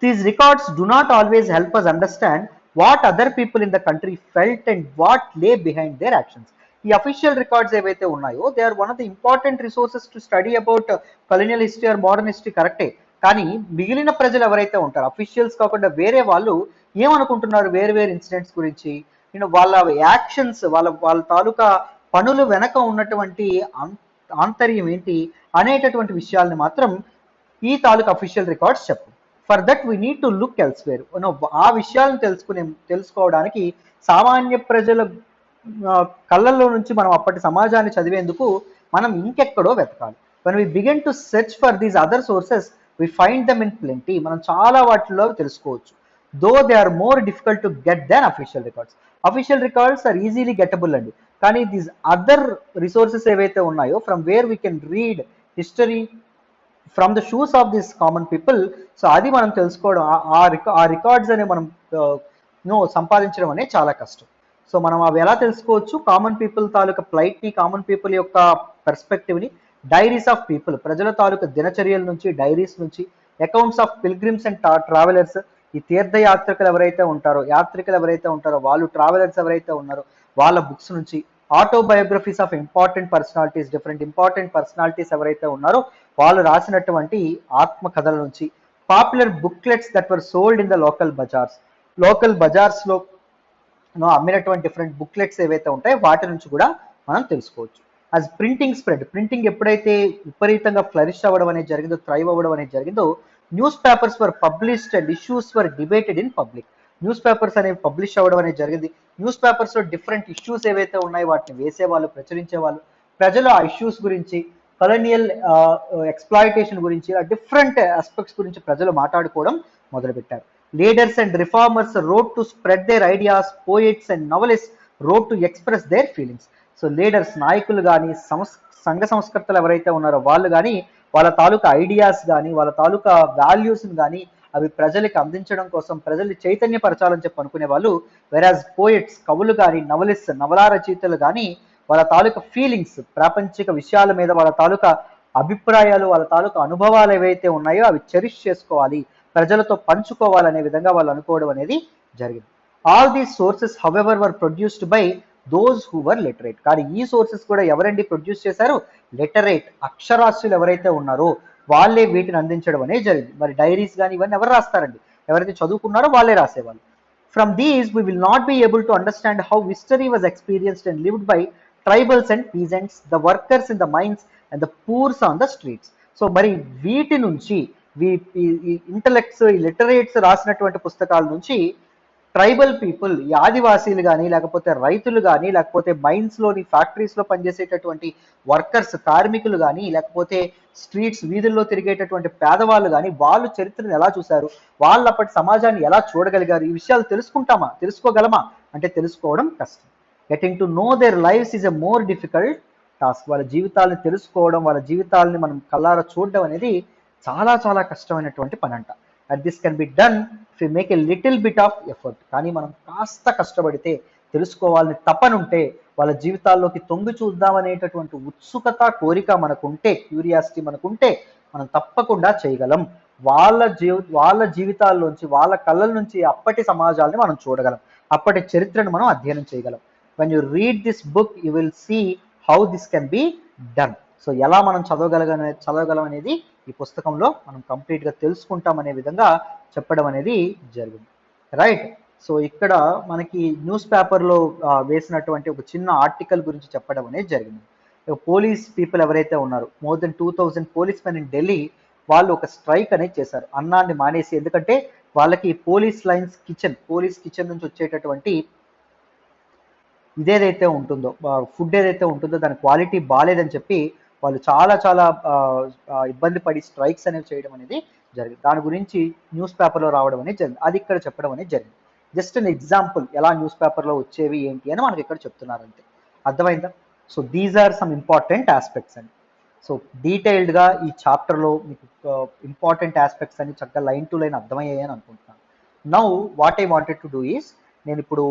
These records do not always help us understand what other people in the country felt and what lay behind their actions. ఈ అఫీషియల్ రికార్డ్స్ ఏవైతే ఉన్నాయో they are one of the important resources to study about colonial history or modern history, కరెక్టే. కానీ మిగిలిన ప్రజలు ఎవరైతే ఉంటారో officials కాకుండా వేరే వాళ్ళు ఏమనుకుంటున్నారు వేరు ఇన్సిడెంట్స్ గురించి, వాళ్ళ యాక్షన్స్, వాళ్ళ తాలూకా పనులు వెనక ఉన్నటువంటి ఆంతర్యం ఏంటి అనేటటువంటి విషయాల్ని మాత్రం ఈ తాలూకా అఫీషియల్ రికార్డ్స్ చెప్పు. For that we need to look elsewhere. ఆ విషయాలను తెలుసుకోవడానికి సామాన్య ప్రజల కళ్ళల్లో నుంచి మనం అప్పటి సమాజాన్ని చదివేందుకు మనం ఇంకెక్కడో వెతకాలి. when we begin to search for these other sources we find them in plenty. మనం చాలా వాటిలో తెలుసుకోవచ్చు. though they are more difficult to get than official records. Official records are easily gettable అండి. కానీ these other resources ఏవైతే ఉన్నాయో from where we can read history from the shoes of these common people, so అది మనం తెలుసుకోవడం, ఆ records అనే మనం సంపాదించడం అనేది చాలా కష్టం. సో మనం అవి ఎలా తెలుసుకోవచ్చు? కామన్ పీపుల్ తాలూకా ప్లైట్ని, కామన్ పీపుల్ యొక్క పర్స్పెక్టివ్ని, డైరీస్ ఆఫ్ పీపుల్, ప్రజల తాలూకా దినచర్యల నుంచి, డైరీస్ నుంచి, accounts of pilgrims and travellers, ఈ యాత్రికులు ఎవరైతే ఉంటారో వాళ్ళు, ట్రావెలర్స్ ఎవరైతే ఉన్నారో వాళ్ళ బుక్స్ నుంచి, ఆటోబయోగ్రఫీస్ ఆఫ్ ఇంపార్టెంట్ పర్సనాలిటీస్ ఎవరైతే ఉన్నారో వాళ్ళు రాసినటువంటి ఆత్మ కథల నుంచి, popular booklets that were sold in the local బజార్స్లో అమ్మినటువంటి డిఫరెంట్ బుక్లెట్స్ ఏవైతే ఉంటాయో వాటి నుంచి కూడా మనం తెలుసుకోవచ్చు. యాజ్ ప్రింటింగ్ ఎప్పుడైతే విపరీతంగా ఫ్లరిష్ అవ్వడం అనేది జరిగిందో, థ్రైవ్ అవ్వడం అనేది జరిగిందో, news papers were published and issues were debated in public. News papers అనేవి పబ్లిష్ అవ్వడం అనేది జరిగింది. న్యూస్ పేపర్స్లో డిఫరెంట్ ఇష్యూస్ ఏవైతే ఉన్నాయో వాటిని వేసేవాళ్ళు, ప్రచురించేవాళ్ళు. ప్రజలు ఆ ఇష్యూస్ గురించి, కలోనియల్ ఎక్స్ప్లాయిటేషన్ గురించి, డిఫరెంట్ ఆస్పెక్ట్స్ గురించి ప్రజలు మాట్లాడుకోవడం మొదలుపెట్టారు. Leaders and reformers wrote to spread their ideas. Poets and novelists wrote to express their feelings. So leaders, నాయకులు కానీ సంఘ సంస్కర్తలు ఎవరైతే ఉన్నారో వాళ్ళు కానీ వాళ్ళ తాలూకా ఐడియాస్ కానీ వాళ్ళ తాలూకా వాల్యూస్ని కానీ అవి ప్రజలకు అందించడం కోసం, ప్రజల్ని చైతన్యపరచాలని చెప్పి అనుకునే వాళ్ళు. వెరాజ్ పోయిట్స్, కవులు కానీ, నవలిస్ట్, నవలా రచయితలు కానీ వాళ్ళ తాలూకా ఫీలింగ్స్, ప్రాపంచిక విషయాల మీద వాళ్ళ తాలూకా అభిప్రాయాలు, వాళ్ళ తాలూకా అనుభవాలు ఏవైతే ఉన్నాయో అవి చెరిష్ చేసుకోవాలి, ప్రజలతో పంచుకోవాలనే విధంగా వాళ్ళు అనుకోవడం అనేది జరిగింది. All these sources however were produced by those who were literate. కానీ ఈ సోర్సెస్ కూడా ఎవరండి ప్రొడ్యూస్ చేశారు? లిటరేట్, అక్షరాస్యులు ఎవరైతే ఉన్నారో వాళ్ళే వీటిని అందించడం అనేది జరిగింది. మరి డైరీస్ కానీ ఇవన్నీ ఎవరు రాస్తారండి? ఎవరైతే చదువుకున్నారో వాళ్ళే రాసేవాళ్ళు. From these, we will not be able to understand how history was experienced and lived by tribals and peasants, the workers in the mines and the poor on the streets. So మరి వీటి నుంచి intellects, ఈ literates రాసినటువంటి పుస్తకాల నుంచి tribal people, ఈ ఆదివాసీలు కానీ, లేకపోతే రైతులు కానీ, లేకపోతే మైన్స్లోని ఫ్యాక్టరీస్లో పనిచేసేటటువంటి వర్కర్స్, కార్మికులు కానీ, లేకపోతే స్ట్రీట్స్, వీధుల్లో తిరిగేటటువంటి పేదవాళ్ళు కానీ, వాళ్ళు చరిత్రను ఎలా చూశారు, వాళ్ళు అప్పటి సమాజాన్ని ఎలా చూడగలిగారు, ఈ విషయాలు తెలుసుకోగలమా అంటే తెలుసుకోవడం కష్టం. Getting to know there lifes is a more difficult task. వాళ్ళ జీవితాలను తెలుసుకోవడం, వాళ్ళ జీవితాలని మనం కళ్ళారా చూడడం అనేది చాలా చాలా కష్టమైనటువంటి పని అంట. And this can be done if you make a little bit of effort. కానీ మనం కాస్త కష్టపడితే, తెలుసుకోవాలని తపనుంటే, వాళ్ళ జీవితాల్లోకి తొంగి చూద్దామనేటటువంటి ఉత్సుకత, కోరిక మనకుంటే, క్యూరియాసిటీ మనకుంటే మనం తప్పకుండా చేయగలం. వాళ్ళ జీవితాల్లోంచి, వాళ్ళ కళ్ళల నుంచి అప్పటి సమాజాలని మనం చూడగలం, అప్పటి చరిత్రను మనం అధ్యయనం చేయగలం. When you read this book you will see how this can be done. So ఎలా మనం చదవగలం అనేది ఈ పుస్తకంలో మనం కంప్లీట్గా తెలుసుకుంటాం అనే విధంగా చెప్పడం అనేది జరిగింది. రైట్. సో ఇక్కడ మనకి న్యూస్ పేపర్లో వేసినటువంటి ఒక చిన్న ఆర్టికల్ గురించి చెప్పడం అనేది జరిగింది. పోలీస్ పీపుల్ ఎవరైతే ఉన్నారో, more than 2000 police men in Delhi, వాళ్ళు ఒక స్ట్రైక్ అనేది చేశారు, అన్నాన్ని మానేసి. ఎందుకంటే వాళ్ళకి పోలీస్ కిచెన్ నుంచి వచ్చేటటువంటి ఇదేదైతే ఉంటుందో, ఫుడ్ ఏదైతే ఉంటుందో దాని క్వాలిటీ బాగాలేదని చెప్పి వాళ్ళు చాలా చాలా ఇబ్బంది పడి స్ట్రైక్స్ అనేవి చేయడం అనేది జరిగింది. దాని గురించి న్యూస్ పేపర్లో రావడం అనేది జరిగింది, అది ఇక్కడ చెప్పడం అనేది జరిగింది. జస్ట్ అన్ ఎగ్జాంపుల్, ఎలా న్యూస్ పేపర్లో వచ్చేవి ఏంటి అని మనకి ఇక్కడ చెప్తున్నారంటే అర్థమైందా. So these are some important aspects అండి. సో డీటెయిల్డ్గా ఈ చాప్టర్లో మీకు ఇంపార్టెంట్ ఆస్పెక్ట్స్ అని చక్కగా లైన్ టు లైన్ అర్థమయ్యాయని అనుకుంటున్నాను. Now what I wanted to do is, నేను ఇప్పుడు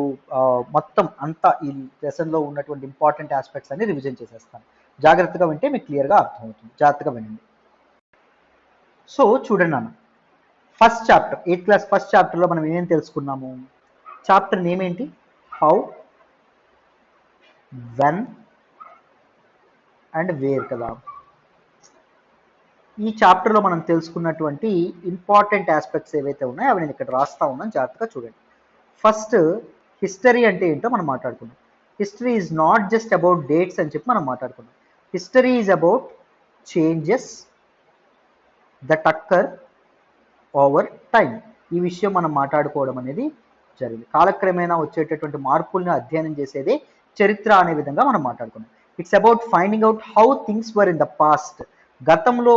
మొత్తం అంతా ఈ లెసన్లో ఉన్నటువంటి ఇంపార్టెంట్ ఆస్పెక్ట్స్ అన్ని రివిజన్ చేసేస్తాను. జాగ్రత్తగా వింటే మీకు క్లియర్గా అర్థమవుతుంది. జాగ్రత్తగా వినండి. సో చూడండి అన్న, first chapter, 8th class first చాప్టర్లో మనం ఏమేమి తెలుసుకున్నాము? చాప్టర్ నేమ్ ఏంటి? హౌ, వెన్ అండ్ వేర్ కదా. ఈ చాప్టర్లో మనం తెలుసుకున్నటువంటి ఇంపార్టెంట్ ఆస్పెక్ట్స్ ఏవైతే ఉన్నాయో అవి నేను ఇక్కడ రాస్తా ఉన్నాను, జాగ్రత్తగా చూడండి. ఫస్ట్, హిస్టరీ అంటే ఏంటో మనం మాట్లాడుకున్నాం. History is not just about dates అని చెప్పి మనం మాట్లాడుకున్నాం. History is about changes that అక్కర్ over time. ఈ విషయం మనం మాట్లాడుకోవడం అనేది జరిగింది. కాలక్రమేణా వచ్చేటటువంటి మార్పుల్ని అధ్యయనం చేసేదే చరిత్ర అనే విధంగా మనం మాట్లాడుకున్నాం. It's about finding out how things were in the past. గతంలో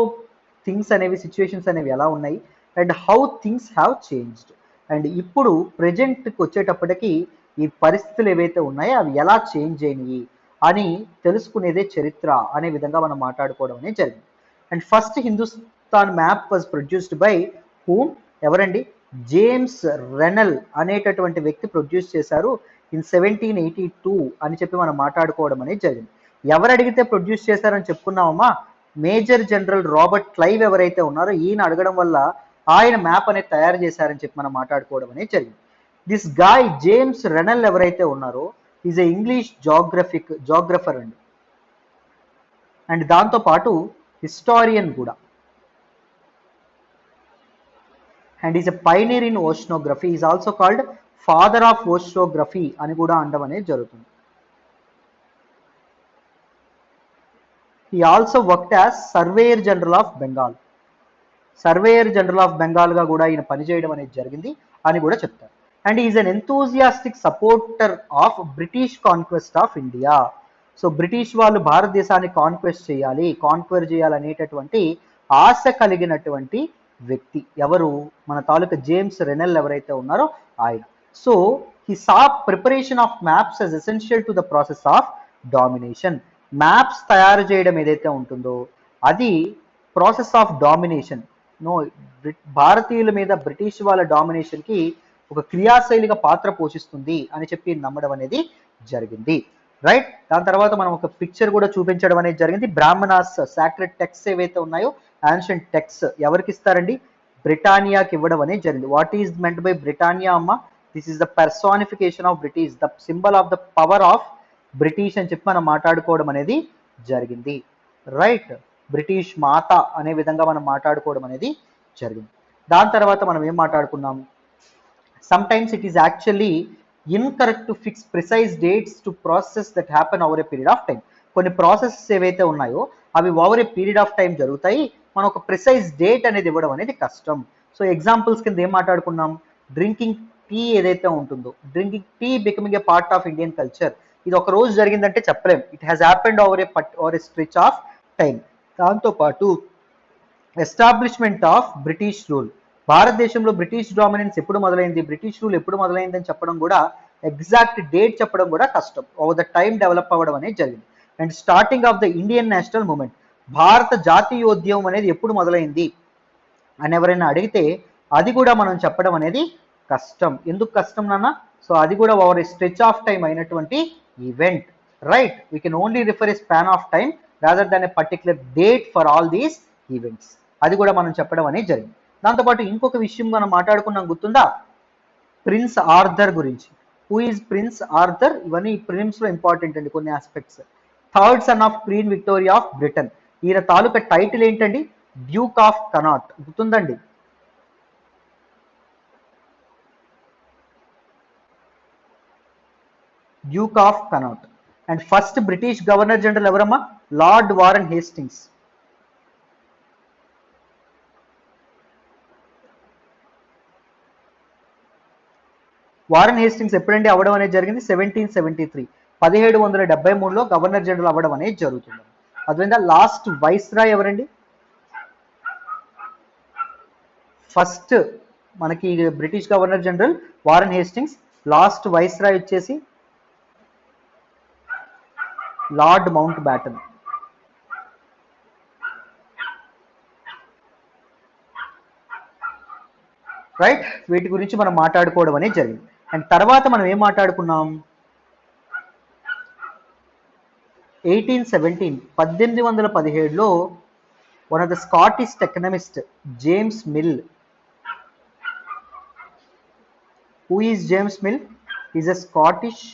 థింగ్స్ అనేవి, సిచ్యువేషన్స్ అనేవి ఎలా ఉన్నాయి, and how things have changed. And ఇప్పుడు ప్రజెంట్కి వచ్చేటప్పటికి ఈ పరిస్థితులు ఏవైతే ఉన్నాయో అవి ఎలా చేంజ్ అయినాయి అని తెలుసుకునేదే చరిత్ర అనే విధంగా మనం మాట్లాడుకోవడం అనేది జరిగింది. And first Hindustan map was produced by whom, ఎవరండి? జేమ్స్ రెనల్ అనేటటువంటి వ్యక్తి ప్రొడ్యూస్ చేశారు ఇన్ 1782 అని చెప్పి మనం మాట్లాడుకోవడం అనేది జరిగింది. ఎవరు అడిగితే ప్రొడ్యూస్ చేశారని చెప్పుకున్నామమ్మా, మేజర్ జనరల్ రాబర్ట్ క్లైవ్ ఎవరైతే ఉన్నారో ఈయన అడగడం వల్ల ఆయన మ్యాప్ అనేది తయారు చేశారని చెప్పి మనం మాట్లాడుకోవడం అనేది జరిగింది. దిస్ గాయ్ జేమ్స్ రెనల్ ఎవరైతే ఉన్నారో ఈజ్ ఎ ఇంగ్లీష్ జాగ్రఫర్ అండి, అండ్ దాంతోపాటు హిస్టారియన్ కూడా, and is a pioneer in oceanography. Is also called father of oceanography అని కూడా అనడం అనేది జరుగుతుంది. He also worked as Surveyor General of Bengal. Surveyor general of బెంగాల్గా కూడా ఈయన పనిచేయడం అనేది జరిగింది అని కూడా చెప్తారు. And is an enthusiastic supporter of British conquest of India. So British వాళ్ళు భారతదేశాన్ని కాన్క్వెర్ చేయాలనేటటువంటి ఆశ కలిగినటువంటి వ్యక్తి ఎవరు, మన తాలూకా జేమ్స్ రెనెల్ ఎవరైతే ఉన్నారో ఆయన. So he saw preparation of maps as essential to the process of domination. Maps తయారు చేయడం ఏదైతే ఉంటుందో అది ప్రాసెస్ ఆఫ్ డామినేషన్, నో, భారతీయుల మీద బ్రిటిష్ వాళ్ళ డామినేషన్కి ఒక క్రియాశైలిగా పాత్ర పోషిస్తుంది అని చెప్పి నమ్మడం అనేది జరిగింది. రైట్. దాని తర్వాత మనం ఒక పిక్చర్ కూడా చూపించడం అనేది జరిగింది. బ్రాహ్మణాస్ సాక్రెడ్ టెక్స్ట్ ఏవైతే ఉన్నాయో యాన్షియంట్ టెక్స్ట్ ఎవరికి ఇస్తారండి, బ్రిటానియాకి ఇవ్వడం అనేది జరిగింది. What is meant by Britannia అమ్మ, this is the personification of British, the symbol of the power of British అని చెప్పి మనం మాట్లాడుకోవడం అనేది జరిగింది. రైట్. బ్రిటిష్ మాత అనే విధంగా మనం మాట్లాడుకోవడం అనేది జరిగింది. దాని తర్వాత మనం ఏం మాట్లాడుకున్నాం, sometimes it is actually incorrect to fix precise dates to process that happen over a period of time. కొన్ని ప్రాసెసెస్ ఏవైతే ఉన్నాయో అవి over a period of time జరుగుతాయి, మనం ఒక ప్రిసైజ్ డేట్ అనేది ఇవ్వడం అనేది కష్టం. సో ఎగ్జాంపుల్స్ కింద ఏం మాట్లాడుకున్నాం, డ్రింకింగ్ టీ ఏదైతే ఉంటుందో, drinking tea becoming a part of Indian culture, ఇది ఒక రోజు జరిగిందంటే చెప్పలేం, it has happened over a stretch of time. దాంతోపాటు ఎస్టాబ్లిష్మెంట్ ఆఫ్ బ్రిటిష్ రూల్, భారతదేశంలో బ్రిటిష్ డామినెన్స్ ఎప్పుడు మొదలైంది, బ్రిటిష్ రూల్ ఎప్పుడు మొదలైంది అని చెప్పడం కూడా, ఎగ్జాక్ట్ డేట్ చెప్పడం కూడా కష్టం. ఓవర్ ద టైం డెవలప్ అవ్వడం అనేది జరిగింది. And starting of the Indian national movement, భారత జాతీయోద్యమం అనేది ఎప్పుడు మొదలైంది అని ఎవరైనా అడిగితే అది కూడా మనం చెప్పడం అనేది కష్టం. ఎందుకు కష్టం నాన్న, సో అది కూడా over a stretch of time అయినటువంటి event. Right. We can only refer a span of time rather than a particular date for all these events, అది కూడా మనం చెప్పడం అనేది జరిగింది. దాంతోపాటు ఇంకొక విషయం మనం మాట్లాడుకున్నాం, గుర్తుందా, ప్రిన్స్ ఆర్థర్ గురించి. హూ ఈజ్ ప్రిన్స్ ఆర్థర్, ఇవన్నీ ప్రిలిమ్స్ లో ఇంపార్టెంట్ అండి కొన్ని aspects. Third son of Queen Victoria of Britain, ఈయన తాలూకా టైటిల్ ఏంటండి, డ్యూక్ ఆఫ్ కనాట్, గుర్తుందండి. Duke of Connaught. And first British governor general ఎవరమ్మా, Lord Warren Hastings. Warren Hastings ఎప్పుడండి అవ్వడం అనేది జరిగింది, 1773, 1773లో గవర్నర్ జనరల్ అవ్వడం అనేది జరుగుతుంది. అదేవిధంగా లాస్ట్ వైస్రాయ్ ఎవరండి, ఫస్ట్ మనకి British governor general Warren Hastings, last viceroy వచ్చేసి లార్డ్ మౌంట్ బ్యాటన్. రైట్. వీటి గురించి మనం మాట్లాడుకోవడం అనేది జరిగింది. అండ్ తర్వాత మనం ఏం మాట్లాడుకున్నాం, 1817లో one of the Scottish economist James Mill. Who is James Mill, is a Scottish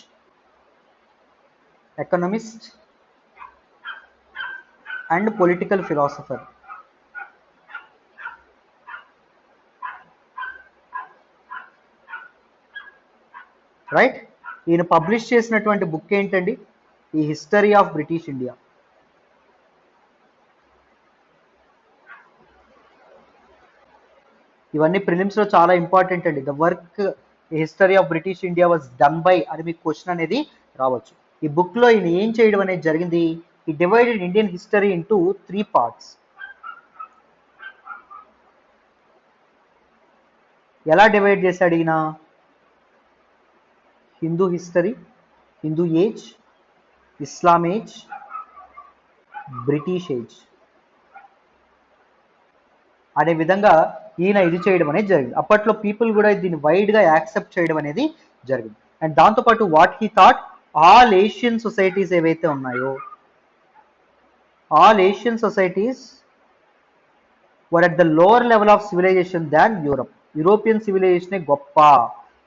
economist and political philosopher. Right. ఈయన పబ్లిష్ చేసినటువంటి బుక్ ఏంటండి, ఈ హిస్టరీ ఆఫ్ బ్రిటిష్ ఇండియా. ఇవన్నీ ప్రిలిమ్స్ లో చాలా ఇంపార్టెంట్ అండి. The work history of British India was done by అని మీకు క్వశ్చన్ అనేది రావచ్చు. ఈ బుక్ లో ఈయన ఏం చేయడం అనేది జరిగింది, ఈ divided Indian history into 3 parts. ఎలా డివైడ్ చేశాడు ఈయన, హిందూ హిస్టరీ, హిందూ ఏజ్, ఇస్లాం ఏజ్, బ్రిటిష్ ఏజ్ అనే విధంగా ఈయన ఇది చేయడం అనేది జరిగింది. అప్పట్లో పీపుల్ కూడా దీన్ని వైడ్గా యాక్సెప్ట్ చేయడం అనేది జరిగింది. అండ్ దాంతోపాటు what he thought, all Asian societies ఏవైతే ఉన్నాయో, all Asian societies were at the lower level of civilization than Europe, European సివిలైజేషనే గొప్ప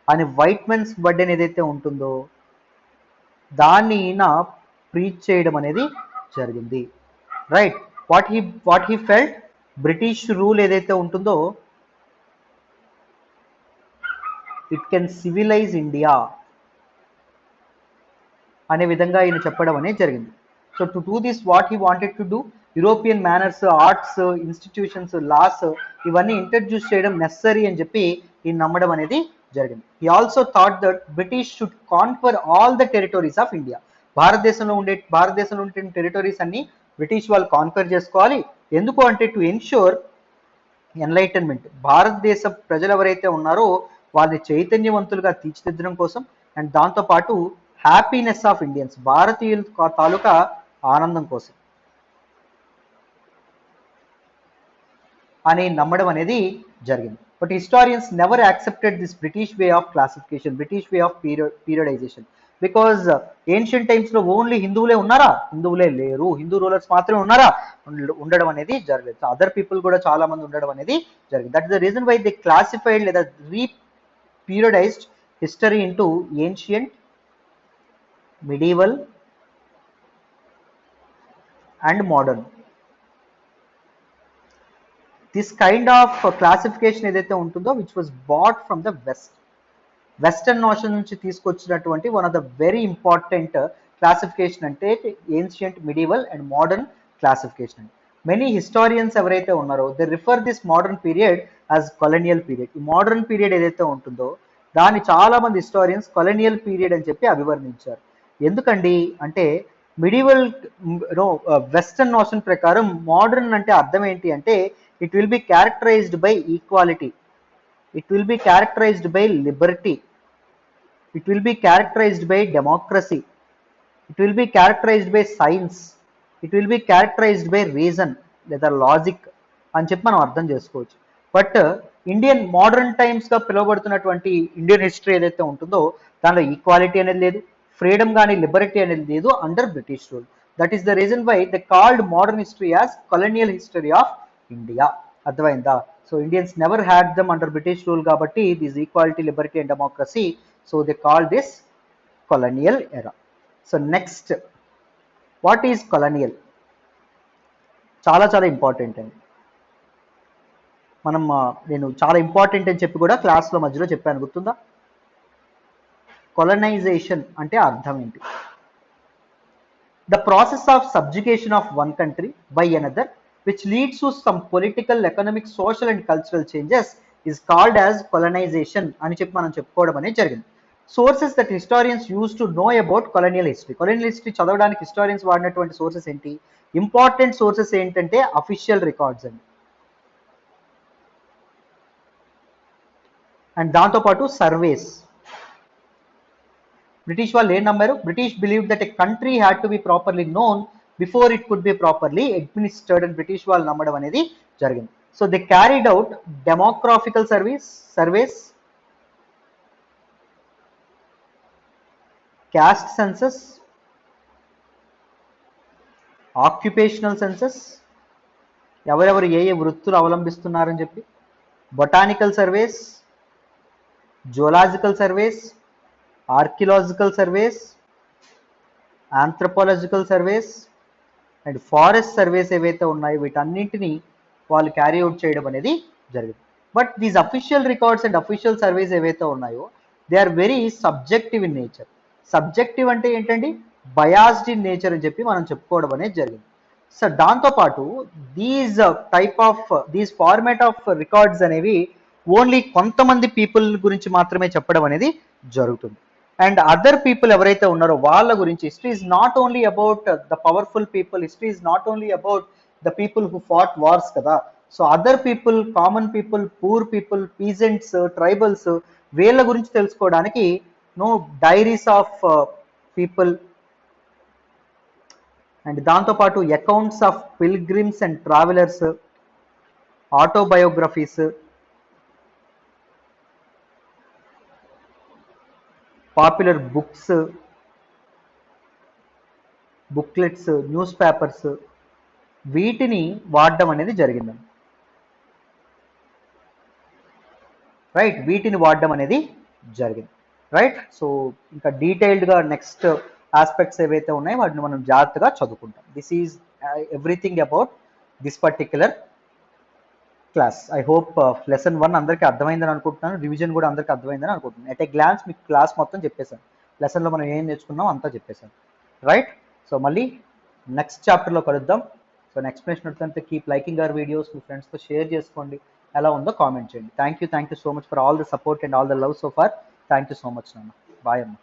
అని వైట్ మెన్స్ బర్డెన్ ఏదైతే ఉంటుందో దాన్ని ఈయన ప్రీచ్ చేయడం అనేది జరిగింది. Right. What he felt, British rule ఏదైతే ఉంటుందో ఇట్ కెన్ సివిలైజ్ ఇండియా అనే విధంగా ఈయన చెప్పడం అనేది జరిగింది. So to do this what he wanted to do, European manners, arts, institutions, laws ఇవన్నీ ఇంట్రడ్యూస్ చేయడం నెసరీ అని చెప్పి ఈయన నమ్మడం అనేది జరిగింది. He also thought that British should conquer all the territories of India, భారతదేశంలో ఉండే టెరిటరీస్ అన్ని బ్రిటిష్ వాళ్ళు కాన్ఫర్ చేసుకోవాలి. ఎందుకు అంటే టు ఎన్ష్యూర్ ఎన్లైటన్మెంట్, భారతదేశ ప్రజలు ఎవరైతే ఉన్నారో వాళ్ళని చైతన్యవంతులుగా తీర్చిదిద్దడం కోసం, అండ్ దాంతోపాటు హ్యాపీనెస్ ఆఫ్ ఇండియన్స్, భారతీయుల తాలూకా ఆనందం కోసం అని నమ్మడం అనేది జరిగింది. But historians never accepted this British way of classification, British way of periodization, because ancient times లో ఓన్లీ హిందువులే ఉన్నారా? హిందువులే లేరు. హిందూ రూలర్స్ మాత్రమే ఉన్నారా? ఉండడం అనేది జరగలేదు. అదర్ పీపుల్ కూడా చాలా మంది ఉండడం అనేది జరిగింది. That is the reason why they classified లేదా periodized history into ancient, medieval and modern. This kind of classification ఏదైతే ఉంటుందో which was brought from the western notion నుంచి తీసుకొచ్చినటువంటి one of the very important classification అంటే ancient, medieval and modern classification. Many historians ఎవరైతే ఉన్నారో they refer this modern period as colonial period. ఈ modern period ఏదైతే ఉంటుందో దాన్ని చాలా మంది హిస్టారియన్స్ కొలోనియల్ పీరియడ్ అని చెప్పి అభివర్ణించారు. ఎందుకండి అంటే మిడివల్ వెస్టర్న్ నోషన్ ప్రకారం మోడర్న్ అంటే అర్థం ఏంటి అంటే it will be characterised by equality, it will be characterized by liberty, it will be characterized by democracy, it will be characterized by science, it will be characterized by reason లేదా logic అని చెప్పి మనం అర్థం చేసుకోవచ్చు. But Indian modern టైమ్స్గా పిలువబడుతున్నటువంటి Indian history ఏదైతే ఉంటుందో దానిలో ఈక్వాలిటీ అనేది లేదు, ఫ్రీడమ్ కానీ లిబర్టీ అనేది లేదు under British rule. That is the reason why they called modern history as colonial history of India. అర్థమైందా? So Indians never had them under British rule కాబట్టి this equality, liberty and democracy, so they call this colonial era. So next, what is colonial? చాలా చాలా important అండి. నేను చాలా important అని చెప్పి కూడా క్లాస్లో మధ్యలో చెప్పాను, గుర్తుందా? కొలనైజేషన్ అంటే అర్థం ఏంటి? The process of subjugation of one country by another which leads to some political, economic, social and cultural changes is called as colonization అని చెప్పి మనం చెప్పుకోవడం అనేది జరిగింది. Sources that historians use to know about colonial history. Colonial history చదవడానికి historians వాడినటువంటి sources ఏంటి? Important sources ఏంటంటే అఫీషియల్ రికార్డ్స్ అండి, అండ్ దాంతోపాటు సర్వేస్. బ్రిటిష్ వాళ్ళు ఏం నమ్మారు? British believe that a country had to be properly known before it could be properly administered అని బ్రిటిష్ వాళ్ళు నమ్మడం అనేది జరిగింది. So they carried out demographical surveys, caste census, occupational census, ఎవరెవరు ఏ ఏ వృత్తులు అవలంబిస్తున్నారని చెప్పి, botanical surveys, zoological surveys, archaeological surveys, anthropological surveys and forest surveys ఏవైతే ఉన్నాయో వీటన్నింటినీ వాళ్ళు క్యారీ అవుట్ చేయడం అనేది జరిగింది. But these official records and official surveys ఏవైతే ఉన్నాయో they are very subjective in nature. Subjective అంటే ఏంటండి? బయాస్డ్ ఇన్ నేచర్ అని చెప్పి మనం చెప్పుకోవడం అనేది జరిగింది. సో దాంతోపాటు దీస్ ఫార్మాట్ ఆఫ్ రికార్డ్స్ అనేవి ఓన్లీ కొంతమంది పీపుల్ గురించి మాత్రమే చెప్పడం అనేది జరుగుతుంది. అండ్ అదర్ పీపుల్ ఎవరైతే ఉన్నారో వాళ్ళ గురించి, history is not only about the powerful people, history is not only about the people who fought wars కదా. So other people, common people, poor people, peasants, tribals, వీళ్ళ గురించి తెలుసుకోవడానికి డైరీస్ ఆఫ్ పీపుల్ అండ్ దాంతోపాటు accounts of pilgrims and travellers, autobiographies, popular books, booklets, newspapers, వీటిని వాడడం అనేది జరిగిందండి. Right, వీటిని వాడడం అనేది జరిగింది. రైట్, సో ఇంకా డీటెయిల్డ్గా నెక్స్ట్ ఆస్పెక్ట్స్ ఏవైతే ఉన్నాయో వాటిని మనం జాగ్రత్తగా చదువుకుంటాం. This is everything about this particular class. I hope lesson 1 అందరికీ అర్థమైందని అనుకుంటున్నాను, రివిజన్ కూడా అందరికీ అర్థమైందని అనుకుంటున్నాను. ఎట్ ఏ గ్లాన్స్ మీకు క్లాస్ మొత్తం చెప్పేశాను, లెసన్లో మనం ఏం నేర్చుకున్నాం అంతా చెప్పేశాను. రైట్, సో మళ్ళీ నెక్స్ట్ చాప్టర్లో కలుద్దాం. సో ఎక్స్ప్లెనేషన్ వచ్చినంత కీప్ లైకింగ్ అవర్ వీడియోస్, మీ ఫ్రెండ్స్తో షేర్ చేసుకోండి, ఎలా ఉందో కామెంట్ చేయండి. Thank you so much for all the support and all the love so far. Thank you so much నాన్న. బాయ్ అమ్మ.